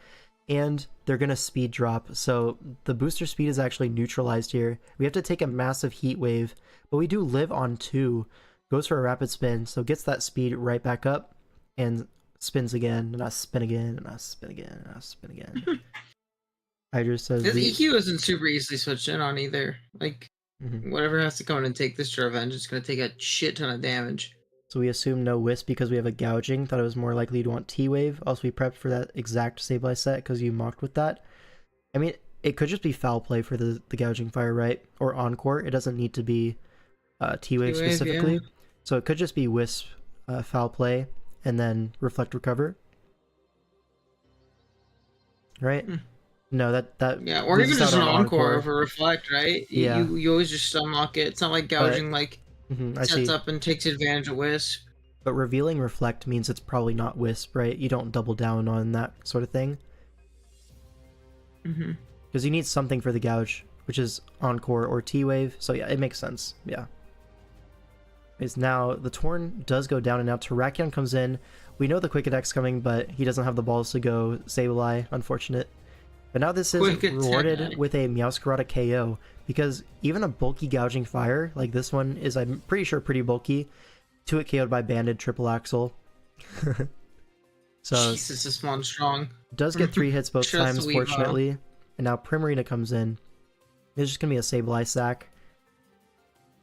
and they're going to speed drop. So the booster speed is actually neutralized here. We have to take a massive Heat Wave, but we do live on 2. Goes for a Rapid Spin, so gets that speed right back up, and spins again, and I spin again, and I spin again, and I spin again. Hydra says... His EQ isn't super easily switched in on either. Like, whatever has to come in and take this to revenge, it's going to take a shit ton of damage. So we assume no Wisp because we have a Gouging. Thought it was more likely to want T-Wave. Also, we prepped for that exact Sableye set because you mocked with that. I mean, it could just be Foul Play for the Gouging Fire, right? Or Encore. It doesn't need to be T-Wave specifically. Yeah. So it could just be Wisp, Foul Play, and then Reflect Recover. Right? No, that yeah, or even just an Encore over Reflect, right? Yeah. You always just unlock it. It's not like Gouging like sets up and takes advantage of Wisp. But revealing Reflect means it's probably not Wisp, right? You don't double down on that sort of thing. Because you need something for the Gouge, which is Encore or T-Wave. So yeah, it makes sense. Yeah. Is now the Torn does go down, and now Terrakion comes in. We know the Quick Attack's coming, but he doesn't have the balls to go Sableye. Unfortunate. But now this is rewarded with a Meowscarada KO, because even a bulky Gouging Fire like this one is, I'm pretty sure, pretty bulky. 2-hit KO'd by Banded Triple Axle. So Jesus, this one's strong. Does get 3 hits both times, fortunately. And now Primarina comes in. It's just gonna be a Sableye sack.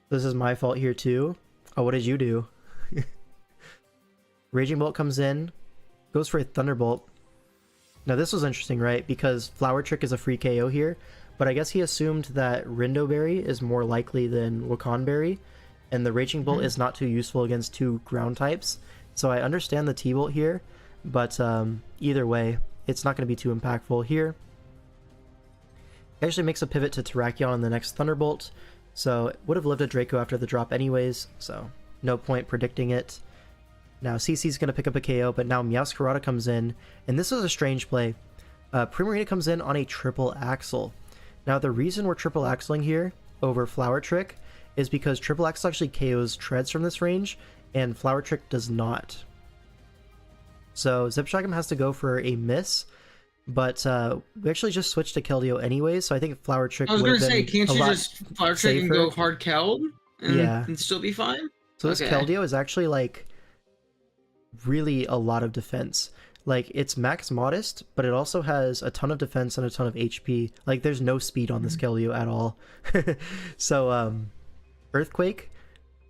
This is my fault here too. Oh, what did you do? Raging Bolt comes in, goes for a Thunderbolt. Now this was interesting, right? Because Flower Trick is a free KO here, but I guess he assumed that Rindo Berry is more likely than Wakan Berry, and the Raging Bolt is not too useful against 2 ground types. So I understand the T-Bolt here, but either way. it's not going to be too impactful here. It actually makes a pivot to Terrakion on the next Thunderbolt, so it would have lived a Draco after the drop anyways, so no point predicting it. Now CC's going to pick up a KO, but now Meowscarada comes in, and this was a strange play. Primarina comes in on a triple axle. Now the reason we're triple axling here over Flower Trick is because triple axle actually KOs treads from this range, and Flower Trick does not. So Zipshotgun has to go for a miss, but we actually just switched to Keldeo anyway, so I think Flower Trick would have been I was gonna say, can't you just Flower Trick and go hard Keld and still be fine? So this Keldeo is actually like really a lot of defense. Like, it's max modest, but it also has a ton of defense and a ton of HP. Like, there's no speed on this Keldeo at all. So Earthquake,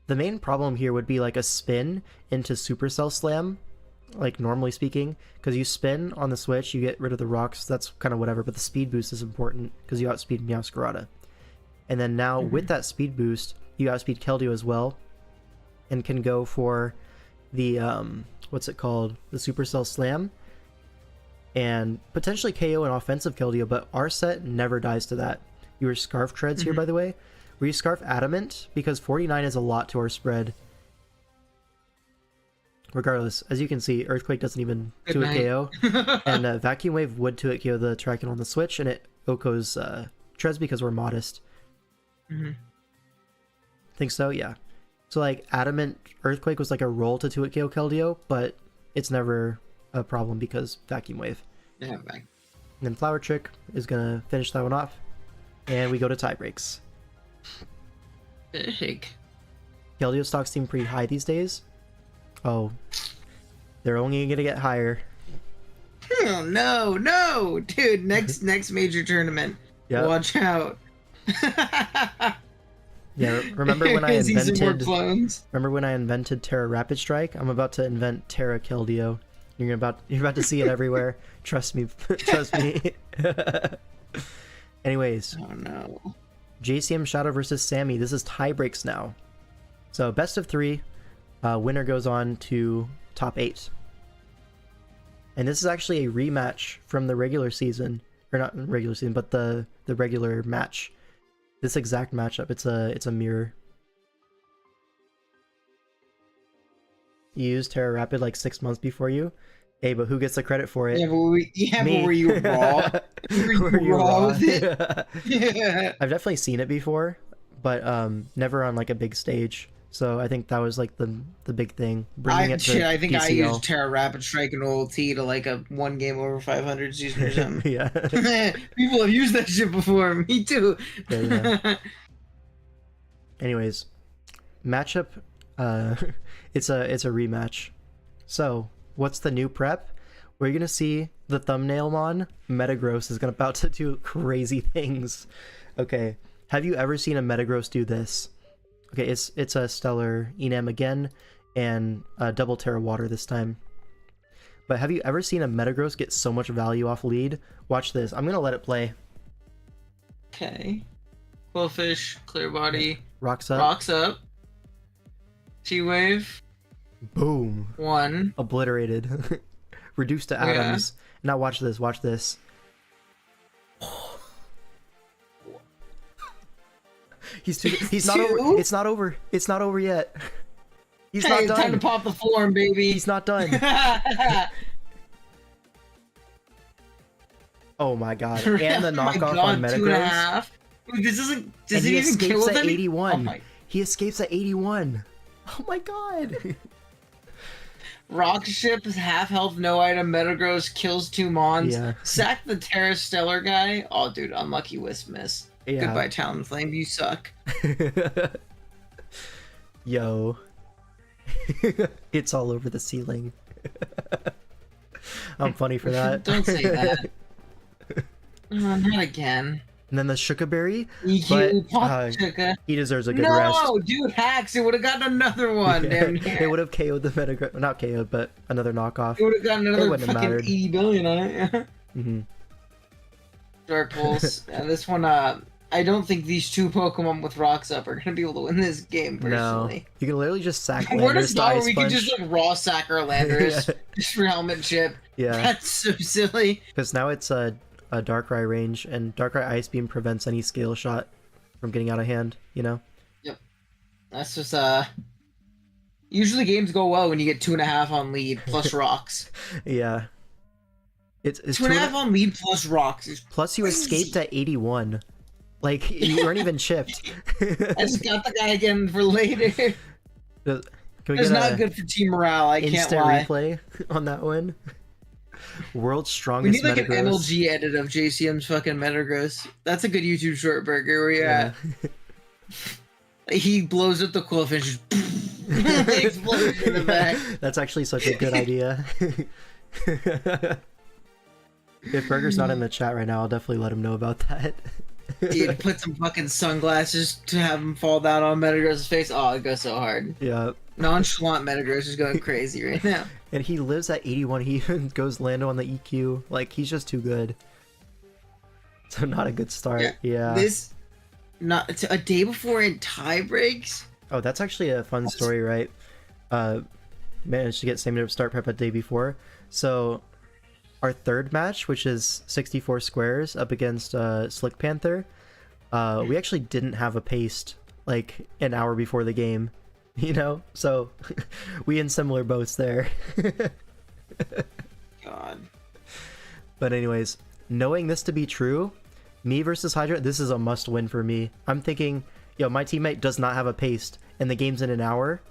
the main problem here would be like a spin into Supercell Slam, like normally speaking, because you spin on the switch, you get rid of the rocks, that's kind of whatever, but the speed boost is important because you outspeed Meowscarada. And then now with that speed boost, you outspeed Keldeo as well, and can go for the what's it called, the Supercell Slam, and potentially KO an offensive Keldeo, but our set never dies to that. You were Scarf Treads here, by the way. Were you Scarf Adamant? Because 49 is a lot to our spread. Regardless, as you can see, Earthquake doesn't even 2-hit KO, and Vacuum Wave would 2-hit KO the Terrakion on the switch, and it Oko's Treads because we're modest. Think so? Yeah. So like Adamant Earthquake was like a roll to 2-hit KO Keldeo, but it's never a problem because Vacuum Wave. Yeah, right. And then Flower Trick is gonna finish that one off, and we go to tie breaks. Big. Keldeo stocks seem pretty high these days. Oh, they're only gonna get higher. Oh no, dude! Next major tournament. Yep. Watch out. Yeah, remember when I invented Terra Rapid Strike? I'm about to invent Terra Keldeo. You're about to see it everywhere. Trust me. Trust me. Anyways. Oh no. JCM Shadow versus Sammy. This is tie breaks now. So best of 3. Winner goes on to top 8. And this is actually a rematch from the regular season, or not regular season, but the regular match. This exact matchup. It's a mirror. You used Terra Rapid like 6 months before you. Hey, but who gets the credit for it? Yeah, but were you raw? Were you raw with it? Yeah. I've definitely seen it before, but never on like a big stage. So I think that was like the big thing. Bringing it to I think DCL. I used Terra Rapid Strike and OLT to like a 1 game over 500 season or something. Yeah. People have used that shit before. Me too. Yeah. Anyways, matchup. It's a rematch. So what's the new prep? We're gonna see the thumbnail mon. metaGROSS is about to do crazy things. Okay, have you ever seen a metaGROSS do this? Okay, it's a Stellar Enam again, and a double Terra Water this time. But have you ever seen a metaGROSS get so much value off lead? Watch this. I'm gonna let it play. Okay. Bullfish, Clear Body. Rocks up. Rocks up. T-Wave. Boom. 1. Obliterated. Reduced to atoms. Yeah. Now watch this. Watch this. He's not over. It's not over. It's not over yet. He's not done. Time to pop the form, baby. He's not done. Oh my god. And the knockoff on metaGROSS. This isn't. Does he even kill at 81? He escapes at 81. Oh my god. Rock ship is half health, no item. metaGROSS kills 2 mons. Yeah. Sack the Terra Stellar guy. Oh, dude, unlucky Wisp miss. Yeah. Goodbye, Talonflame. You suck. Yo. It's all over the ceiling. I'm funny for that. Don't say that. Not again. And then the Shukaberry. He deserves a good rest. No, dude, hacks. It would have gotten another one. Yeah. Damn near. It would have KO'd the metaGROSS. Not KO'd, but another knockoff. It would have gotten another fucking 80 billion on it. Mm-hmm. Dark Pulse. This one, I don't think these two Pokemon with rocks up are gonna be able to win this game personally. No, you can literally just sack We're in a Landorus to spot where Ice we can Punch. just like raw sack our Landorus Yeah. just for helmet chip. Yeah, That's so silly. because now it's a Darkrai range, and Darkrai Ice Beam prevents any scale shot from getting out of hand. You know. Yep. That's just usually games go well when you get 2.5 on lead plus rocks. Yeah. It's 2.5 on lead plus rocks is plus you crazy. escaped at 81. Like you weren't even chipped. I just got the guy again for later. Can we It's get not a good for team morale. I can't instant lie. replay on that one? World's We strongest need like an metaGROSS. MLG edit of JCM's fucking metaGROSS. That's a good YouTube short burger where you're at. He blows up the Quillfish. Explosion in the back. That's actually such a good idea. If Burger's not in the chat right now, I'll definitely let him know about that. Dude, put some fucking sunglasses to have him fall down on metaGROSS' face. Oh, it goes so hard. Yeah. Nonchalant metaGROSS is going crazy right now. And he lives at 81. He even goes Lando on the EQ. Like, he's just too good. So not a good start. Yeah. This, not a day before in tie breaks. Oh, that's actually a fun story, right? Managed to get same start prep a day before. So our third match, which is 64 squares up against Slick Panther, we actually didn't have a paste like an hour before the game, you know? So we in similar boats there. God. But anyways, knowing this to be true, me versus Hydra, this is a must win for me. I'm thinking, yo, my teammate does not have a paste and the game's in an hour.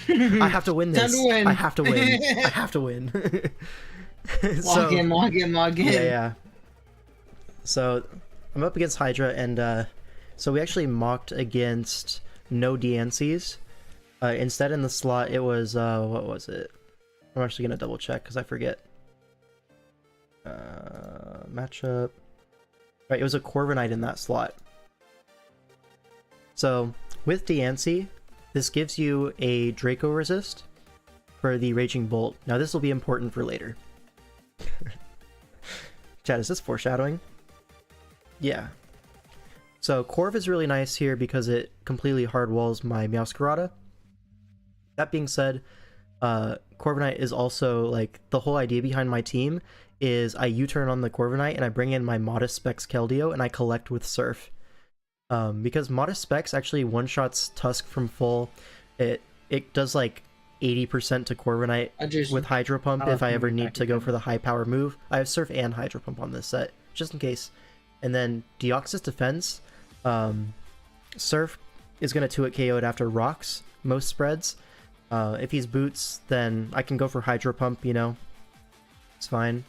I have to win this. Time to win. I have to win. I have to win. Log in, log in, log in. Yeah. So I'm up against Hydra, and so we actually mocked against no DNCs. Instead, in the slot, it was what was it? I'm actually gonna double check because I forget. Matchup. Right, it was a Corviknight in that slot. So with DNC, this gives you a Draco resist for the Raging Bolt. Now this will be important for later. Chat, is this foreshadowing? Yeah. So Corv is really nice here because it completely hard walls my Meowscarada. That being said, Corviknight is also, like, the whole idea behind my team is I U-turn on the Corviknight and I bring in my Modest Specs Keldeo and I collect with Surf. Because Modest Specs actually one-shots Tusk from full. It does like 80% to Corviknight with Hydro Pump if I ever need to go for the high power move. I have Surf and Hydro Pump on this set, just in case. And then Deoxys Defense, Surf is going to 2-hit KO it after rocks, most spreads. If he's Boots, then I can go for Hydro Pump, you know. It's fine.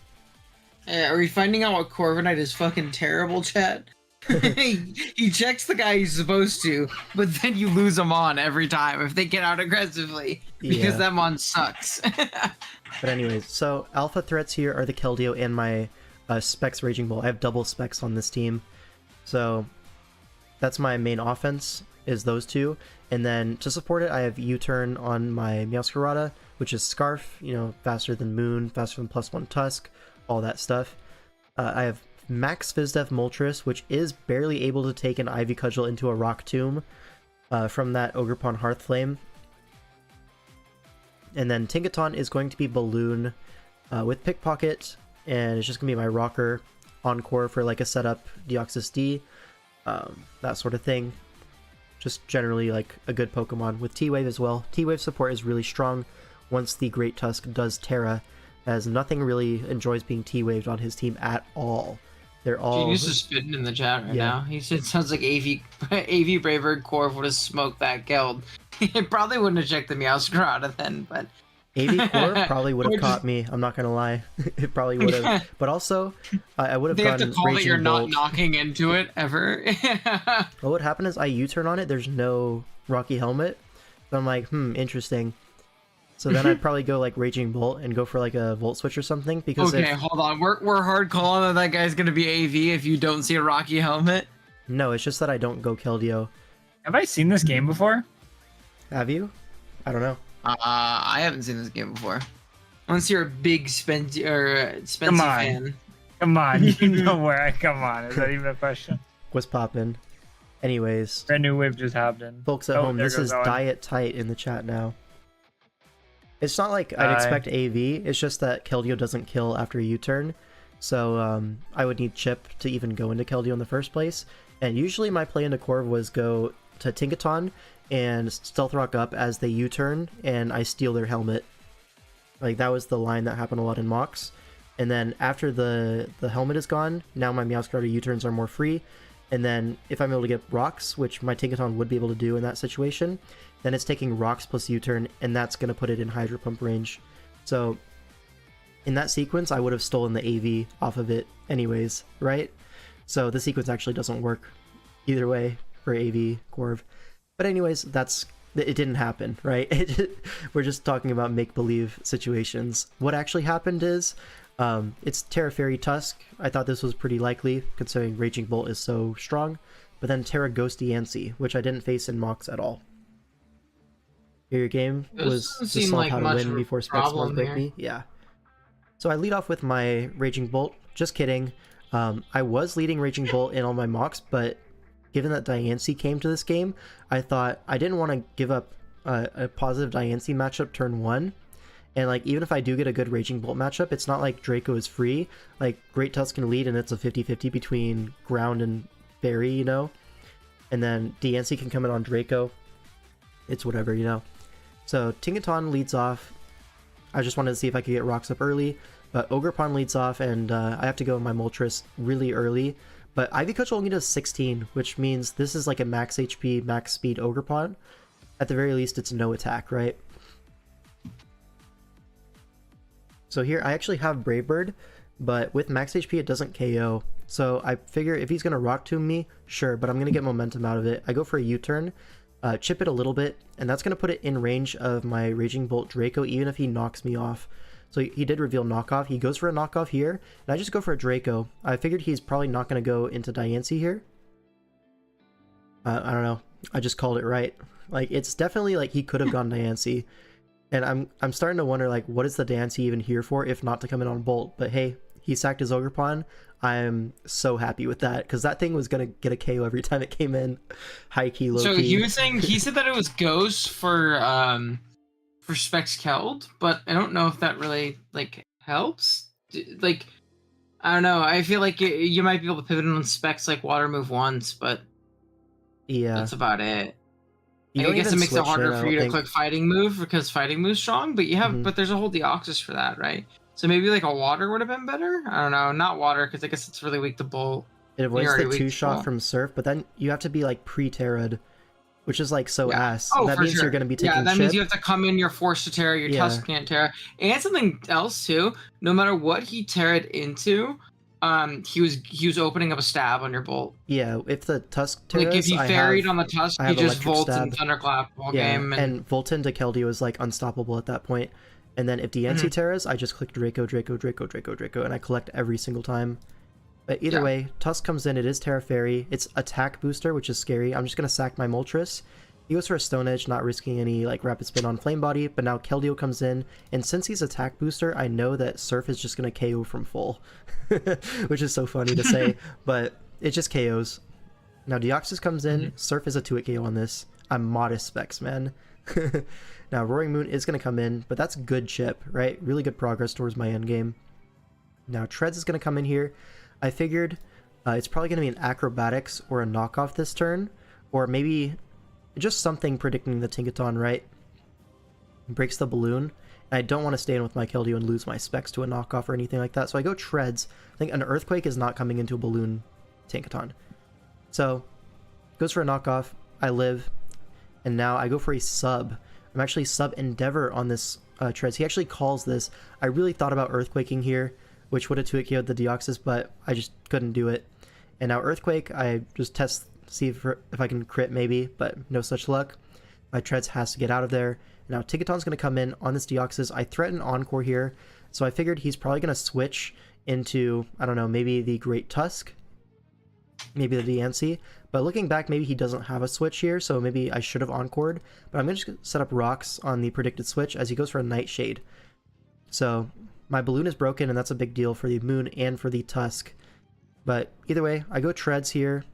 Are we finding out what Corviknight is fucking terrible, chat? He checks the guy he's supposed to, but then you lose him on every time if they get out aggressively because that mon sucks. But anyways, so alpha threats here are the Keldeo and my Specs Raging Bull. I have double Specs on this team, so that's my main offense, is those two. And then to support it, I have U-turn on my Meowscarada, which is Scarf, you know, faster than Moon, faster than +1 Tusk, all that stuff. I have Max Fizdef Moltres, which is barely able to take an Ivy Cudgel into a Rock Tomb from that Ogerpon Hearthflame. And then Tinkaton is going to be Balloon with Pickpocket, and it's just going to be my Rocker Encore for like a setup Deoxys D, that sort of thing. Just generally like a good Pokemon with T-Wave as well. T-Wave support is really strong once the Great Tusk does Terra, as nothing really enjoys being T-Waved on his team at all. They're all... Genius is spitting in the chat right now. He said, sounds like AV Braver Corv would have smoked that Geld. He probably wouldn't have checked the Meowscarada then, but... AV Corv probably would have caught me, I'm not gonna lie. It probably would have. But also, I would have gone They have to call that you're Bolt. not knocking into it, ever. Well, what happened is I U-turn on it, there's no Rocky Helmet. So I'm like, interesting. So then I'd probably go like Raging Bolt and go for like a Volt Switch or something, because okay, hold on. We're hard calling that guy's gonna be AV if you don't see a Rocky Helmet. No, it's just that I don't go Keldeo. Have I seen this game before? Have you? I don't know. I haven't seen this game before. Unless you're a big Spencer Come on. fan. Come on, you know where come on. Is that even a question? What's poppin'? Anyways, Brand new wave just happened. folks at Oh, home, there this goes is Owen. Diet Tight in the chat now. It's not like I'd expect AV, it's just that Keldeo doesn't kill after a U-turn. So I would need Chip to even go into Keldeo in the first place. And usually my play into Corv was go to Tinkaton and Stealth Rock up as they U-turn and I steal their helmet. Like that was the line that happened a lot in Mox. And then after the helmet is gone, now my Meowscarada U-turns are more free. And then if I'm able to get rocks, which my Tinkaton would be able to do in that situation, then it's taking rocks plus U-turn, and that's going to put it in Hydro Pump range. So in that sequence, I would have stolen the AV off of it anyways, right? So the sequence actually doesn't work either way for AV Corv. But anyways, it didn't happen, right? We're just talking about make-believe situations. What actually happened is, it's Terra Fairy Tusk. I thought this was pretty likely, considering Raging Bolt is so strong. But then Terra Ghost Yancey, which I didn't face in Mox at all. Here your game was to solve how to win before Specs Morph break me. Yeah. So I lead off with my Raging Bolt. Just kidding. I was leading Raging Bolt in all my Mox, but given that Diancie came to this game, I thought I didn't want to give up a positive Diancie matchup turn 1. And like even if I do get a good Raging Bolt matchup, it's not like Draco is free. Like Great Tusk can lead and it's a 50-50 between ground and fairy, you know? And then Diancie can come in on Draco. It's whatever, you know? So Tinkaton leads off. I just wanted to see if I could get rocks up early. But Ogerpon leads off and I have to go with my Moltres really early. But Ivy Coach only does 16, which means this is like a max HP, max speed Ogerpon. At the very least, it's no attack, right? So here, I actually have Brave Bird, but with max HP, it doesn't KO. So I figure if he's going to Rock Tomb me, sure, but I'm going to get momentum out of it. I go for a U-turn, chip it a little bit, and that's going to put it in range of my Raging Bolt Draco, even if he knocks me off. So he did reveal knockoff. He goes for a knockoff here, and I just go for a Draco. I figured he's probably not going to go into Diancie here. I don't know. I just called it right. Like, it's definitely like he could have gone Diancie. And I'm starting to wonder, like, what is the Diancie even here for if not to come in on Bolt? But hey, he sacked his Ogerpon. I'm so happy with that, because that thing was going to get a KO every time it came in. High key, low key. So he was saying, he said that it was Ghost for Specs Keld, but I don't know if that really, like, helps. Like, I don't know. I feel like you might be able to pivot on Specs, like, Water Move once, but yeah, that's about it. You I guess it makes it harder in, for you to click Fighting Move, because Fighting Move's strong, but you have, but there's a whole Deoxys for that, right? So maybe like a Water would have been better? I don't know. Not Water, because I guess it's really weak to Bolt. It avoids the 2-shot from Surf, but then you have to be like pre-Terra'd, which is like so ass. Oh, that means you're going to be taking that chip. means you have to come in, you're forced to Terra, your Tusk can't Terra. And something else too, no matter what he Terra'd into, he was opening up a stab on your Bolt. Yeah, if the Tusk Terras, like if he ferried on the Tusk, he just Volt and Thunderclap all game. And Volton to Keldeo is like unstoppable at that point. And then if Diancie Terras, I just click Draco, Draco, Draco, Draco, Draco, and I collect every single time. But either way, Tusk comes in, it is Terra Fairy. It's attack booster, which is scary. I'm just going to sack my Moltres. He goes for a Stone Edge, not risking any like rapid spin on Flame Body, but now Keldeo comes in, and since he's attack booster, I know that Surf is just going to KO from full. Which is so funny to say, but it just KOs. Now Deoxys comes in, Surf is a 2-hit KO on this. I'm modest Specs, man. Now Roaring Moon is going to come in, but that's good chip, right? Really good progress towards my end game. Now Treads is going to come in here. I figured it's probably going to be an Acrobatics or a knockoff this turn, or maybe just something predicting the Tinkaton, right? Breaks the balloon. And I don't want to stay in with my Keldeo and lose my Specs to a knockoff or anything like that, so I go Treads. I think an Earthquake is not coming into a balloon Tinkaton. So, goes for a knockoff, I live, and now I go for a sub. I'm actually sub Endeavor on this Treads. He actually calls this. I really thought about Earthquaking here, which would have 2-hit KO'd the Deoxys, but I just couldn't do it. And now Earthquake, I just see if I can crit maybe, but no such luck. My Treads has to get out of there. Now Tinkaton's going to come in on this Deoxys. I threaten Encore here, so I figured he's probably going to switch into, I don't know, maybe the Great Tusk, maybe the Diancie. But looking back, maybe he doesn't have a switch here, so maybe I should have Encored. But I'm going to just set up rocks on the predicted switch as he goes for a Nightshade. So My balloon is broken, and that's a big deal for the moon and for the tusk. But either way, I go treads here.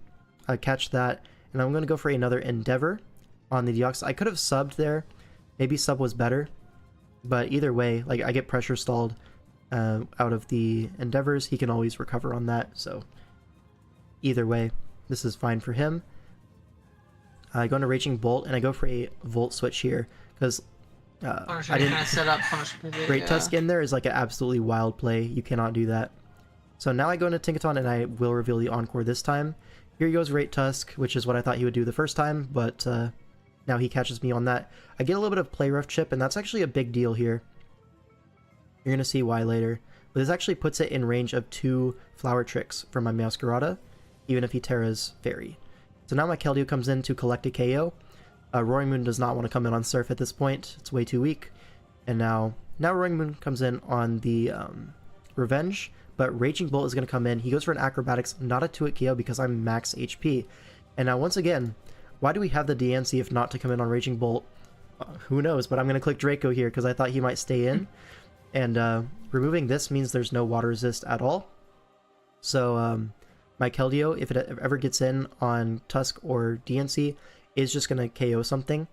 I catch that, and I'm going to go for another endeavor on the Deoxys. I could have subbed there. Maybe sub was better. But either way, like, I get pressure stalled out of the endeavors. He can always recover on that, so either way, this is fine for him. I go into Raging Bolt, and I go for a Volt Switch here, because I didn't set up punishment. Great Tusk in there is like an absolutely wild play. You cannot do that. So now I go into Tinkaton, and I will reveal the Encore this time. Here he goes, Great Tusk, which is what I thought he would do the first time, but now he catches me on that. I get a little bit of Play Rough chip, and that's actually a big deal here. You're going to see why later. But this actually puts it in range of 2 Flower Tricks from my Masquerada, even if he Terras Fairy. So now my Keldeo comes in to collect a KO. Roaring Moon does not want to come in on Surf at this point. It's way too weak. And now Roaring Moon comes in on the Revenge, but Raging Bolt is going to come in. He goes for an Acrobatics, not a 2-hit KO because I'm max HP. And now once again, why do we have the DNC if not to come in on Raging Bolt? Who knows, but I'm going to click Draco here because I thought he might stay in. And removing this means there's no water resist at all. So my Keldeo, if it ever gets in on Tusk or DNC, is just going to KO something.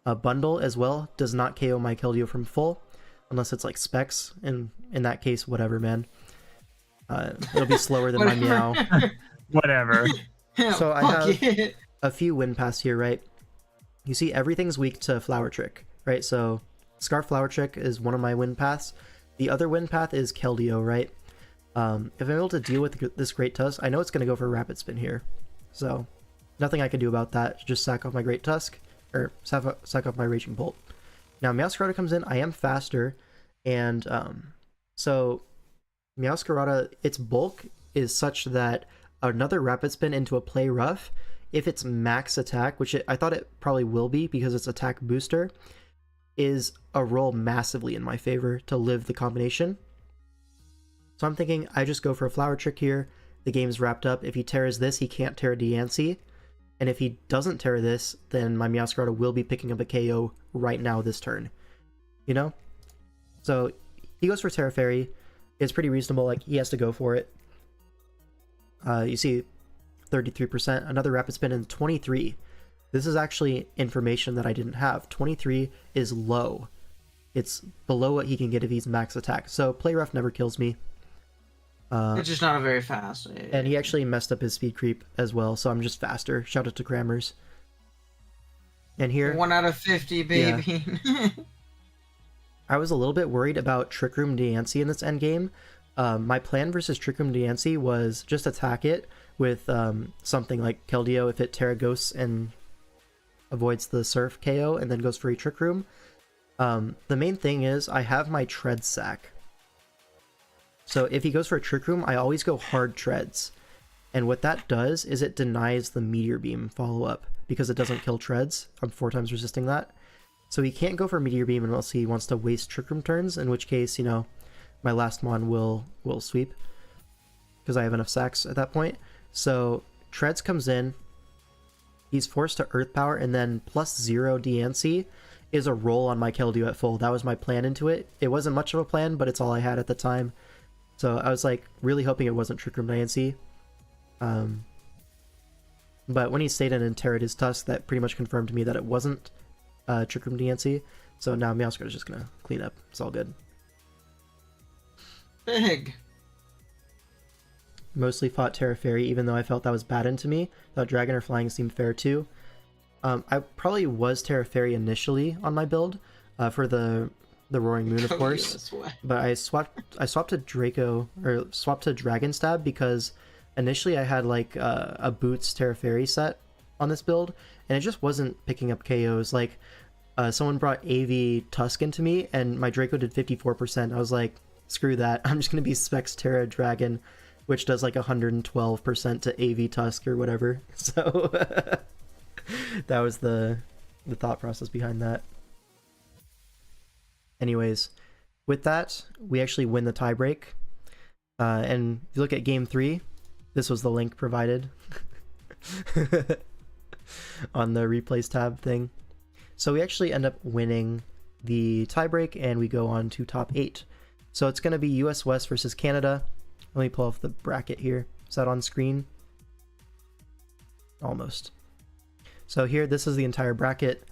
A Bundle as well does not KO my Keldeo from full, unless it's like Specs, and in that case, whatever, man. It'll be slower than my Meow. Whatever. So I have a few win paths here, right? You see everything's weak to Flower Trick, right? So Scarf Flower Trick is one of my win paths. The other win path is Keldeo, right? If I'm able to deal with this Great Tusk, I know it's going to go for Rapid Spin here. So nothing I can do about that. Just sack off my Great Tusk, or sack off my Raging Bolt. Now Meowscarada comes in. I am faster, and so Meowscarada, its bulk is such that another Rapid Spin into a Play Rough, if it's max attack, which I thought it probably will be because it's attack booster, is a roll massively in my favor to live the combination. So I'm thinking I just go for a Flower Trick here. The game's wrapped up. If he Terras this, he can't Terra Diancie. And if he doesn't Terra this, then my Meowscarada will be picking up a KO right now this turn. You know? So he goes for Terra Fairy. It's pretty reasonable. Like, he has to go for it. You see 33%. Another Rapid Spin in 23. This is actually information that I didn't have. 23 is low. It's below what he can get if he's max attack. So Play Rough never kills me. It's just not a very fast. And he actually messed up his speed creep as well, so I'm just faster. Shout out to Grammars. And here... 1 out of 50, baby. Yeah. I was a little bit worried about Trick Room Diancie in this endgame. My plan versus Trick Room Diancie was just attack it with something like Keldeo if it Terra Ghosts and avoids the Surf KO and then goes for a Trick Room. The main thing is I have my Tread Sack. So if he goes for a Trick Room, I always go hard Treads. And what that does is it denies the Meteor Beam follow-up because it doesn't kill Treads. I'm 4 times resisting that. So he can't go for Meteor Beam unless he wants to waste Trick Room turns, in which case, you know, my last Mon will sweep because I have enough sacks at that point. So Treads comes in. He's forced to Earth Power, and then +0 DNC is a roll on my Keldeo at full. That was my plan into it. It wasn't much of a plan, but it's all I had at the time. So I was like really hoping it wasn't Trick Room DNC. But when he stayed in and Terra'd his Tusk, that pretty much confirmed to me that it wasn't Trick Room DNC. So now Meowscarada is just gonna clean up. It's all good. Big. Mostly fought Terra Fairy, even though I felt that was bad into me. Thought Dragon or Flying seemed fair too. I probably was Terra Fairy initially on my build for the Roaring Moon, of course. But I swapped to Draco, or swapped to Dragon Stab because initially I had like a Boots Terra Fairy set on this build, and it just wasn't picking up KOs. Like someone brought AV Tusk into me, and my Draco did 54%. I was like, screw that. I'm just gonna be Specs Terra Dragon, which does like 112% to AV Tusk or whatever. So that was the thought process behind that. Anyways, with that, we actually win the tiebreak. And if you look at game 3, this was the link provided on the replays tab thing. So we actually end up winning the tiebreak, and we go on to top 8. So it's going to be US West versus Canada. Let me pull off the bracket here. Is that on screen? Almost. So here, this is the entire bracket.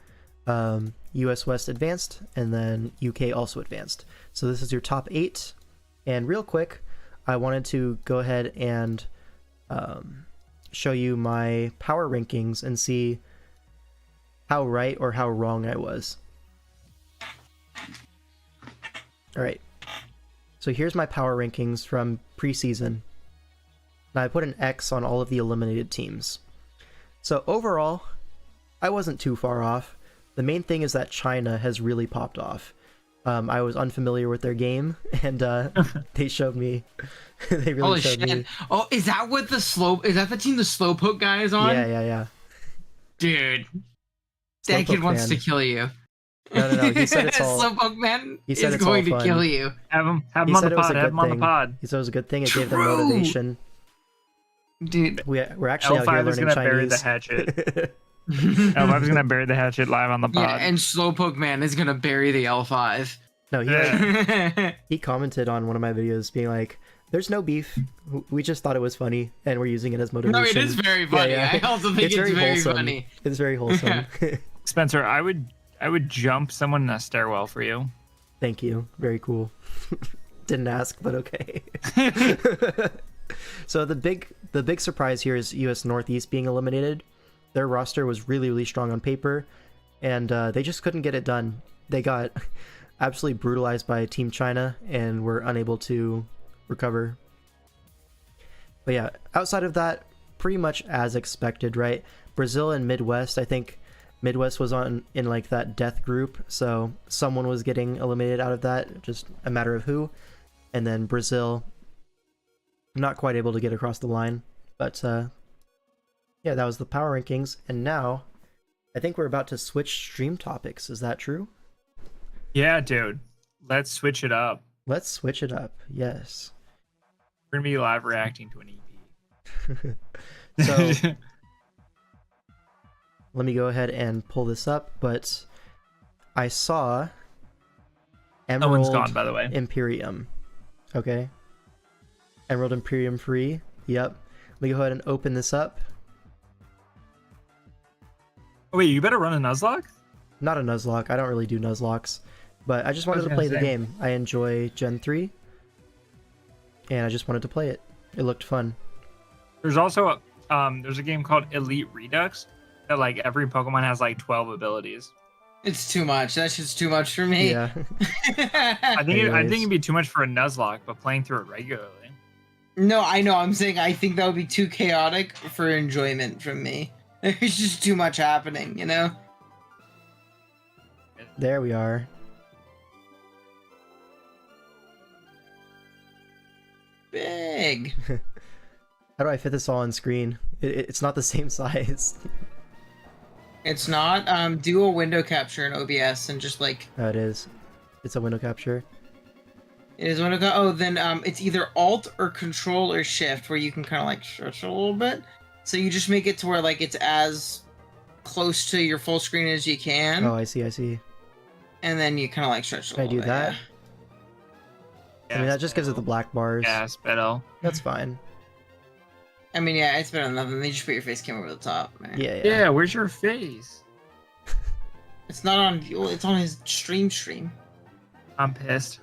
US West advanced, and then UK also advanced. So this is your top 8. And real quick, I wanted to go ahead and show you my power rankings and see how right or how wrong I was. All right. So here's my power rankings from preseason. Now I put an X on all of the eliminated teams. So overall, I wasn't too far off. The main thing is that China has really popped off. I was unfamiliar with their game, and they showed me. They really Holy showed shit. me. Oh, is that what the slow? Is that the team the slowpoke guy is on? Yeah. Dude, that kid wants to kill you. No. He said it's all. Slowpoke man He said is it's going all to fun. kill you. Have him He on said the it was pod. a Have good him on the thing. pod. He said it was a good thing. It gave them True. motivation. Dude, We're actually out here L5 is learning gonna bury the Chinese. hatchet. L5 is gonna bury the hatchet live on the pod. yeah, and slowpoke man is gonna bury the L5. No, he Yeah. he commented on one of my videos being like, "There's no beef. We just thought it was funny, and we're using it as motivation." No, it is very funny. Yeah. I also think it's very wholesome. funny. It's very wholesome. Spencer, I would jump someone in a stairwell for you. Thank you. Very cool. Didn't ask, but okay. So the big surprise here is US Northeast being eliminated. Their roster was really strong on paper, and they just couldn't get it done. They got absolutely brutalized by Team China and were unable to recover. But yeah, outside of that, pretty much as expected, right? Brazil and Midwest, I think Midwest was in like that death group, so someone was getting eliminated out of that, just a matter of who. And then Brazil, not quite able to get across the line, but yeah, that was the power rankings. And now I think we're about to switch stream topics. Is that true? Yeah, dude. Let's switch it up. Let's switch it up. Yes. We're gonna be live reacting to an EP. So let me go ahead and pull this up, but I saw Emerald Owen's gone, by the way. Imperium. Okay. Emerald Imperium free. Yep. Let me go ahead and open this up. Oh, wait, you better run a Nuzlocke? Not a Nuzlocke. I don't really do Nuzlocks, but I just wanted to play the game. I enjoy Gen 3, and I just wanted to play it. It looked fun. There's also there's a game called Elite Redux that like every Pokemon has like 12 abilities. It's too much. That's just too much for me. Yeah. I think Anyways. it'd be too much for a Nuzlocke, but playing through it regularly. No, I know. I'm saying I think that would be too chaotic for enjoyment from me. There's just too much happening, you know? There we are. Big. How do I fit this all on screen? It's not the same size. It's not. Do a window capture in OBS and just like Oh, it is. It's a window capture. it is window. Oh, then it's either Alt or Control or Shift where you can kind of like stretch it a little bit. So you just make it to where like it's as close to your full screen as you can, Oh, I see. and then you kind of like stretch it a Can I little do bit. that? I mean, that just gives it the black bars. Yeah, Spittle. That's fine. I mean, yeah, it's better than nothing. They just put your face cam over the top, man. Yeah. Yeah, where's your face? It's not on. Well, it's on his stream. I'm pissed.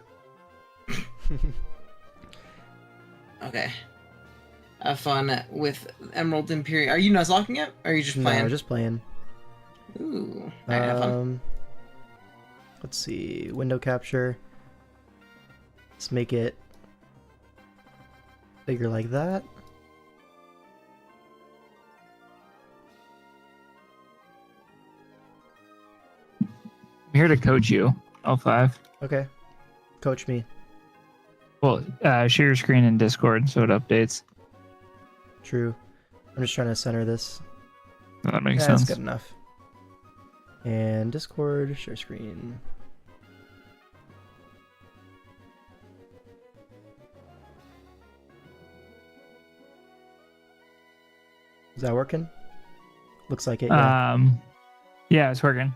Okay. Have fun with Emerald Imperium. Are you nuzlocking it? Or are you just playing? No, just playing. Ooh. Alright, have fun. Let's see. Window capture. Let's make it bigger like that. I'm here to coach you, L5. Okay. Coach me. Well, share your screen in Discord so it updates. True. I'm just trying to center this. That makes Yeah, sense. that's good enough. And Discord, share screen. Is that working? Looks like it. Yeah. Yeah, it's working.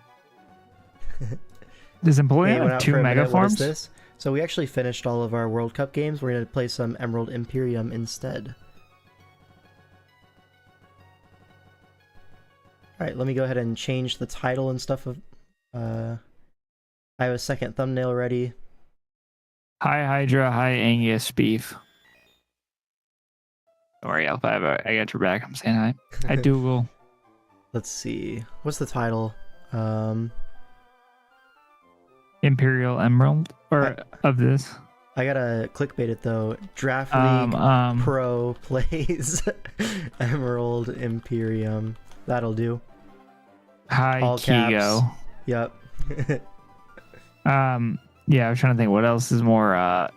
Does employee Yeah, it went have out 2 for a minute. What is megaforms? this? So we actually finished all of our World Cup games. We're going to play some Emerald Imperium instead. Alright, let me go ahead and change the title and stuff of... I have a second thumbnail ready. Hi Hydra, hi Angus Beef. Don't worry, Alpha, I got your back. I'm saying hi. Hi Dougal. Let's see. What's the title? Imperial Emerald? Or of this? I gotta clickbait it though. Draft League Pro plays Emerald Imperium. That'll do. Hi All Kigo. caps. Yep. Yeah, I was trying to think what else is more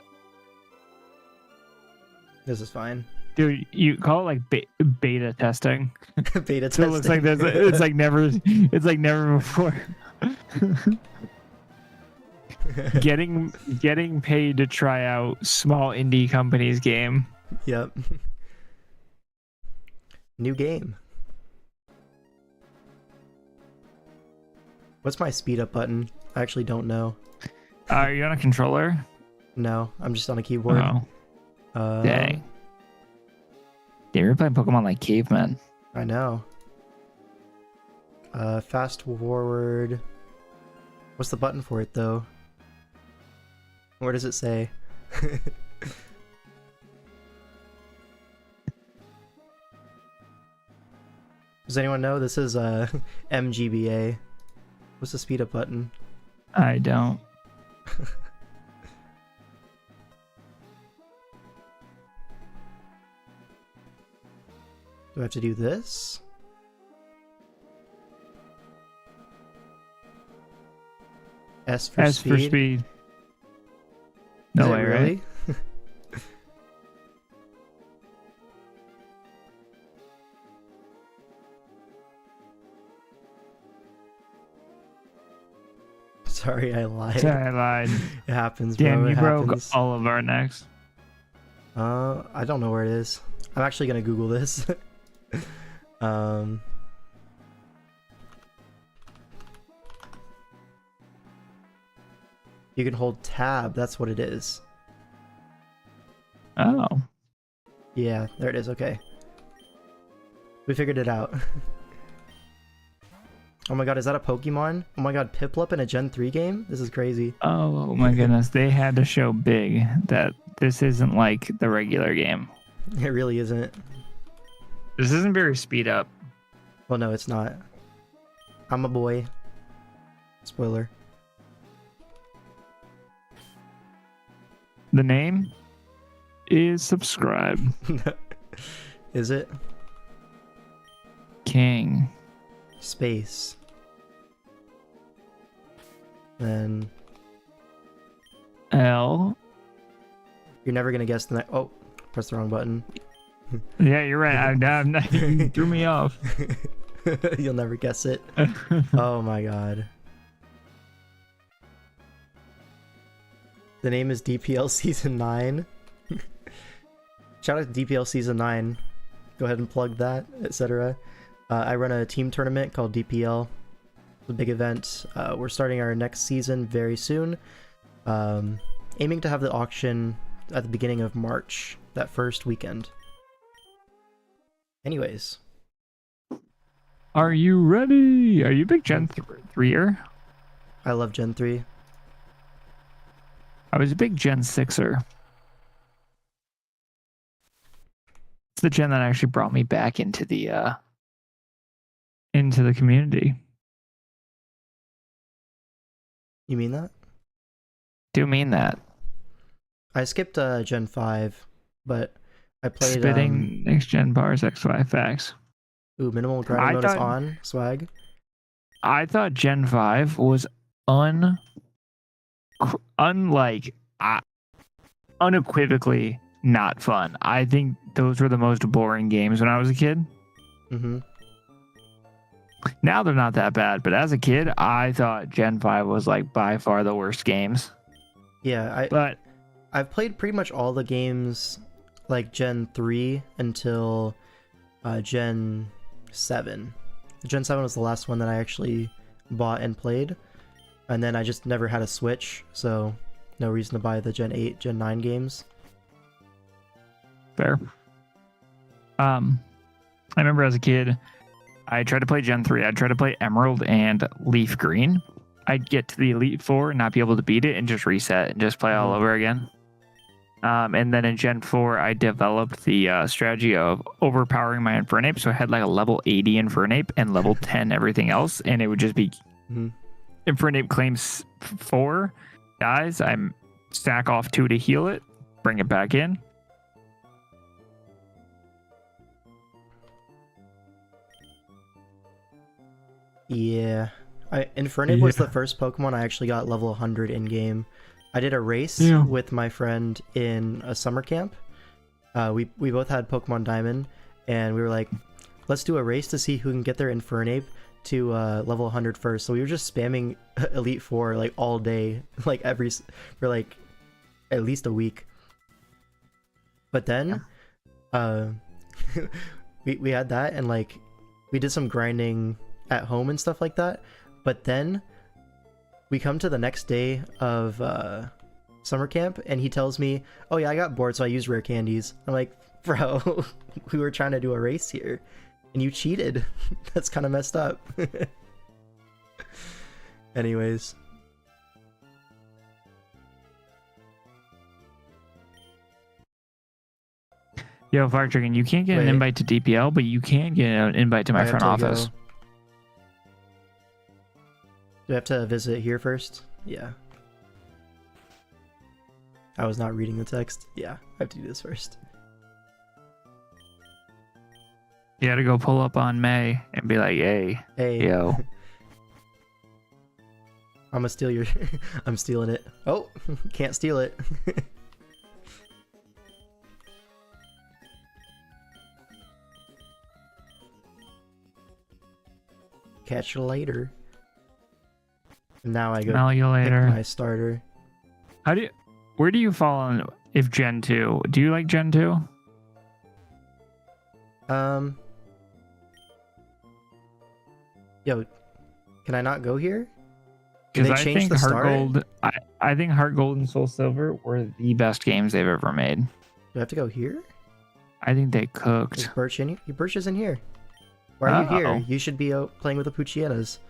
This is fine. dude, you call it like beta testing. Beta So testing. it looks like there's it's like never before. getting paid to try out small indie companies game. Yep. New game. What's my speed up button? I actually don't know. Are you on a controller? No, I'm just on a keyboard. Oh, dang. Yeah, you're playing Pokemon like cavemen. I know. Fast forward. What's the button for it though? Where does it say? Does anyone know? This is MGBA. What's the speed up button? I don't. Do I have to do this? S for S speed? for speed. Is No it way, really? right? Sorry, I lied. Sorry, I lied. It happens, Damn, bro. you It broke happens. all of our necks. I don't know where it is. I'm actually gonna Google this. You can hold tab. That's what it is. Oh. Yeah, there it is. Okay. We figured it out. Oh my god, is that a Pokemon? Oh my god, Piplup in a Gen 3 game? This is crazy. Oh my goodness, they had to show big that this isn't like the regular game. It really isn't. This isn't very speed up. Well, no, it's not. I'm a boy. Spoiler. The name is subscribe. Is it? King. Space. Then L. you're never gonna guess the next. Oh, press the wrong button. Yeah, you're right. I'm not, you threw me off. You'll never guess it. Oh my god. The name is DPL Season 9. Shout out to DPL Season 9. Go ahead and plug that, etc. I run a team tournament called DPL. It's a big event. We're starting our next season very soon. Aiming to have the auction at the beginning of March, that first weekend. Anyways. Are you ready? Are you a big Gen 3er? I love Gen 3. I was a big Gen 6er. It's the gen that actually brought me back into the community. You mean that? Do mean that. I skipped Gen 5, but I played... Spitting next gen bars XY facts. Ooh, minimal grinding mode is on. Swag. I thought Gen 5 was unequivocally not fun. I think those were the most boring games when I was a kid. Mm-hmm. Now they're not that bad, but as a kid, I thought Gen 5 was like by far the worst games. Yeah, I've played pretty much all the games like Gen 3 until Gen 7. Gen 7 was the last one that I actually bought and played, and then I just never had a Switch, so no reason to buy the Gen 8, Gen 9 games. Fair. I remember as a kid, I tried to play Gen 3. I'd try to play Emerald and Leaf Green. I'd get to the Elite Four and not be able to beat it and just reset and just play all over again. And then in Gen 4, I developed the strategy of overpowering my Infernape. So I had like a level 80 Infernape and level 10 everything else. And it would just be Infernape claims 4, dies. I stack off 2 to heal it, bring it back in. Yeah. Infernape was the first Pokemon I actually got level 100 in game. I did a race with my friend in a summer camp. We both had Pokemon Diamond, and we were like, let's do a race to see who can get their Infernape to level 100 first. So we were just spamming Elite Four like all day, like for like at least a week. But then, we had that, and like we did some grinding at home and stuff like that. But then we come to the next day of summer camp, and he tells me, oh yeah, I got bored, so I used rare candies. I'm like, bro, we were trying to do a race here and you cheated. That's kind of messed up. Anyways, yo, Fire Chicken, you can't get an invite to DPL, but you can get an invite to my front office. Do I have to visit here first? Yeah. I was not reading the text. Yeah, I have to do this first. You gotta go pull up on May and be like, hey, yo. I'm gonna steal your... I'm stealing it. Oh, can't steal it. Catch you later. Now I go Smell you later. pick my starter. Where do you fall on if Gen 2? Do you like Gen 2? Yo, can I not go here? Because I think I think Heart Gold and Soul Silver were the best games they've ever made. Do I have to go here? I think they cooked. Is Birch in here? Birch isn't here. Why are you here? You should be out playing with the Puchianas.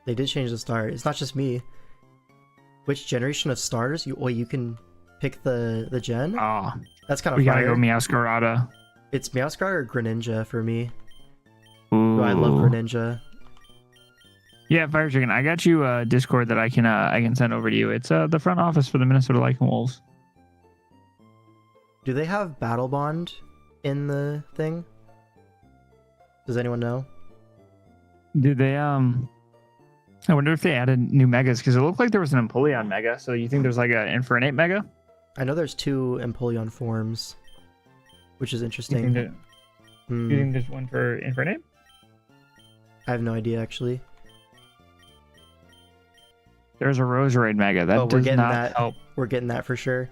They did change the star. It's not just me. Which generation of stars? You can pick the gen? Oh, that's kind of we fire. gotta go Meowscarada. It's Meowscarada or Greninja for me. Ooh. I love Greninja. Yeah, Fire Chicken, I got you a Discord that I can send over to you. It's the front office for the Minnesota Lycan Wolves. Do they have Battle Bond in the thing? Does anyone know? Do they I wonder if they added new megas, because it looked like there was an Empoleon mega. So you think there's like an Infernape mega? I know there's 2 Empoleon forms, which is interesting. You think there's one for Infernape? I have no idea, actually. There's a Roserade mega. That does not help. We're getting that for sure.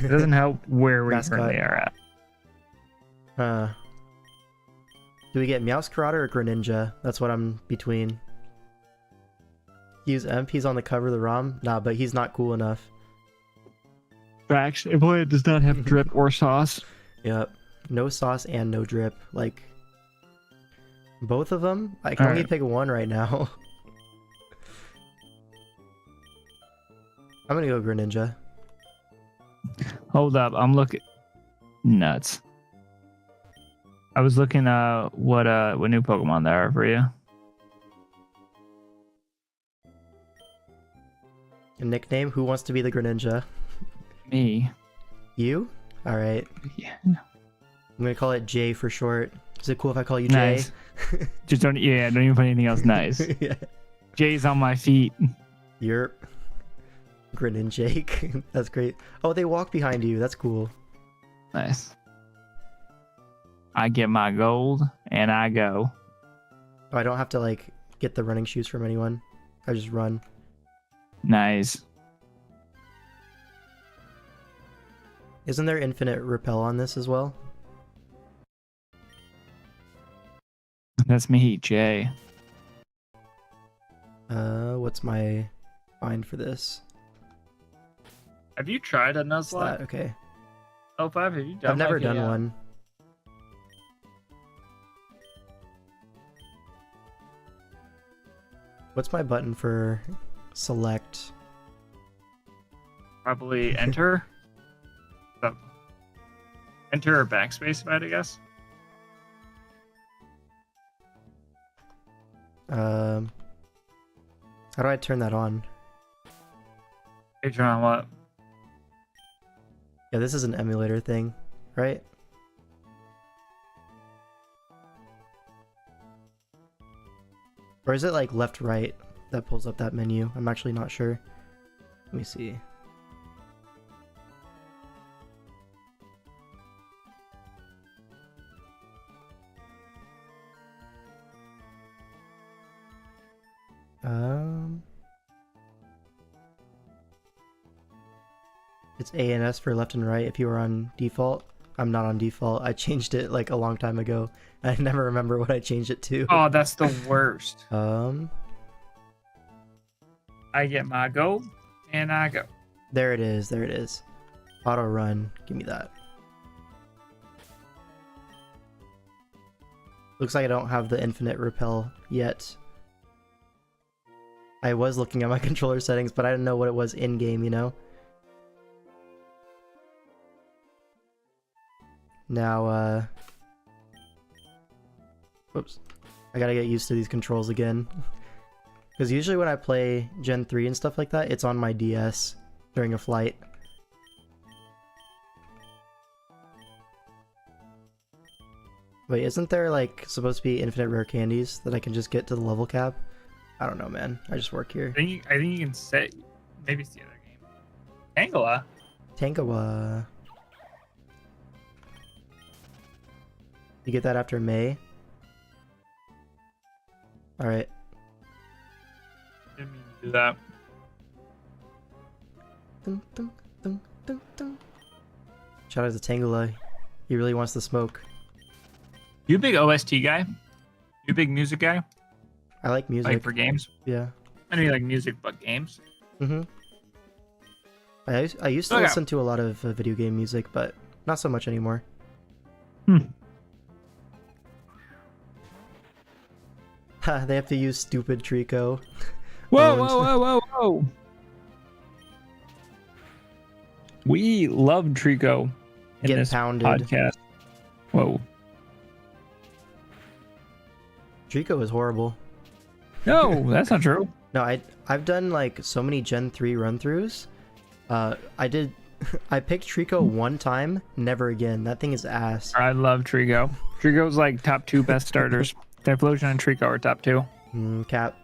It doesn't help where we currently are at. Do we get Meowscarada or Greninja? That's what I'm between. Use Emp, he's on the cover of the ROM? Nah, but he's not cool enough. Facts. Empoleon does not have drip or sauce. Yep. No sauce and no drip. Like, both of them? I can only pick one right now. I'm gonna go Greninja. Hold up, I'm looking... Nuts. I was looking what new Pokemon there are for you. A nickname? Who wants to be the Greninja? Me. You? Alright. Yeah. I'm gonna call it Jay for short. Is it cool if I call you nice. Jay? Just don't even put anything else nice. Yeah. Jay's on my feet. Yerp. Greninjake. That's great. Oh, they walk behind you. That's cool. Nice. I get my gold and I go. Oh, I don't have to like get the running shoes from anyone. I just run. Nice. Isn't there infinite repel on this as well? That's me, Jay. What's my find for this? Have you tried a What's that? Nuzlocke? Okay. Oh, 5, have you done I've never like done a, one. What's my button for select? Probably enter. So, enter or backspace, if I had to guess. How do I turn that on? Hey, turn on what? Yeah, this is an emulator thing, right? Or is it like left right that pulls up that menu? I'm actually not sure. Let me see. It's A and S for left and right if you were on default. I'm not on default. I changed it like a long time ago. I never remember what I changed it to. Oh, that's the worst. I get my gold, and I go. There it is. There it is. Auto run. Give me that. Looks like I don't have the infinite repel yet. I was looking at my controller settings, but I didn't know what it was in game, you know? Now, whoops. I gotta get used to these controls again. Because usually when I play Gen 3 and stuff like that, it's on my DS during a flight. Wait, isn't there like supposed to be infinite rare candies that I can just get to the level cap? I don't know, man. I just work here. I think you can set. Maybe it's the other game. Angela. Tangawa. You get that after May? Alright. Didn't mean to do that. Dun, dun, dun, dun, dun. Shout out to Tangela. He really wants to smoke. You a big OST guy? You a big music guy? I like music. Like for games? Yeah. I know you like music, but games? Mm-hmm. I used to listen to a lot of video game music, but not so much anymore. Ha, they have to use stupid Trico. Whoa, whoa, whoa, whoa, whoa. We love Trico in Get this pounded. podcast. Whoa. Trico is horrible. No, that's not true. No, I've done like so many Gen 3 run-throughs. I picked Trico one time, never again. That thing is ass. I love Trico. Trico's like top 2 best starters. Typhlosion and Trico are top 2. Cap.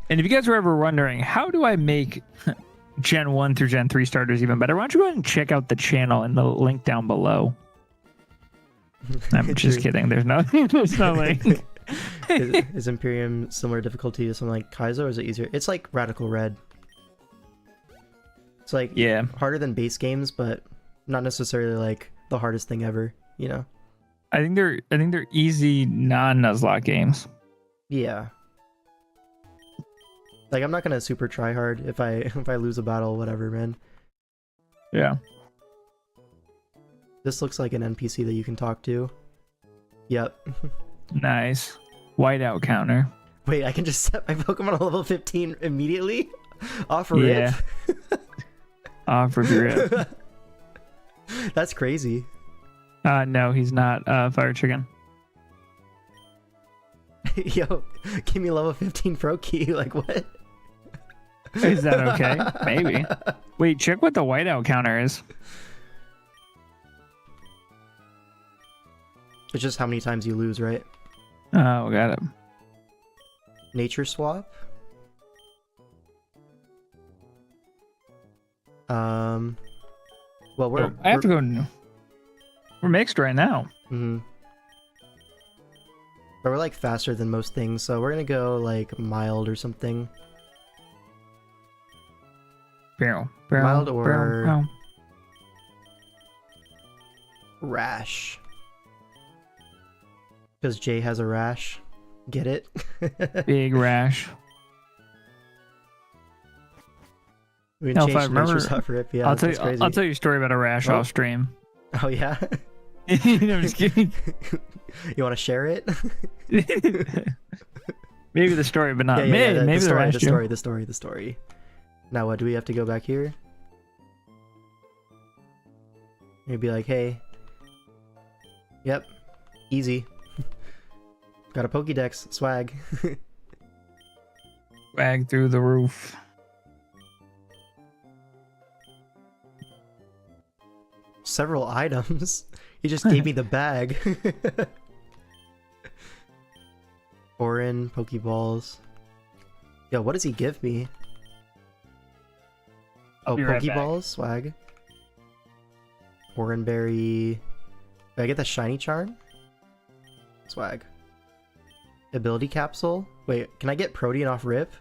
And if you guys were ever wondering, how do I make Gen 1 through Gen 3 starters even better, why don't you go ahead and check out the channel in the link down below. I'm just kidding. There's no link. Is Imperium similar difficulty to something like Kaizo, or is it easier? It's like Radical Red. It's like harder than base games, but not necessarily like the hardest thing ever, you know? I think they're easy non-Nuzlocke games. Yeah. Like I'm not gonna super try hard if I lose a battle, whatever, man. Yeah. This looks like an NPC that you can talk to. Yep. Nice. Whiteout counter. Wait, I can just set my Pokemon on level 15 immediately? Off rip? Off rip. That's crazy. No, he's not Fire Chicken. Yo, give me level 15 Froakie. Like, what? Is that okay? Maybe. Wait, check what the whiteout counter is. It's just how many times you lose, right? Oh, got it. Nature swap. Well, I have to go. We're mixed right now. Mm-hmm. But we're like faster than most things, so we're gonna go like mild or something. Mild or rash. Because Jay has a rash. Get it? Big rash. We No, if changed I remember- nature's hot rip. Yeah, I'll tell you. that's crazy. I'll tell you a story about a rash Oh. off stream. Oh yeah. No, I'm just kidding. You want to share it? Maybe the story, but not Yeah, me. the Maybe the story, rash. the too. story, the story, the story. Now what? Do we have to go back here? You'd be like, hey. Yep. Easy. Got a Pokédex. Swag. Swag through the roof. Several items. He just gave me the bag. Orin, Pokeballs. Yo, what does he give me? Oh, I'll be right back. Pokeballs? Swag. Oranberry. Did I get the shiny charm? Swag. Ability capsule? Wait, can I get Protean off rip?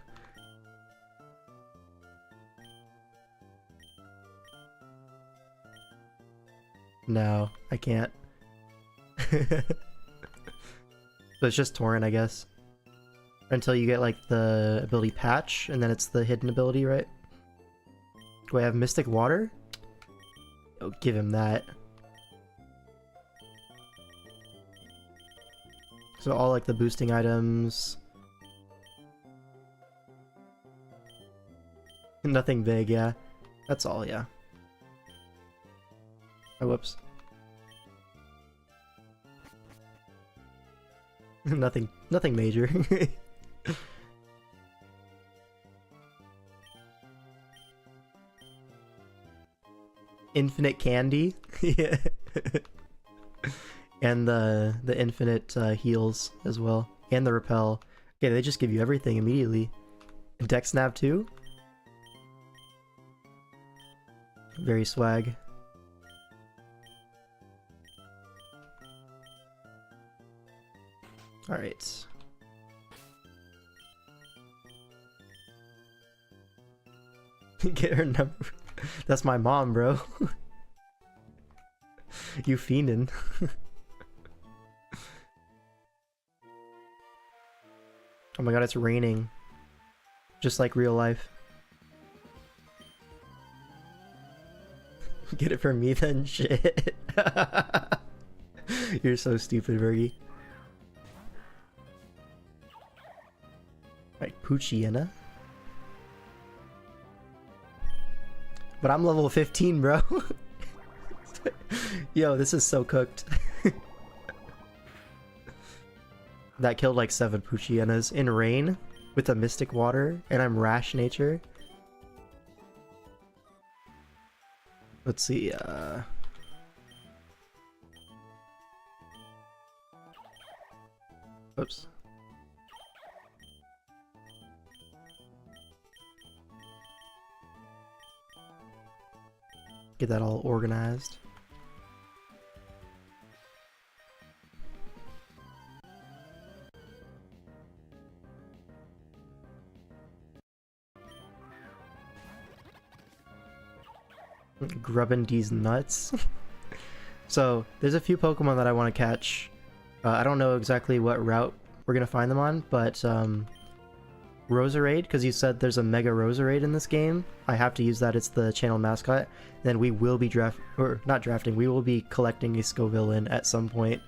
No, I can't. So it's just Torrent, I guess. Until you get like the ability patch, and then it's the hidden ability, right? Do I have Mystic Water? Oh, give him that. So all like the boosting items. Nothing big, yeah. That's all, yeah. Oh, whoops. Nothing major. Infinite candy. Yeah. And the infinite heals as well. And the repel. Yeah, they just give you everything immediately. Dex Nav too? Very swag. Alright. Get her number. That's my mom, bro. You fiendin'. Oh my god, it's raining. Just like real life. Get it from me then? Shit. You're so stupid, Vergie. Right, Poochyena. But I'm level 15, bro. Yo, this is so cooked. That killed like 7 Poochyenas in rain with a Mystic Water, and I'm Rash Nature. Let's see, oops. Get that all organized. Grubbing these nuts. So there's a few Pokemon that I want to catch. I don't know exactly what route we're gonna find them on, but Roserade, because you said there's a Mega Roserade in this game. I have to use that. It's the channel mascot. Then we will be not drafting. We will be collecting a Scovillain at some point.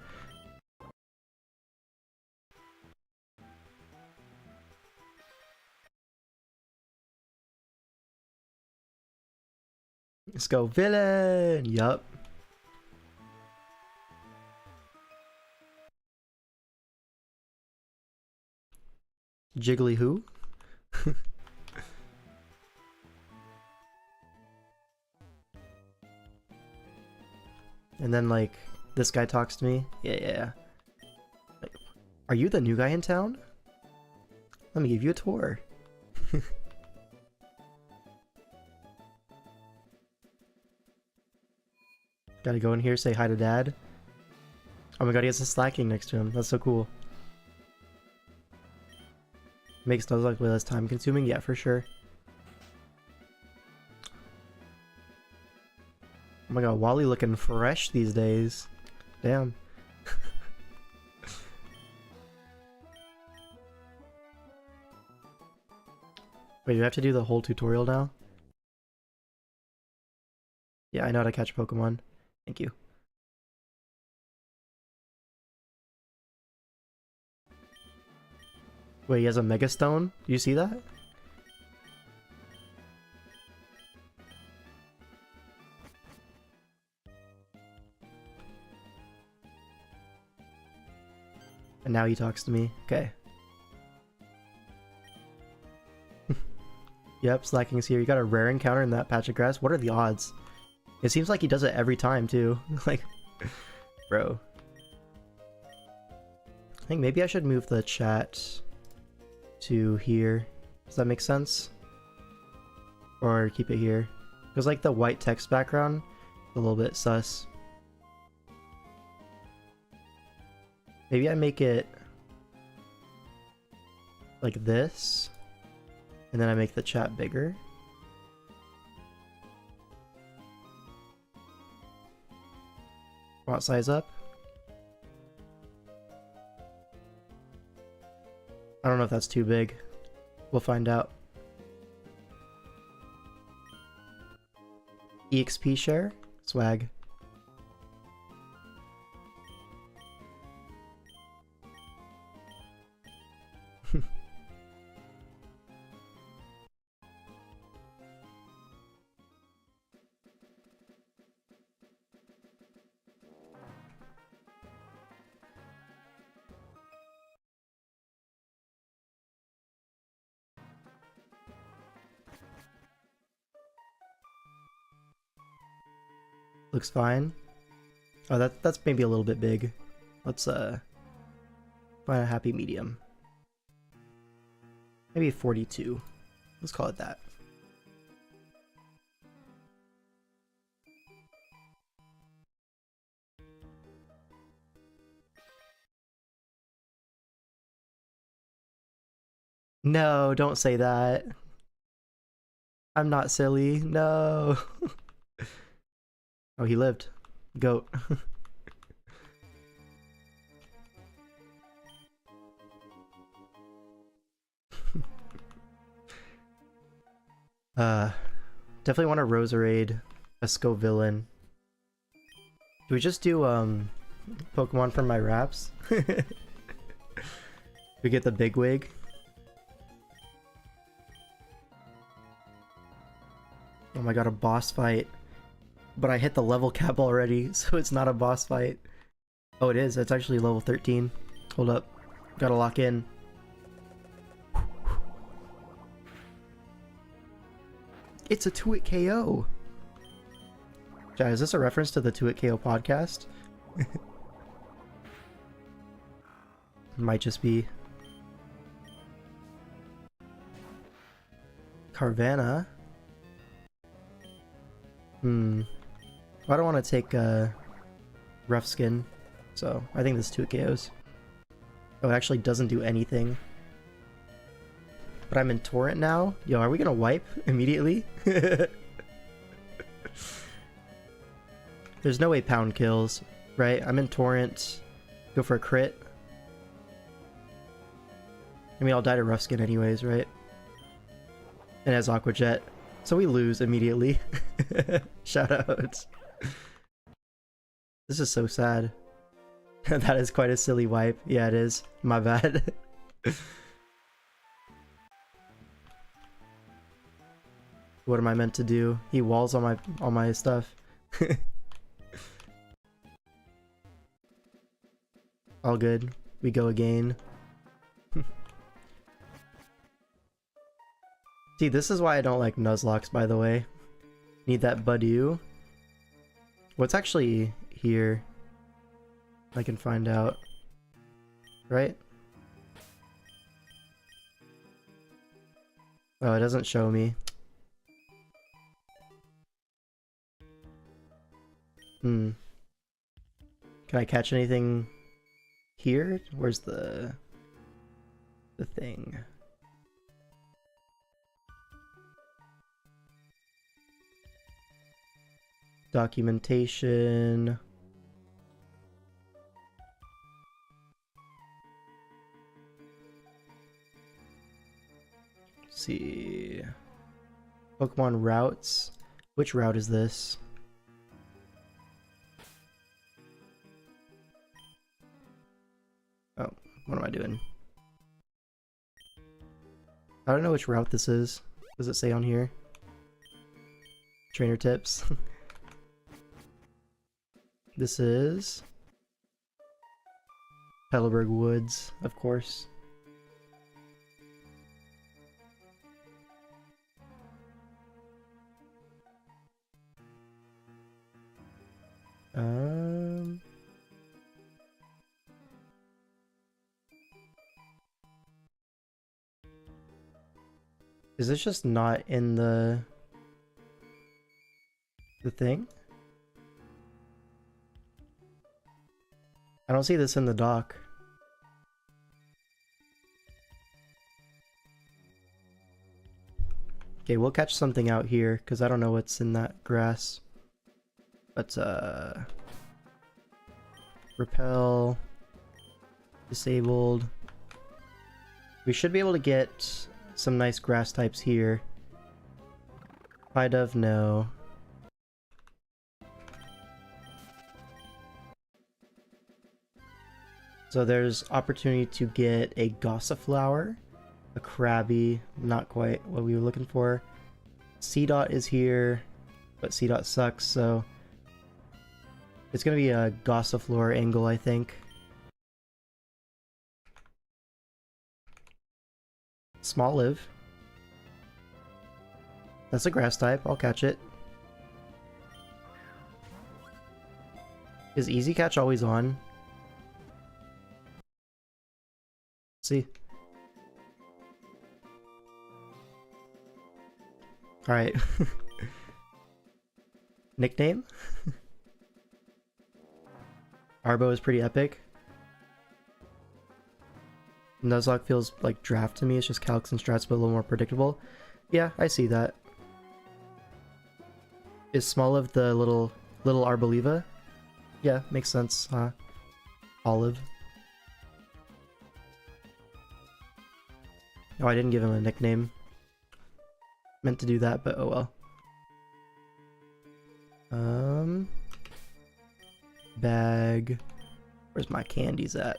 Scovillain! Yup. Jiggly who? And then like this guy talks to me. Yeah. Like, are you the new guy in town? Let me give you a tour. Gotta go in here, say hi to dad. Oh my god, he has a Slacking next to him. That's so cool. Makes those like way less time consuming? Yeah, for sure. Oh my god, Wally looking fresh these days. Damn. Wait, do I have to do the whole tutorial now? Yeah, I know how to catch Pokemon. Thank you. Wait, he has a Mega Stone? Do you see that? And now he talks to me. Okay. Yep, Slacking's here. You got a rare encounter in that patch of grass? What are the odds? It seems like he does it every time, too. Like, bro. I think maybe I should move the chat to here. Does that make sense? Or keep it here? Because, like, the white text background, a little bit sus. Maybe I make it like this. And then I make the chat bigger. Font size up. I don't know if that's too big. We'll find out. EXP share? Swag. Looks fine. Oh, that's maybe a little bit big. Let's find a happy medium. Maybe 42. Let's call it that. No, don't say that. I'm not silly. No. Oh, he lived. Goat. Definitely want a Roserade, a Scovillain. Do we just do Pokemon from my raps? We get the big wig. Oh my god, a boss fight. But I hit the level cap already, so it's not a boss fight. Oh, it is. It's actually level 13. Hold up. Gotta lock in. It's a 2-hit KO! Chat, is this a reference to the 2-hit KO podcast? Might just be. Carvanha? I don't want to take rough skin, so I think this 2 KOs. Oh, it actually doesn't do anything. But I'm in Torrent now? Yo, are we gonna wipe immediately? There's no way Pound kills, right? I'm in Torrent. Go for a crit. I mean, I'll die to rough skin anyways, right? And as Aqua Jet. So we lose immediately. Shout out. This is so sad. That is quite a silly wipe. Yeah, it is. My bad. What am I meant to do? He walls on my stuff. All good. We go again. See, this is why I don't like Nuzlocke, by the way. Need that Badoo. What's actually here? I can find out. Right? Oh, it doesn't show me. Can I catch anything here? Where's the thing? Documentation. Let's see. Pokemon routes. Which route is this? Oh, what am I doing? I don't know which route this is. Does it say on here? Trainer tips. This is Petalburg Woods, of course. Is this just not in the thing? I don't see this in the dock. Okay, we'll catch something out here because I don't know what's in that grass. But repel, disabled. We should be able to get some nice grass types here. Pidove, no. So there's opportunity to get a Gossiflower, a Krabby, not quite what we were looking for. C-Dot is here, but C-Dot sucks, so it's gonna be a Gossifleur angle, I think. Small Live. That's a grass type, I'll catch it. Is Easy Catch always on? See. Alright. Nickname? Arbo is pretty epic. Nuzlocke feels like draft to me. It's just calcs and strats, but a little more predictable. Yeah, I see that. Is Small of the little Arboliva? Yeah, makes sense, huh? Olive. Oh, I didn't give him a nickname. Meant to do that, but oh well. Bag. Where's my candies at?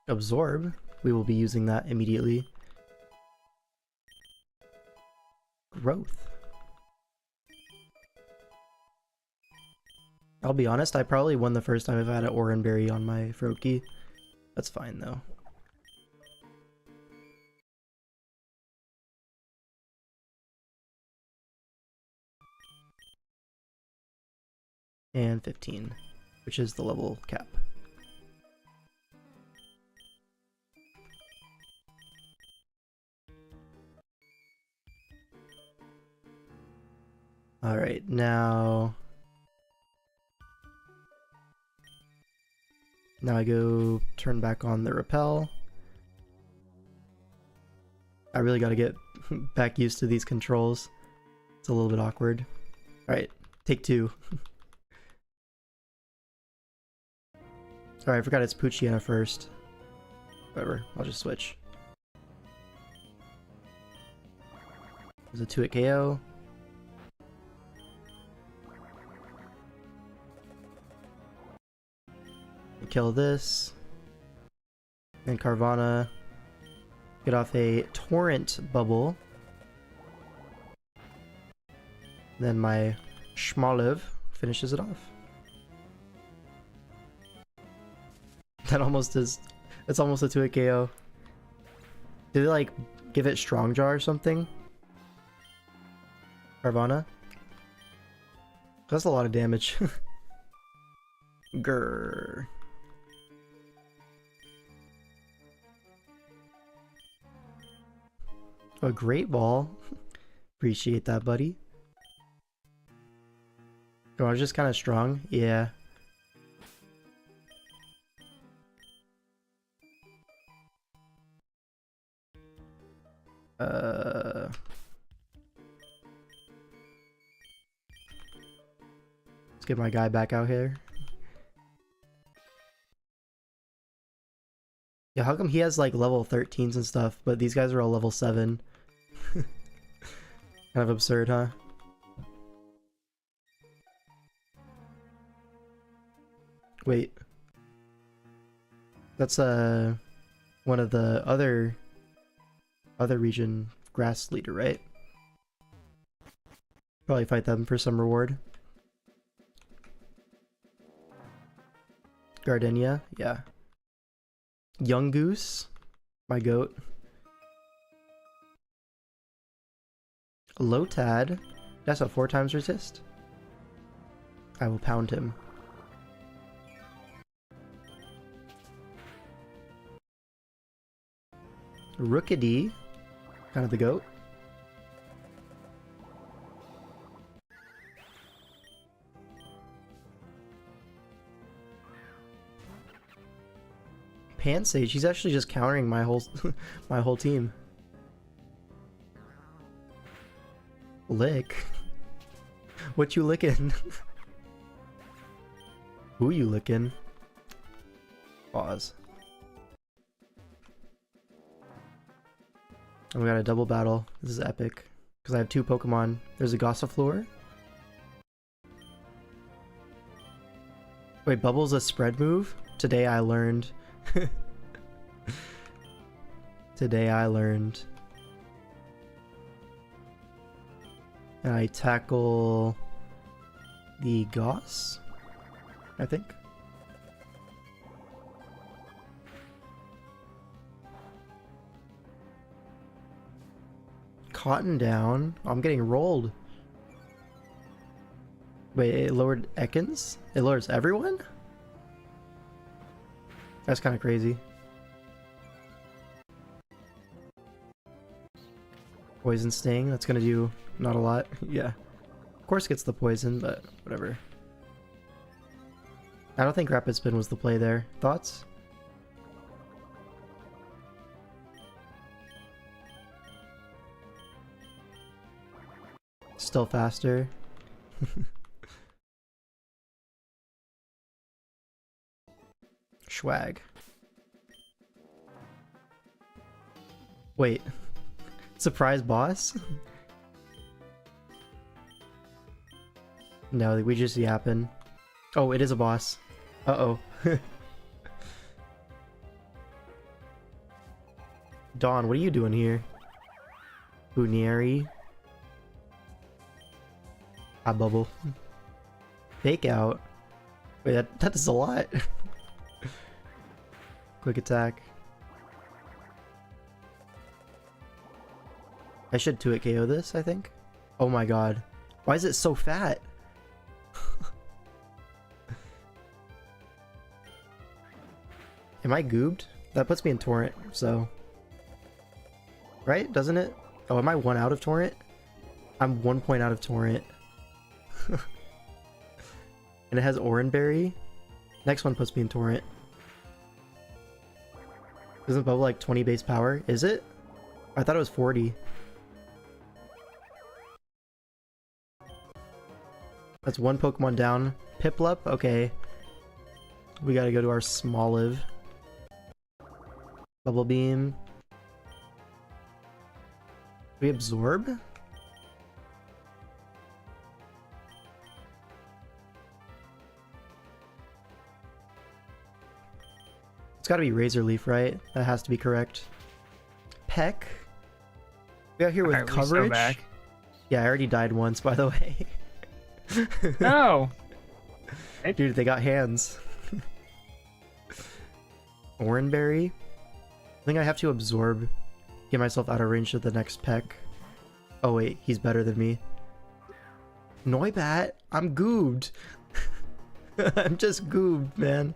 Absorb. We will be using that immediately. Growth. I'll be honest, I probably won the first time I've had an Oranberry on my Froakie. That's fine though. And 15, which is the level cap. Alright, now I go turn back on the repel. I really gotta get back used to these controls. It's a little bit awkward. Alright, take two. Sorry, I forgot it's Poochyena first. Whatever, I'll just switch. There's a 2-hit KO. Kill this. And Carvana. Get off a Torrent Bubble. Then my Schmoliv finishes it off. That almost is... It's almost a 2-hit KO. Did it like give it Strong Jaw or something? Carvana? That's a lot of damage. Grrr. A Great Ball. Appreciate that, buddy. Oh, I was just kind of strong. Yeah. Let's get my guy back out here. Yeah, how come he has like level 13s and stuff, but these guys are all level 7? Kind of absurd, huh? Wait. That's one of the other region grass leader, right? Probably fight them for some reward. Gardenia, yeah. Young Goose, my goat. Lotad, that's a 4 times resist. I will pound him. Rookity, kind of the goat. Pansage, he's actually just countering my whole my whole team. Lick. What you licking? Who you licking? Pause. And we got a double battle. This is epic. Because I have 2 Pokemon. There's a Gossifleur. Wait, Bubble's a spread move? Today I learned. Today I learned. And I tackle the Goss, I think. Cotton down. I'm getting rolled. Wait, it lowered Ekans? It lowers everyone? That's kind of crazy. Poison Sting, that's gonna do not a lot. Yeah. Of course gets the poison, but whatever. I don't think Rapid Spin was the play there. Thoughts? Still faster. Schwag. Wait. Surprise boss? No, we just yapping. Oh, it is a boss. Uh-oh. Dawn, what are you doing here? Bunieri. Ah, bubble. Fake out. Wait, that is a lot. Quick attack. I should 2-hit KO this, I think. Oh my god. Why is it so fat? Am I goobed? That puts me in Torrent, so... Right? Doesn't it? Oh, am I 1 out of Torrent? I'm 1 point out of Torrent. And it has Oranberry. Next one puts me in Torrent. Isn't Bubble like 20 base power? Is it? I thought it was 40. That's 1 Pokemon down. Piplup? Okay. We gotta go to our Smoliv. Bubble Beam. We absorb? It's gotta be Razor Leaf, right? That has to be correct. Peck. We got here with coverage. Yeah, I already died once, by the way. No. Dude, they got hands. Oranberry. I think I have to absorb. Get myself out of range of the next Peck. Oh wait, he's better than me. Noibat, I'm goobed. I'm just goobed, man.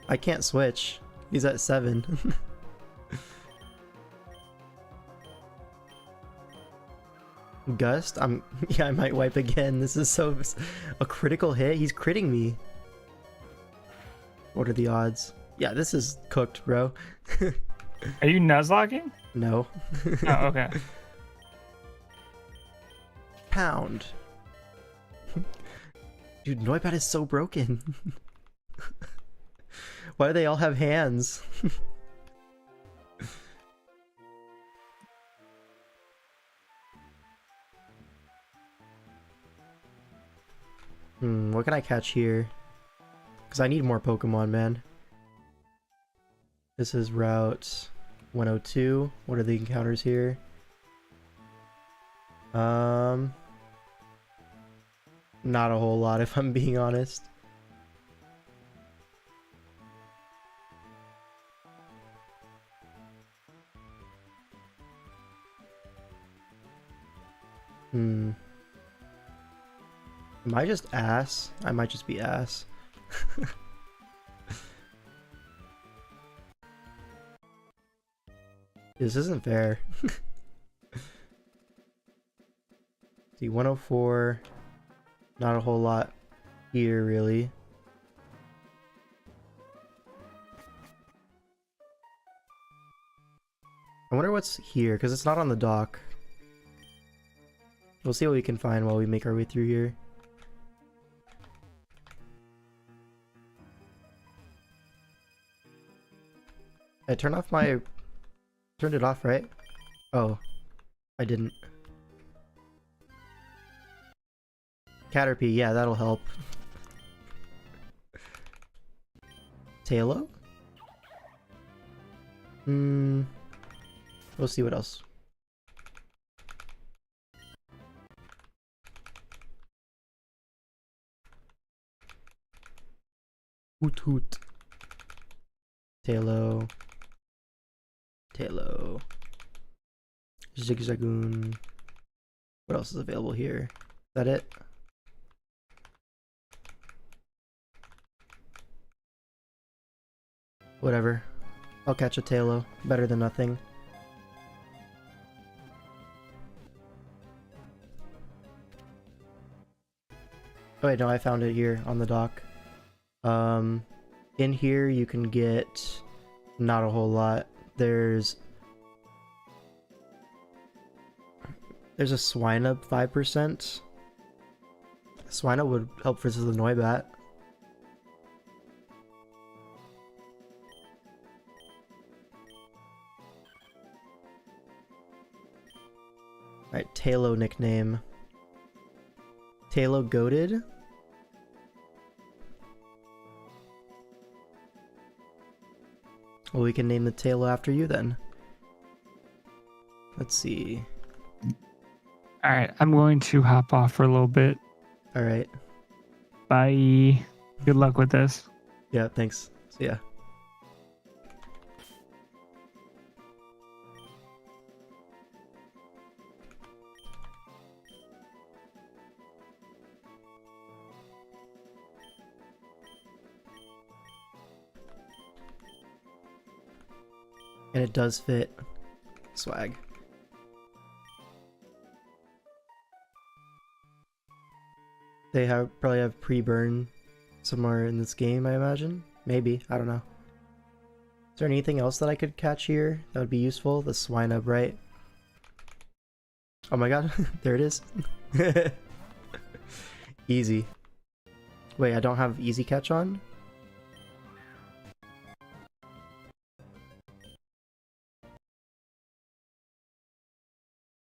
I can't switch. He's at 7. Gust? Yeah, I might wipe again. This is so... A critical hit? He's critting me. What are the odds? Yeah, this is cooked, bro. Are you nuzlocking? No. Oh, okay. Pound. Dude, Noibat is so broken. Why do they all have hands? What can I catch here? Because I need more Pokemon, man. This is Route 102. What are the encounters here? Not a whole lot, if I'm being honest. Am I just ass? I might just be ass. This isn't fair. See, 104. Not a whole lot here, really. I wonder what's here, because it's not on the dock. We'll see what we can find while we make our way through here. I turned off my... Turned it off, right? Oh, I didn't. Caterpie, yeah, that'll help. Tailo? We'll see what else. Hoot hoot. Tailo. Tailo. Zigzagoon. What else is available here? Is that it? Whatever. I'll catch a Tailo. Better than nothing. Oh wait, no, I found it here on the dock. In here you can get not a whole lot. There's a Swinub 5%. Swinub would help versus the Noibat. Alright, Tailo nickname. Tailo Goated? Well, we can name the Tailo after you then. Let's see. Alright, I'm going to hop off for a little bit. Alright. Bye. Good luck with this. Yeah, thanks. See ya. And it does fit. Swag. They probably have pre-burn somewhere in this game, I imagine. Maybe, I don't know. Is there anything else that I could catch here that would be useful? The Swinub, right? Oh my god, there it is. Easy. Wait, I don't have easy catch on?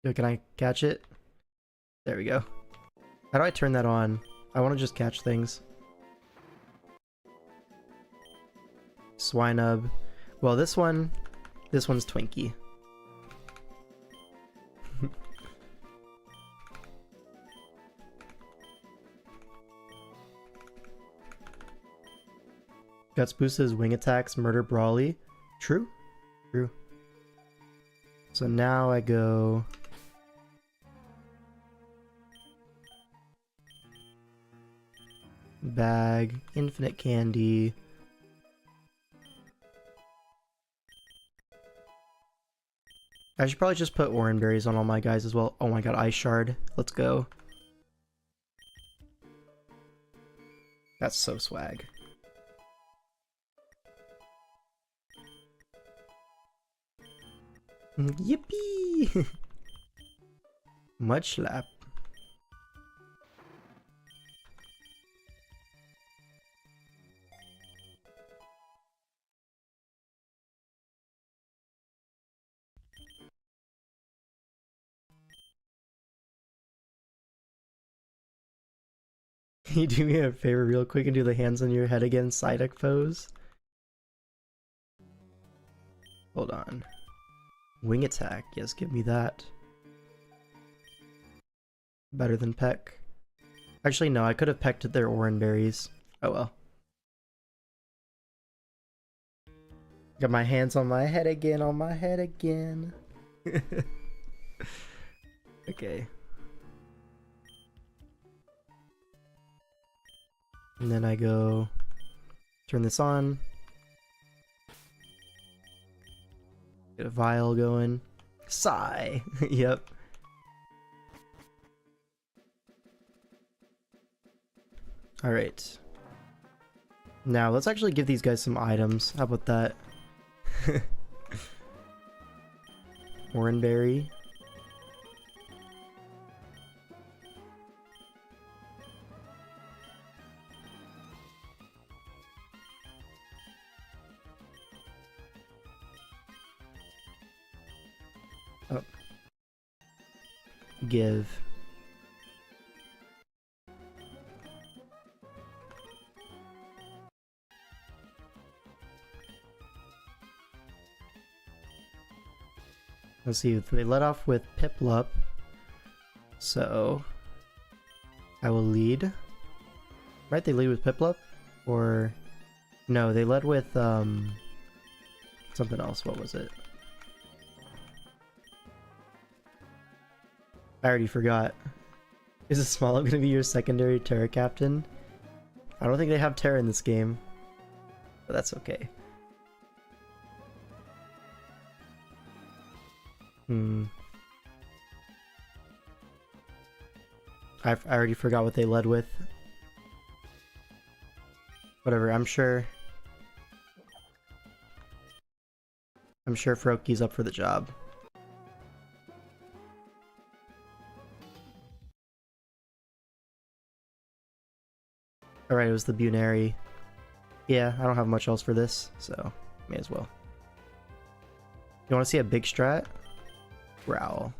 Yo, can I catch it? There we go. How do I turn that on? I want to just catch things. Swinub. Well, this one's Twinkie. Guts boosts his wing attacks, murder Brawly. True? True. So now I go... Bag, infinite candy. I should probably just put orange berries on all my guys as well. Oh my god, Ice Shard. Let's go. That's so swag. Yippee! Much slap. Can you do me a favor real quick and do the hands on your head again Psyduck pose? Hold on. Wing attack. Yes, give me that. Better than peck. Actually, no, I could have pecked their orange berries. Oh well. Got my hands on my head again, on my head again. Okay. And then I go turn this on. Get a vial going. Sigh. Yep. Alright. Now let's actually give these guys some items. How about that? Oranberry. Oh. Give. Let's see, they let off with Piplup, so I will lead. Right, they lead with Piplup? Or no, they led with something else. What was it? I already forgot. Is Smallop gonna be your secondary Terra captain? I don't think they have Terra in this game, but that's okay. I already forgot what they led with. Whatever, I'm sure Froakies up for the job. Alright, it was the Bunary. Yeah, I don't have much else for this, so may as well. You want to see a big strat? Growl.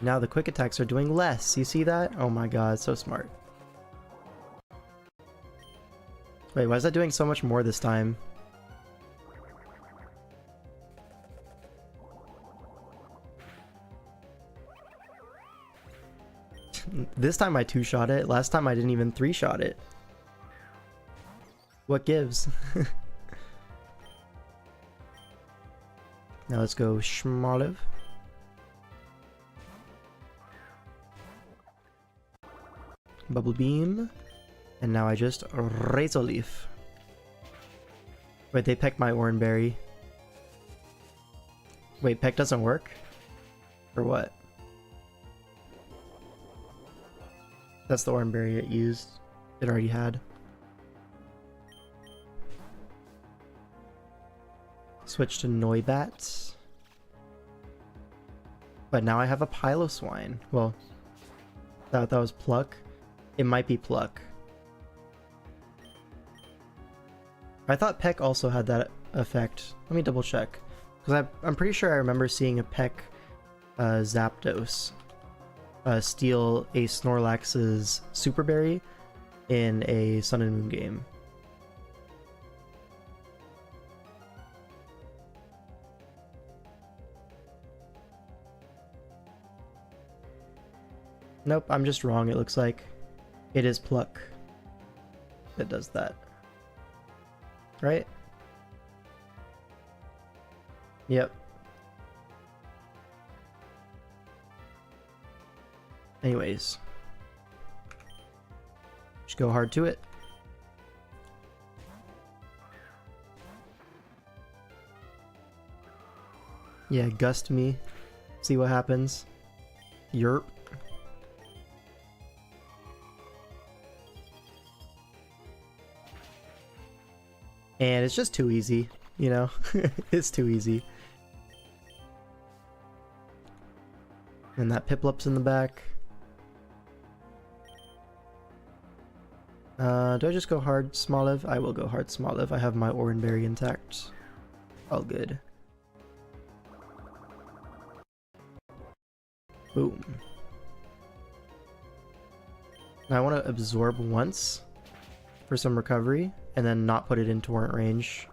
Now the quick attacks are doing less. You see that? Oh my god, so smart. Wait, why is that doing so much more this time? This time I 2-shot it. Last time I didn't even 3-shot it. What gives? Now let's go Schmoliv. Bubble Beam. And now I just Razor Leaf. Wait, they pecked my Oranberry. Wait, peck doesn't work? Or what? That's the Oranberry it used. It already had. Switch to Noibat. But now I have a Piloswine. Well, that was Pluck. It might be Pluck. I thought Peck also had that effect. Let me double check. Because I'm pretty sure I remember seeing a Peck Zapdos steal a Snorlax's Super Berry in a Sun and Moon game. Nope, I'm just wrong. It looks like it is Pluck that does that. Right? Yep. Anyways. Just go hard to it. Yeah, gust me. See what happens. Yerp. And it's just too easy, you know? It's too easy. And that Piplup's in the back. Do I just go hard Smoliv? I will go hard Smoliv. I have my Oranberry intact. All good. Boom. Now I want to absorb once for some recovery, and then not put it in torrent range.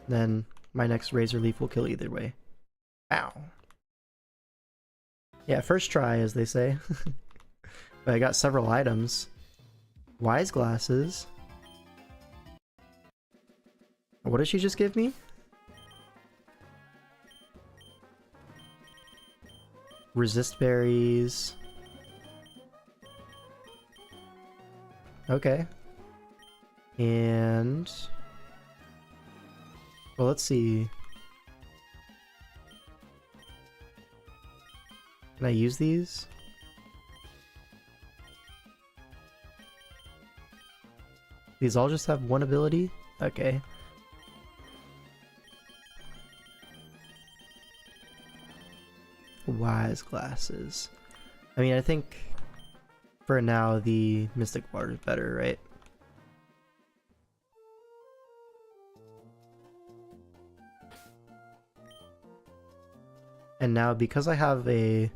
Then my next Razor Leaf will kill either way. Ow. Yeah, first try, as they say. But I got several items. Wise glasses. What did she just give me? Resist berries. Okay. And... well, let's see. Can I use these? These all just have one ability? Okay. Wise glasses. I mean, I think for now the Mystic Water is better, right? And now because I have a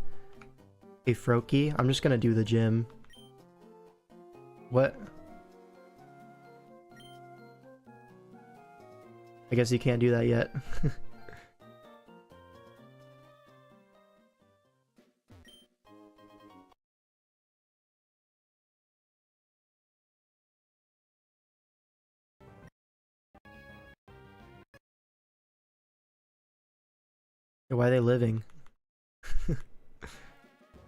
Froakie, I'm just gonna do the gym. What? I guess you can't do that yet. Why are they living?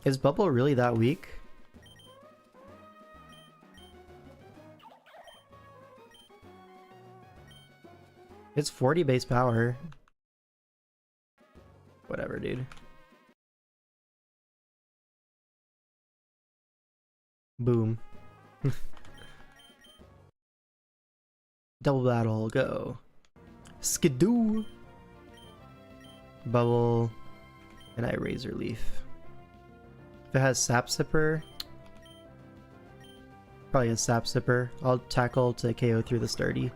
Is Bubble really that weak? It's 40 base power. Whatever, dude. Boom. Double battle, go. Skidoo! Bubble, and I Razor Leaf. If it has Sap Sipper, probably has Sap Sipper. I'll tackle to KO through the Sturdy.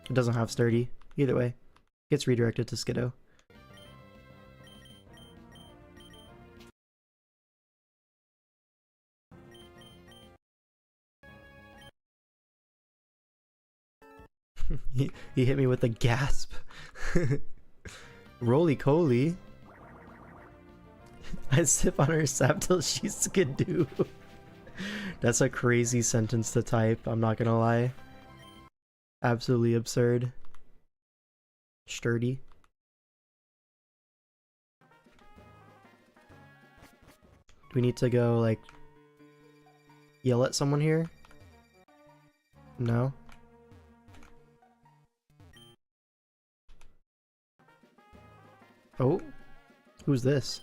It doesn't have Sturdy. Either way, gets redirected to Skiddo. He hit me with a gasp. Roly Coly. I sip on her sap till she's skidoo. That's a crazy sentence to type, I'm not gonna lie. Absolutely absurd. Sturdy. Do we need to go, like, yell at someone here? No? Oh? Who's this?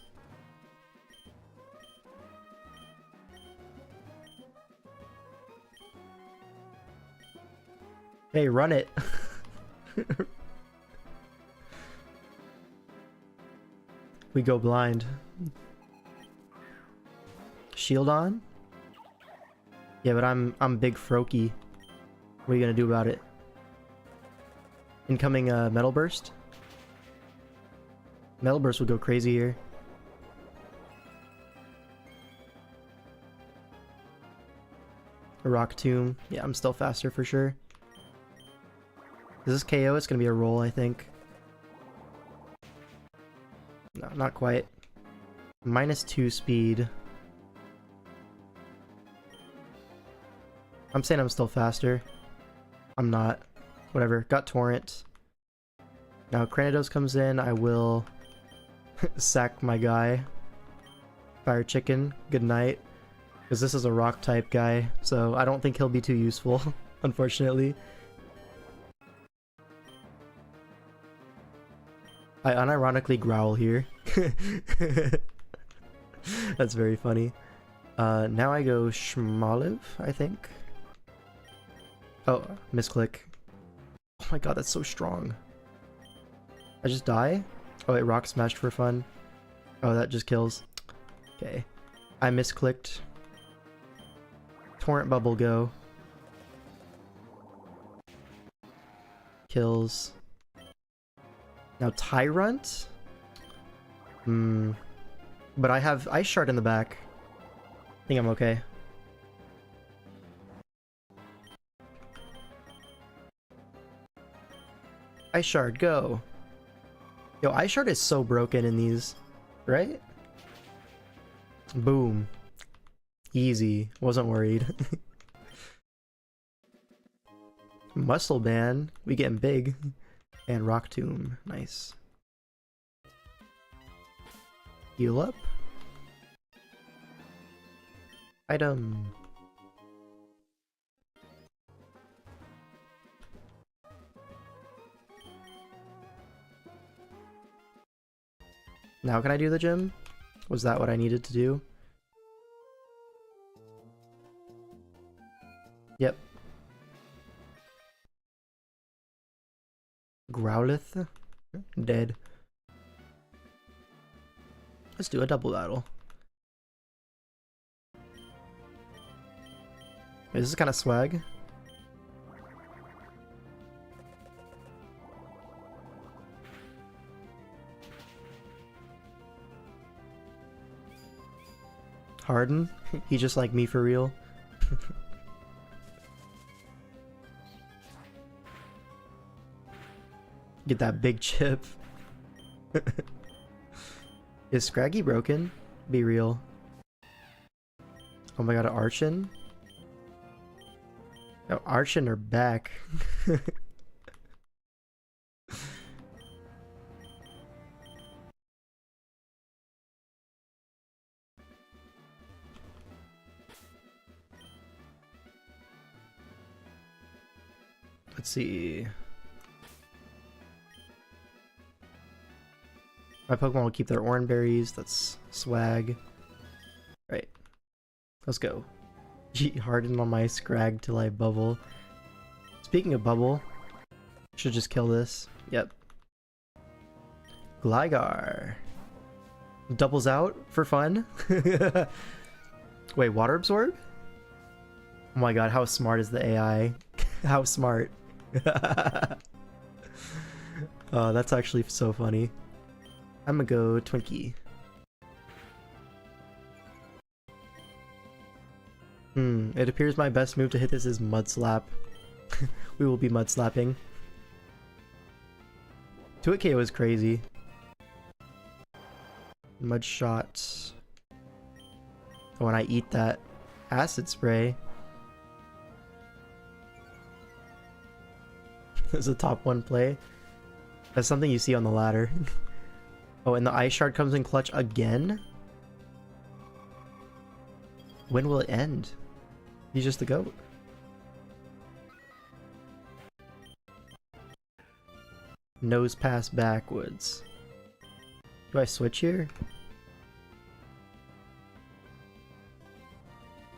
Hey, run it! We go blind. Shield on? Yeah, but I'm big Froakie. What are you gonna do about it? Incoming Metal Burst? Metal Burst would go crazy here. A Rock Tomb. Yeah, I'm still faster for sure. Is this KO? It's gonna be a roll, I think. No, not quite. -2 speed. I'm saying I'm still faster. I'm not. Whatever. Got Torrent. Now Cranidos comes in. I will sack my guy. Fire Chicken. Good night. Because this is a rock type guy, so I don't think he'll be too useful, unfortunately. I unironically growl here. That's very funny. Now I go Shmoliv, I think. Oh, misclick. Oh my god, that's so strong. I just die? Oh wait, Rock Smashed for fun. Oh, that just kills. Okay. I misclicked. Torrent Bubble go. Kills. Now Tyrant? But I have Ice Shard in the back. I think I'm okay. Ice Shard, go. Yo, Ice Shard is so broken in these, right? Boom. Easy. Wasn't worried. Muscle Band. We getting big. And Rock Tomb. Nice. Heal up. Item. Now can I do the gym? Was that what I needed to do? Yep. Growlithe? Dead. Let's do a double battle. This is kind of swag. Harden? He just like me for real. Get that big chip. Is Scraggy broken? Be real. Oh my god, Archon? Oh, Archon are back. Let's see. My Pokemon will keep their orange berries. That's swag. Right. Let's go. Harden on my Scrag till I bubble. Speaking of bubble, should just kill this. Yep. Gligar. Doubles out for fun. Wait, Water Absorb? Oh my god, how smart is the AI? How smart. Oh, that's actually so funny. I'm gonna go Twinkie. It appears my best move to hit this is Mud Slap. We will be Mud Slapping. 2-hit KO is crazy. Mud Shot. When I eat that Acid Spray. This is a top 1 play. That's something you see on the ladder. Oh, and the Ice Shard comes in clutch again? When will it end? He's just the GOAT. Nose pass backwards. Do I switch here?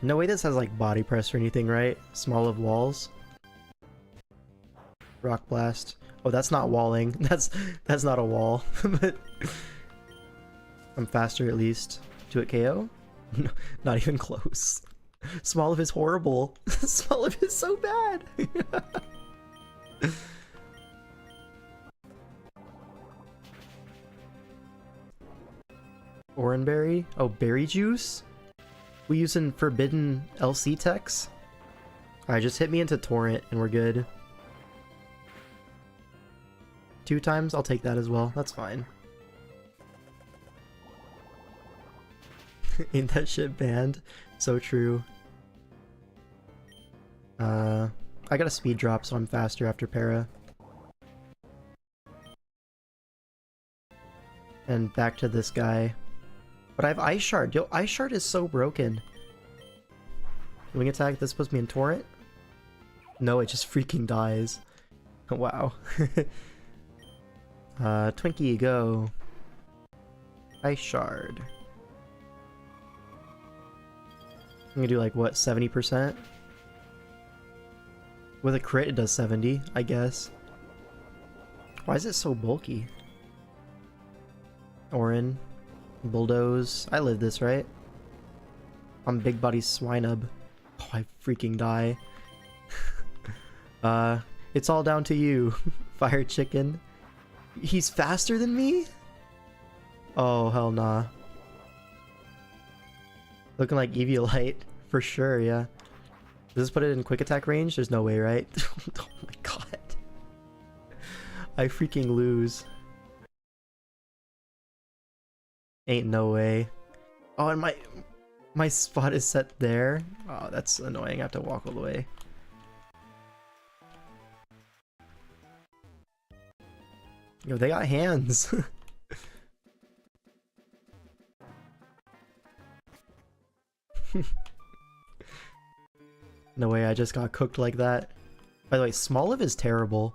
No way this has like body press or anything, right? Small of walls. Rock Blast. Oh, that's not walling. That's not a wall. But I'm faster at least. 2-hit KO? No, not even close. Smoliv is horrible. Smoliv is so bad. Oranberry? Oh, berry juice? We using forbidden LC techs? Alright, just hit me into Torrent and we're good. 2 times? I'll take that as well. That's fine. Ain't that shit banned? So true. I got a speed drop, so I'm faster after Para. And back to this guy. But I have Ice Shard. Yo, Ice Shard is so broken. Wing attack, this puts me in Torrent? No, it just freaking dies. Wow. Twinkie, go. Ice Shard. I'm gonna do like, what, 70%? With a crit, it does 70, I guess. Why is it so bulky? Orin. Bulldoze. I live this, right? I'm Big Body Swinub. Oh, I freaking die. It's all down to you. Fire Chicken. He's faster than me? Oh, hell nah. Looking like Eviolite for sure, yeah. Does this put it in quick attack range? There's no way, right? Oh my god. I freaking lose. Ain't no way. Oh, and my spot is set there. Oh, that's annoying. I have to walk all the way. Yo, they got hands. No way, I just got cooked like that. By the way, Smoliv is terrible.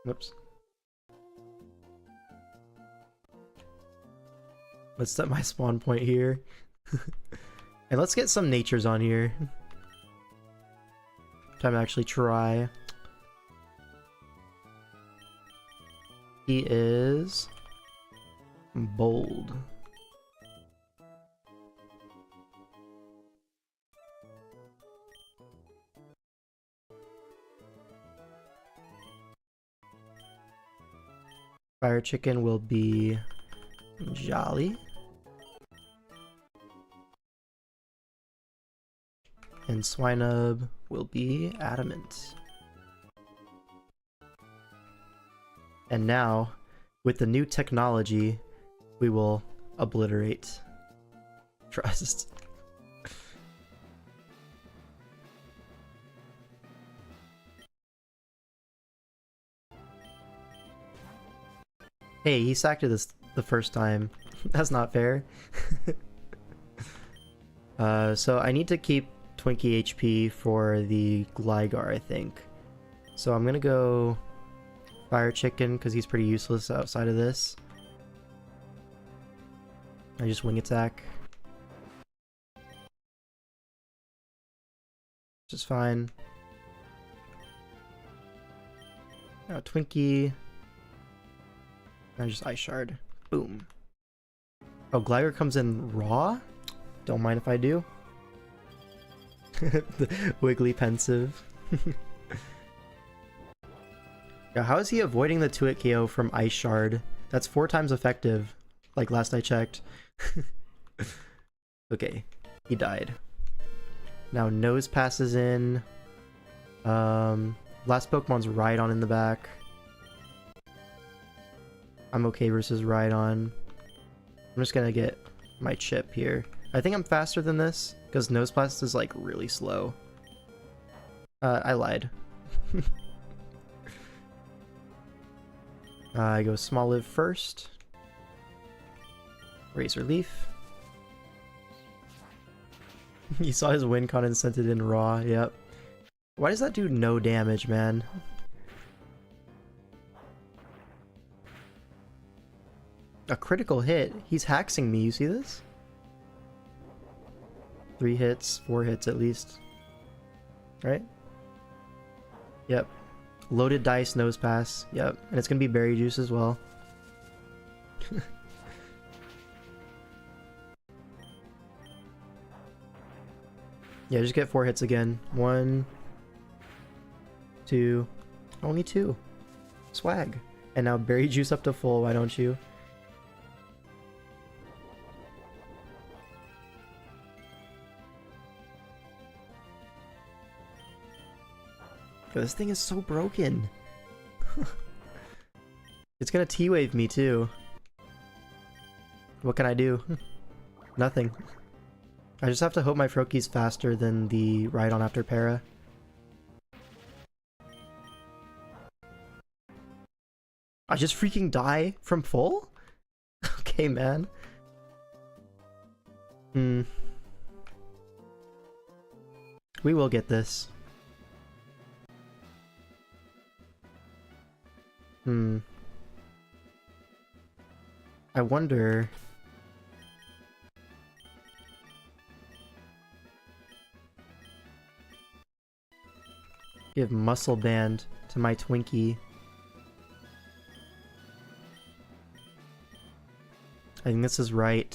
Whoops. Let's set my spawn point here. And let's get some natures on here. Time to actually try. He is bold. Fire chicken will be jolly. And Swinub will be adamant. And now, with the new technology, we will obliterate trust. Hey, he sacked this the first time. That's not fair. So I need to keep Twinkie HP for the Gligar, I think. So I'm gonna go Fire Chicken because he's pretty useless outside of this. I just wing attack. Which is fine. Now Twinkie. I just Ice Shard. Boom. Oh, Gligar comes in raw? Don't mind if I do. Wiggly pensive. Yeah, how is he avoiding the 2-hit KO from Ice Shard? That's 4 times effective, like last I checked. Okay, he died. Now Nose passes in. Last Pokemon's Rhydon in the back. I'm okay versus Rhydon. I'm just gonna get my chip here. I think I'm faster than this, because Noseblast is like really slow. I lied. I go Smoliv first. Razor Leaf. You saw his win con and sent it in raw, yep. Why does that do no damage, man? A critical hit? He's haxing me, you see this? 3 hits, 4 hits at least. Right? Yep. Loaded dice, nose pass. Yep. And it's gonna be berry juice as well. Yeah, just get 4 hits again. 1, 2, only 2. Swag. And now berry juice up to full, why don't you? Yo, this thing is so broken. It's gonna T-wave me too. What can I do? Nothing. I just have to hope my Froakie's faster than the Rhydon after Para. I just freaking die from full? Okay, man. We will get this. I wonder... Give Muscle Band to my Twinkie. I think this is right.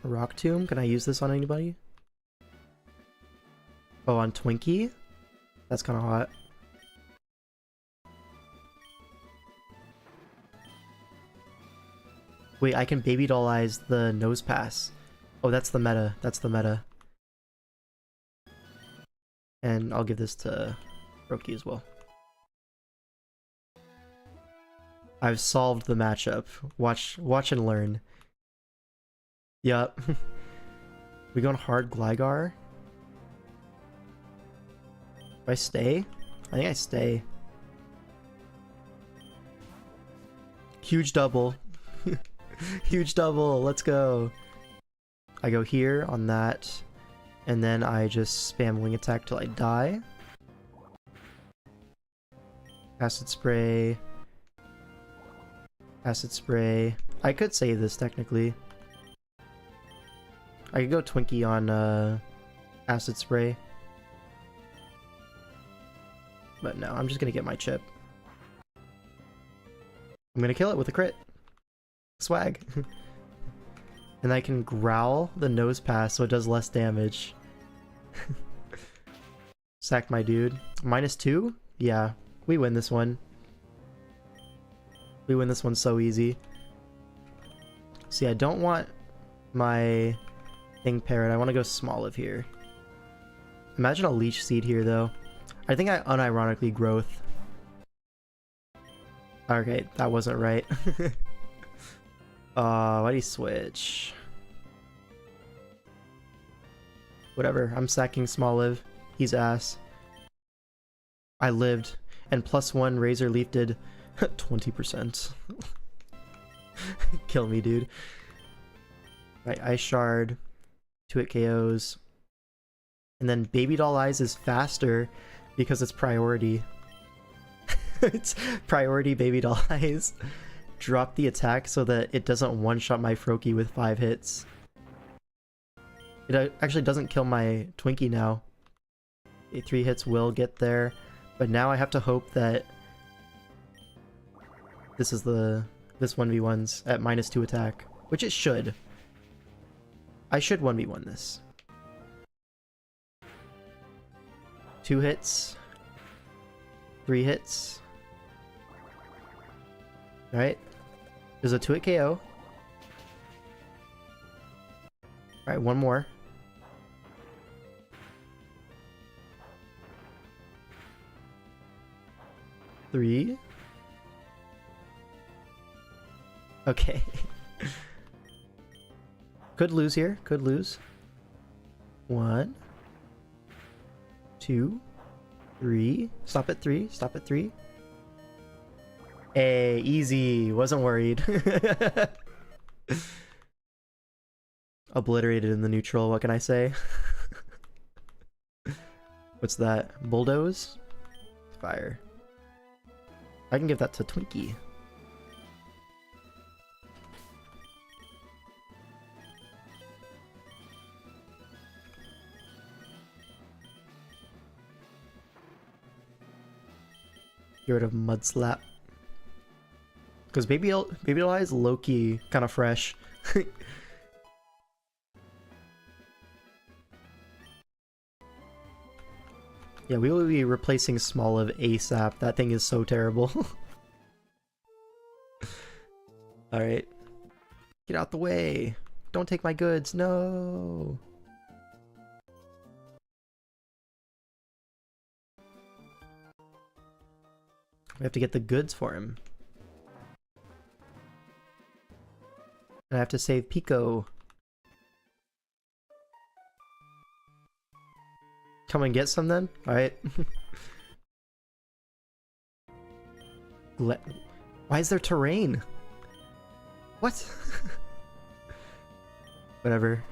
Rock Tomb. Can I use this on anybody? Oh, on Twinkie? That's kind of hot. Wait, I can baby doll eyes the nose pass. Oh, that's the meta. That's the meta. And I'll give this to Roki as well. I've solved the matchup. Watch and learn. Yup. We going hard Gligar? Do I stay? I think I stay. Huge double. Huge double. Let's go. I go here on that. And then I just spam wing attack till I die. Acid spray. Acid spray. I could save this technically. I could go Twinkie on acid spray. But no, I'm just gonna get my chip. I'm gonna kill it with a crit. Swag. And I can growl the nose pass so it does less damage. Sack my dude. -2? Yeah, we win this one. We win this one so easy. See, I don't want my thing parrot. I want to go Smoliv here. Imagine a Leech Seed here, though. I think I unironically growth. Okay, that wasn't right. Why'd he switch? Whatever, I'm sacking Smoliv. He's ass. I lived, and +1 Razor Leaf did 20%. Kill me, dude. Right, Ice Shard. 2-hit KOs. And then Baby Doll Eyes is faster because it's priority. It's priority Baby Doll Eyes. Drop the attack so that it doesn't one-shot my Froakie with 5 hits. It actually doesn't kill my Twinkie now. 3 hits will get there, but now I have to hope that this 1v1's at -2 attack, which it should. I should 1v1 this. 2 hits. 3 hits. Alright. There's a 2-hit KO. Alright, one more. Three. Okay. Could lose here. Could lose. 1, 2, 3. Stop at 3. Stop at 3. Hey, easy. Wasn't worried. Obliterated in the neutral. What can I say? What's that? Bulldoze? Fire. I can give that to Twinkie. Get rid of Mud Slap. Because Baby Doll Eyes low-key kind of fresh. Yeah, we will be replacing Smoliv ASAP. That thing is so terrible. Alright. Get out the way. Don't take my goods. No. We have to get the goods for him. And I have to save Pico. Come and get some then? Alright. Why is there terrain? What? Whatever.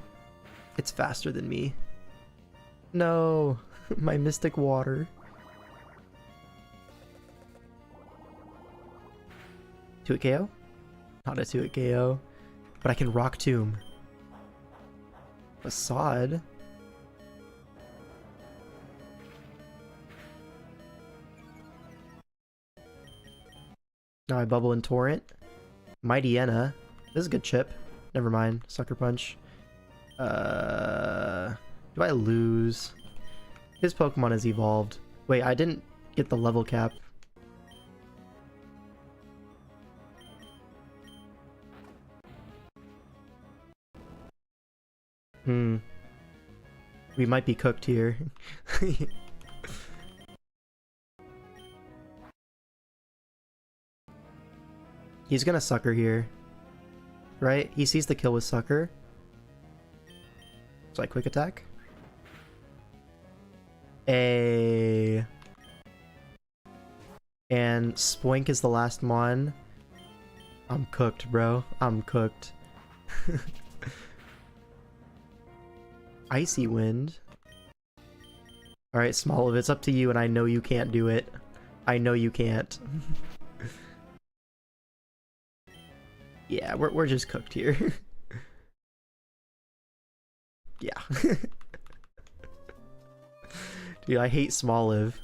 It's faster than me. No. My Mystic Water. Two-hit KO? Not a 2-hit KO. But I can Rock Tomb. Facade? Now I Bubble and Torrent. Mighty Enna. This is a good chip. Never mind. Sucker Punch. Do I lose? His Pokemon has evolved. Wait, I didn't get the level cap. We might be cooked here. He's gonna Sucker here. Right? He sees the kill with Sucker. So I quick attack. And Spoink is the last mon. I'm cooked, bro. I'm cooked. Icy Wind. Alright, Smoliv, it's up to you, and I know you can't do it. I know you can't. Yeah, we're just cooked here. Yeah. Dude, I hate Smoliv.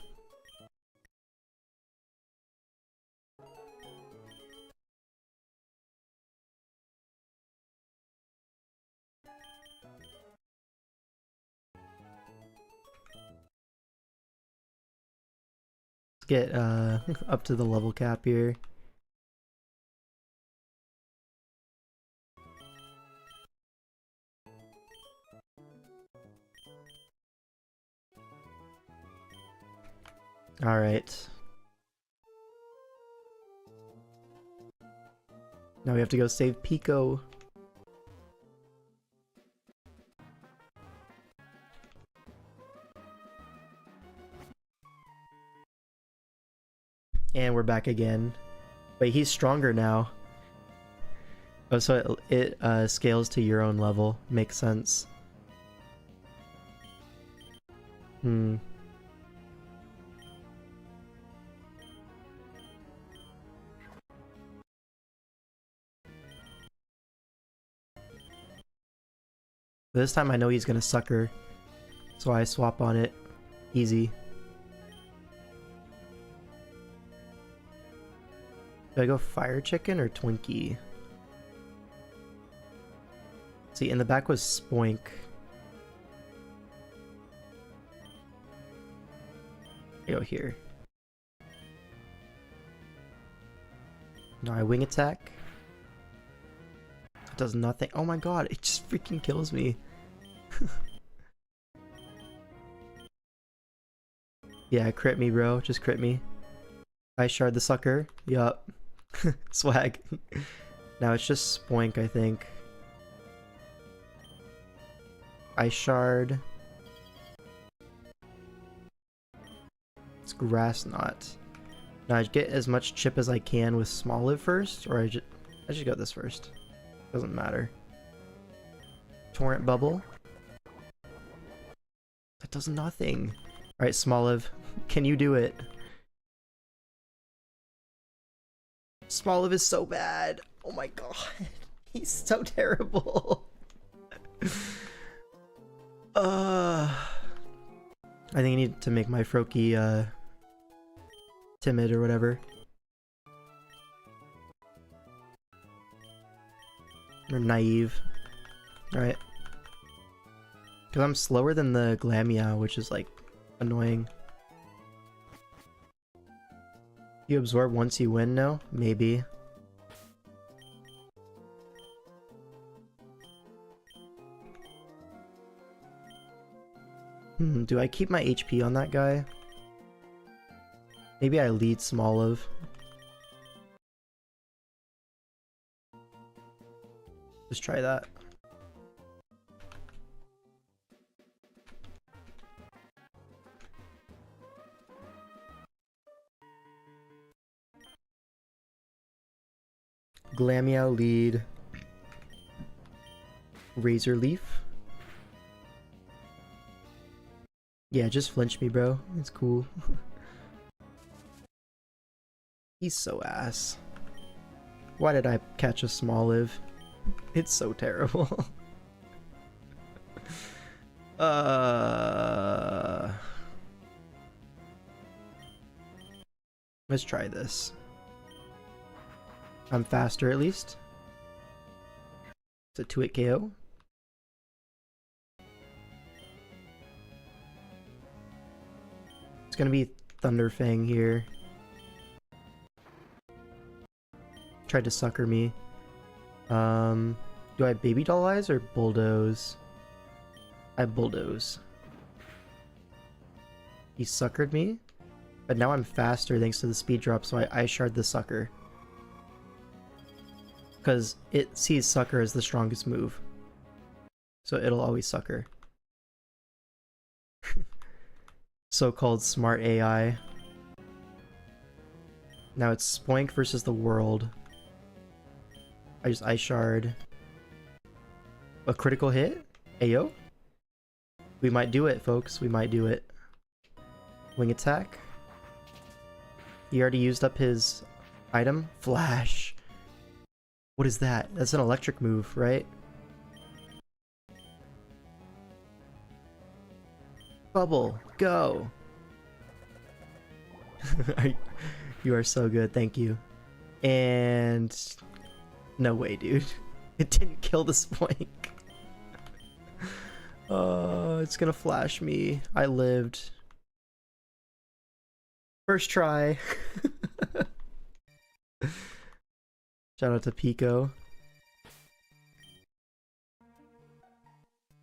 Let's get up to the level cap here. All right. Now we have to go save Pico. And we're back again. Wait, he's stronger now. Oh, so it scales to your own level. Makes sense. This time I know he's gonna Sucker, so I swap on it. Easy. Do I go Fire Chicken or Twinkie? See, in the back was Spoink. I go here. No, I Wing Attack. It does nothing. Oh my god, it just freaking kills me. Yeah, crit me, bro. Just crit me. I shard the Sucker. Yup. Swag. Now it's just Spoink, I think. I shard. It's Grass Knot. Now I get as much chip as I can with Smoliv first, or I should go this first. Doesn't matter. Torrent Bubble. That does nothing. Alright, Smoliv. Can you do it? Smoliv is so bad. Oh my god. He's so terrible. I think I need to make my Froakie timid or whatever. Or naive. Alright. Because I'm slower than the Glameow, which is like annoying. You absorb once you win now? Maybe. Do I keep my HP on that guy? Maybe I lead Smoliv. Just try that. Glameow lead. Razor Leaf. Yeah, just flinch me, bro. It's cool. He's so ass. Why did I catch a Smoliv? It's so terrible. Let's try this. I'm faster at least. It's a 2-hit KO. It's gonna be Thunderfang here. Tried to sucker me. Do I have Baby Doll Eyes or Bulldoze? I have Bulldoze. He suckered me, but now I'm faster thanks to the speed drop, so I shard the sucker. Because it sees sucker as the strongest move. So it'll always sucker. So-called smart AI. Now it's Spoink versus the world. I just Ice Shard. A critical hit? Ayo? We might do it, folks. We might do it. Wing attack. He already used up his item. Flash. What is that? That's an electric move, right? Bubble, go! You are so good, thank you. And... no way, dude. It didn't kill the Spoink. Oh, it's gonna flash me. I lived. First try. Shout out to Pico.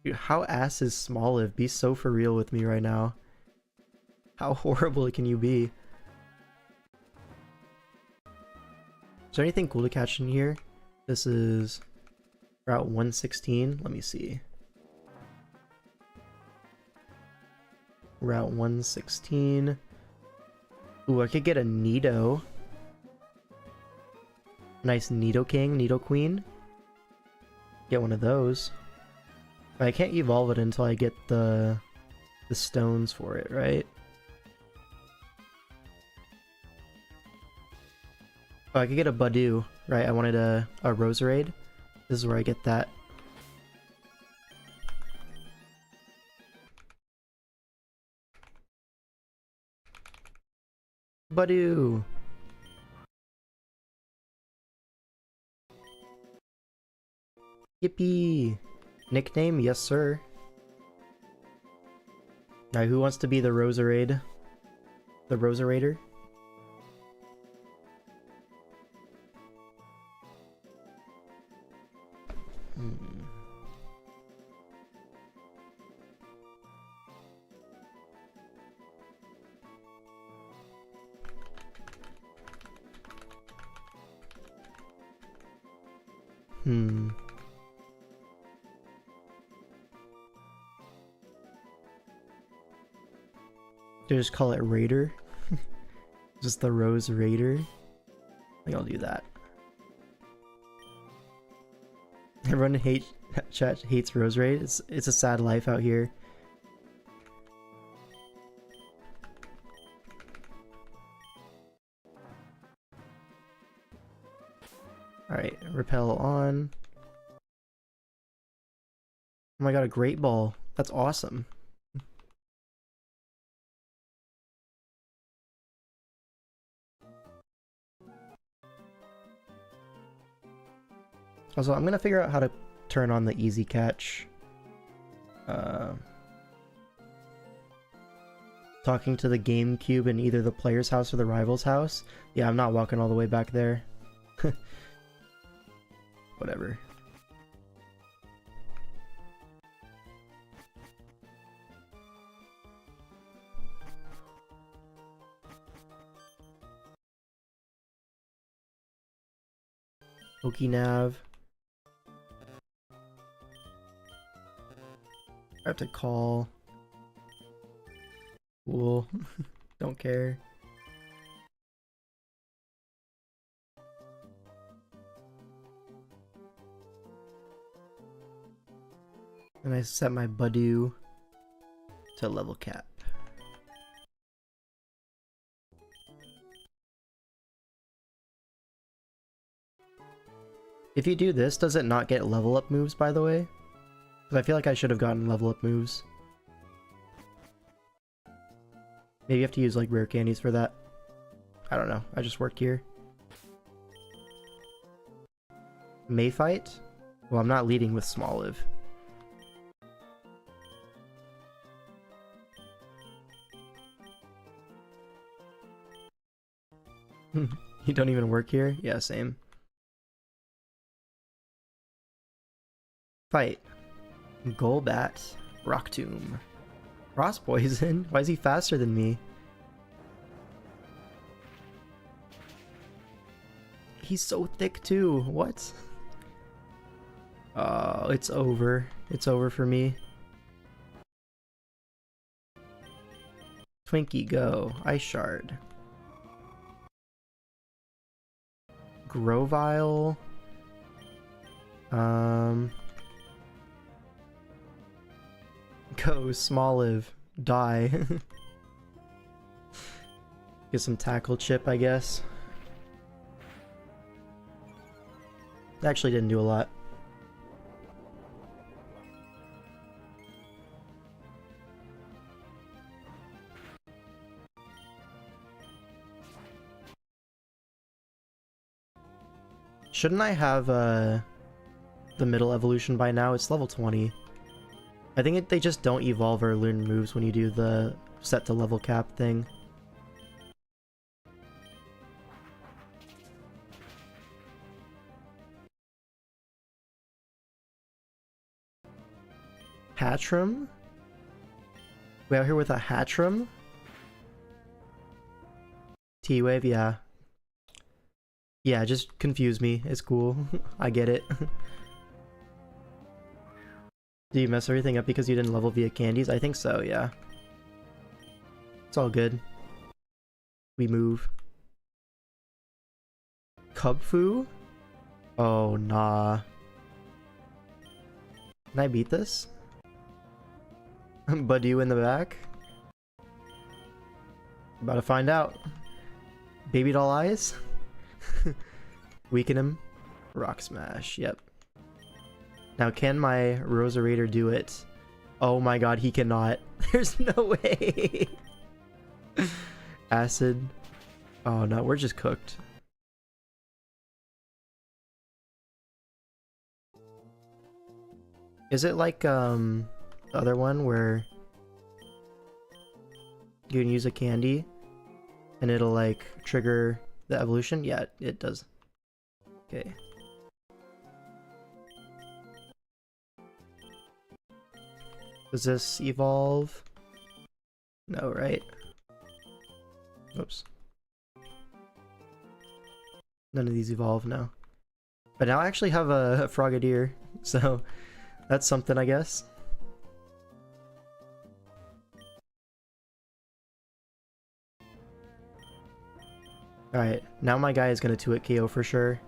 Dude, how ass is Smoliv? Be so for real with me right now. How horrible can you be? Is there anything cool to catch in here? This is Route 116. Let me see. Route 116. Ooh, I could get a Nido. Nice Nido King, Nido Queen. Get one of those. But I can't evolve it until I get the stones for it, right? Oh, I could get a Badoo, right? I wanted a Roserade. This is where I get that. Badoo! Yippee! Nickname? Yes, sir. Now, who wants to be the Roserade? The Roserader? Do I just call it Raider? Just the Rose Raider? I think I'll do that. Everyone chat hates Rose Raid. It's a sad life out here. Alright, repel on. Oh my god, a Great Ball. That's awesome. Also, I'm gonna figure out how to turn on the easy catch. Talking to the GameCube in either the player's house or the rival's house. Yeah, I'm not walking all the way back there. Whatever. Okinav. I have to call. Cool. Don't care. And I set my Badoo to level cap. If you do this, does it not get level up moves, by the way? Because I feel like I should have gotten level up moves. Maybe you have to use like rare candies for that. I don't know. I just work here. May fight? Well, I'm not leading with Smoliv. You don't even work here? Yeah, same. Fight. Golbat. Rock Tomb. Frost Poison? Why is he faster than me? He's so thick too. What? Oh, it's over. It's over for me. Twinkie, go. Ice Shard. Grovyle. Go, Smoliv. Die. Get some tackle chip, I guess. Actually didn't do a lot. Shouldn't I have the middle evolution by now? It's level 20. I think they just don't evolve or learn moves when you do the set to level cap thing. Hatchram? We out here with a Hatchram? T-Wave, yeah. Yeah, just confuse me. It's cool. I get it. Do you mess everything up because you didn't level via candies? I think so, yeah. It's all good. We move. Cubfu? Oh, nah. Can I beat this? Badu in the back? About to find out. Baby doll eyes? Weaken him. Rock smash, yep. Now can my Roseraider do it? Oh my god, he cannot. There's no way. Acid. Oh no, we're just cooked. Is it like the other one where you can use a candy and it'll like trigger the evolution? Yeah, it does. Okay. Does this evolve? No, right? Oops. None of these evolve now. But now I actually have a Frogadier, so that's something, I guess. Alright, now my guy is gonna 2-hit KO for sure.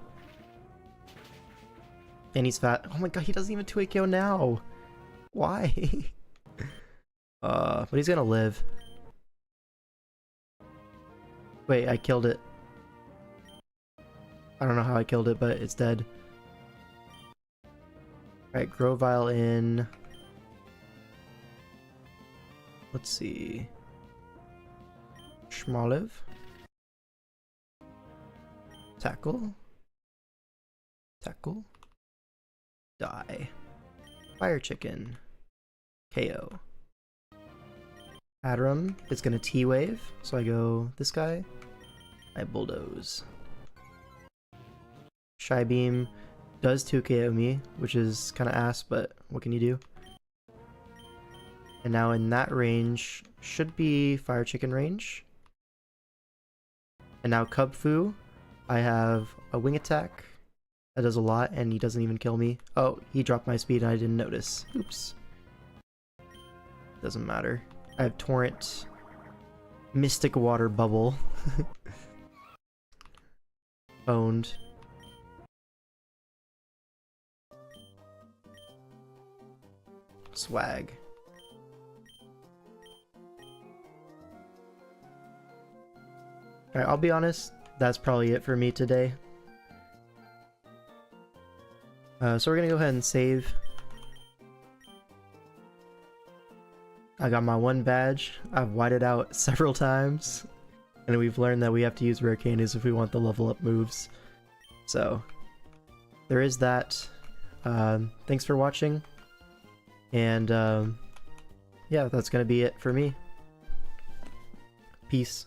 And he's fat. Oh my god, he doesn't even 2-hit KO now! Why? But he's gonna live. Wait, I killed it. I don't know how I killed it, but it's dead. Alright, Grovyle in. Let's see. Smoliv. Tackle. Tackle. Die. Fire Chicken. KO. Hatterum is gonna T-Wave, so I go this guy. I Bulldoze. Shy Beam does 2 KO me, which is kind of ass, but what can you do? And now in that range, should be Fire Chicken range. And now Cubfu, I have a Wing Attack. That does a lot, and he doesn't even kill me. Oh, he dropped my speed and I didn't notice. Oops. Doesn't matter. I have Torrent. Mystic Water Bubble. Owned. Swag. Alright, I'll be honest. That's probably it for me today. So we're gonna go ahead and save. I got my 1 badge. I've whited out several times. And we've learned that we have to use rare candies if we want the level up moves. So, there is that. Thanks for watching. And, yeah, that's gonna be it for me. Peace.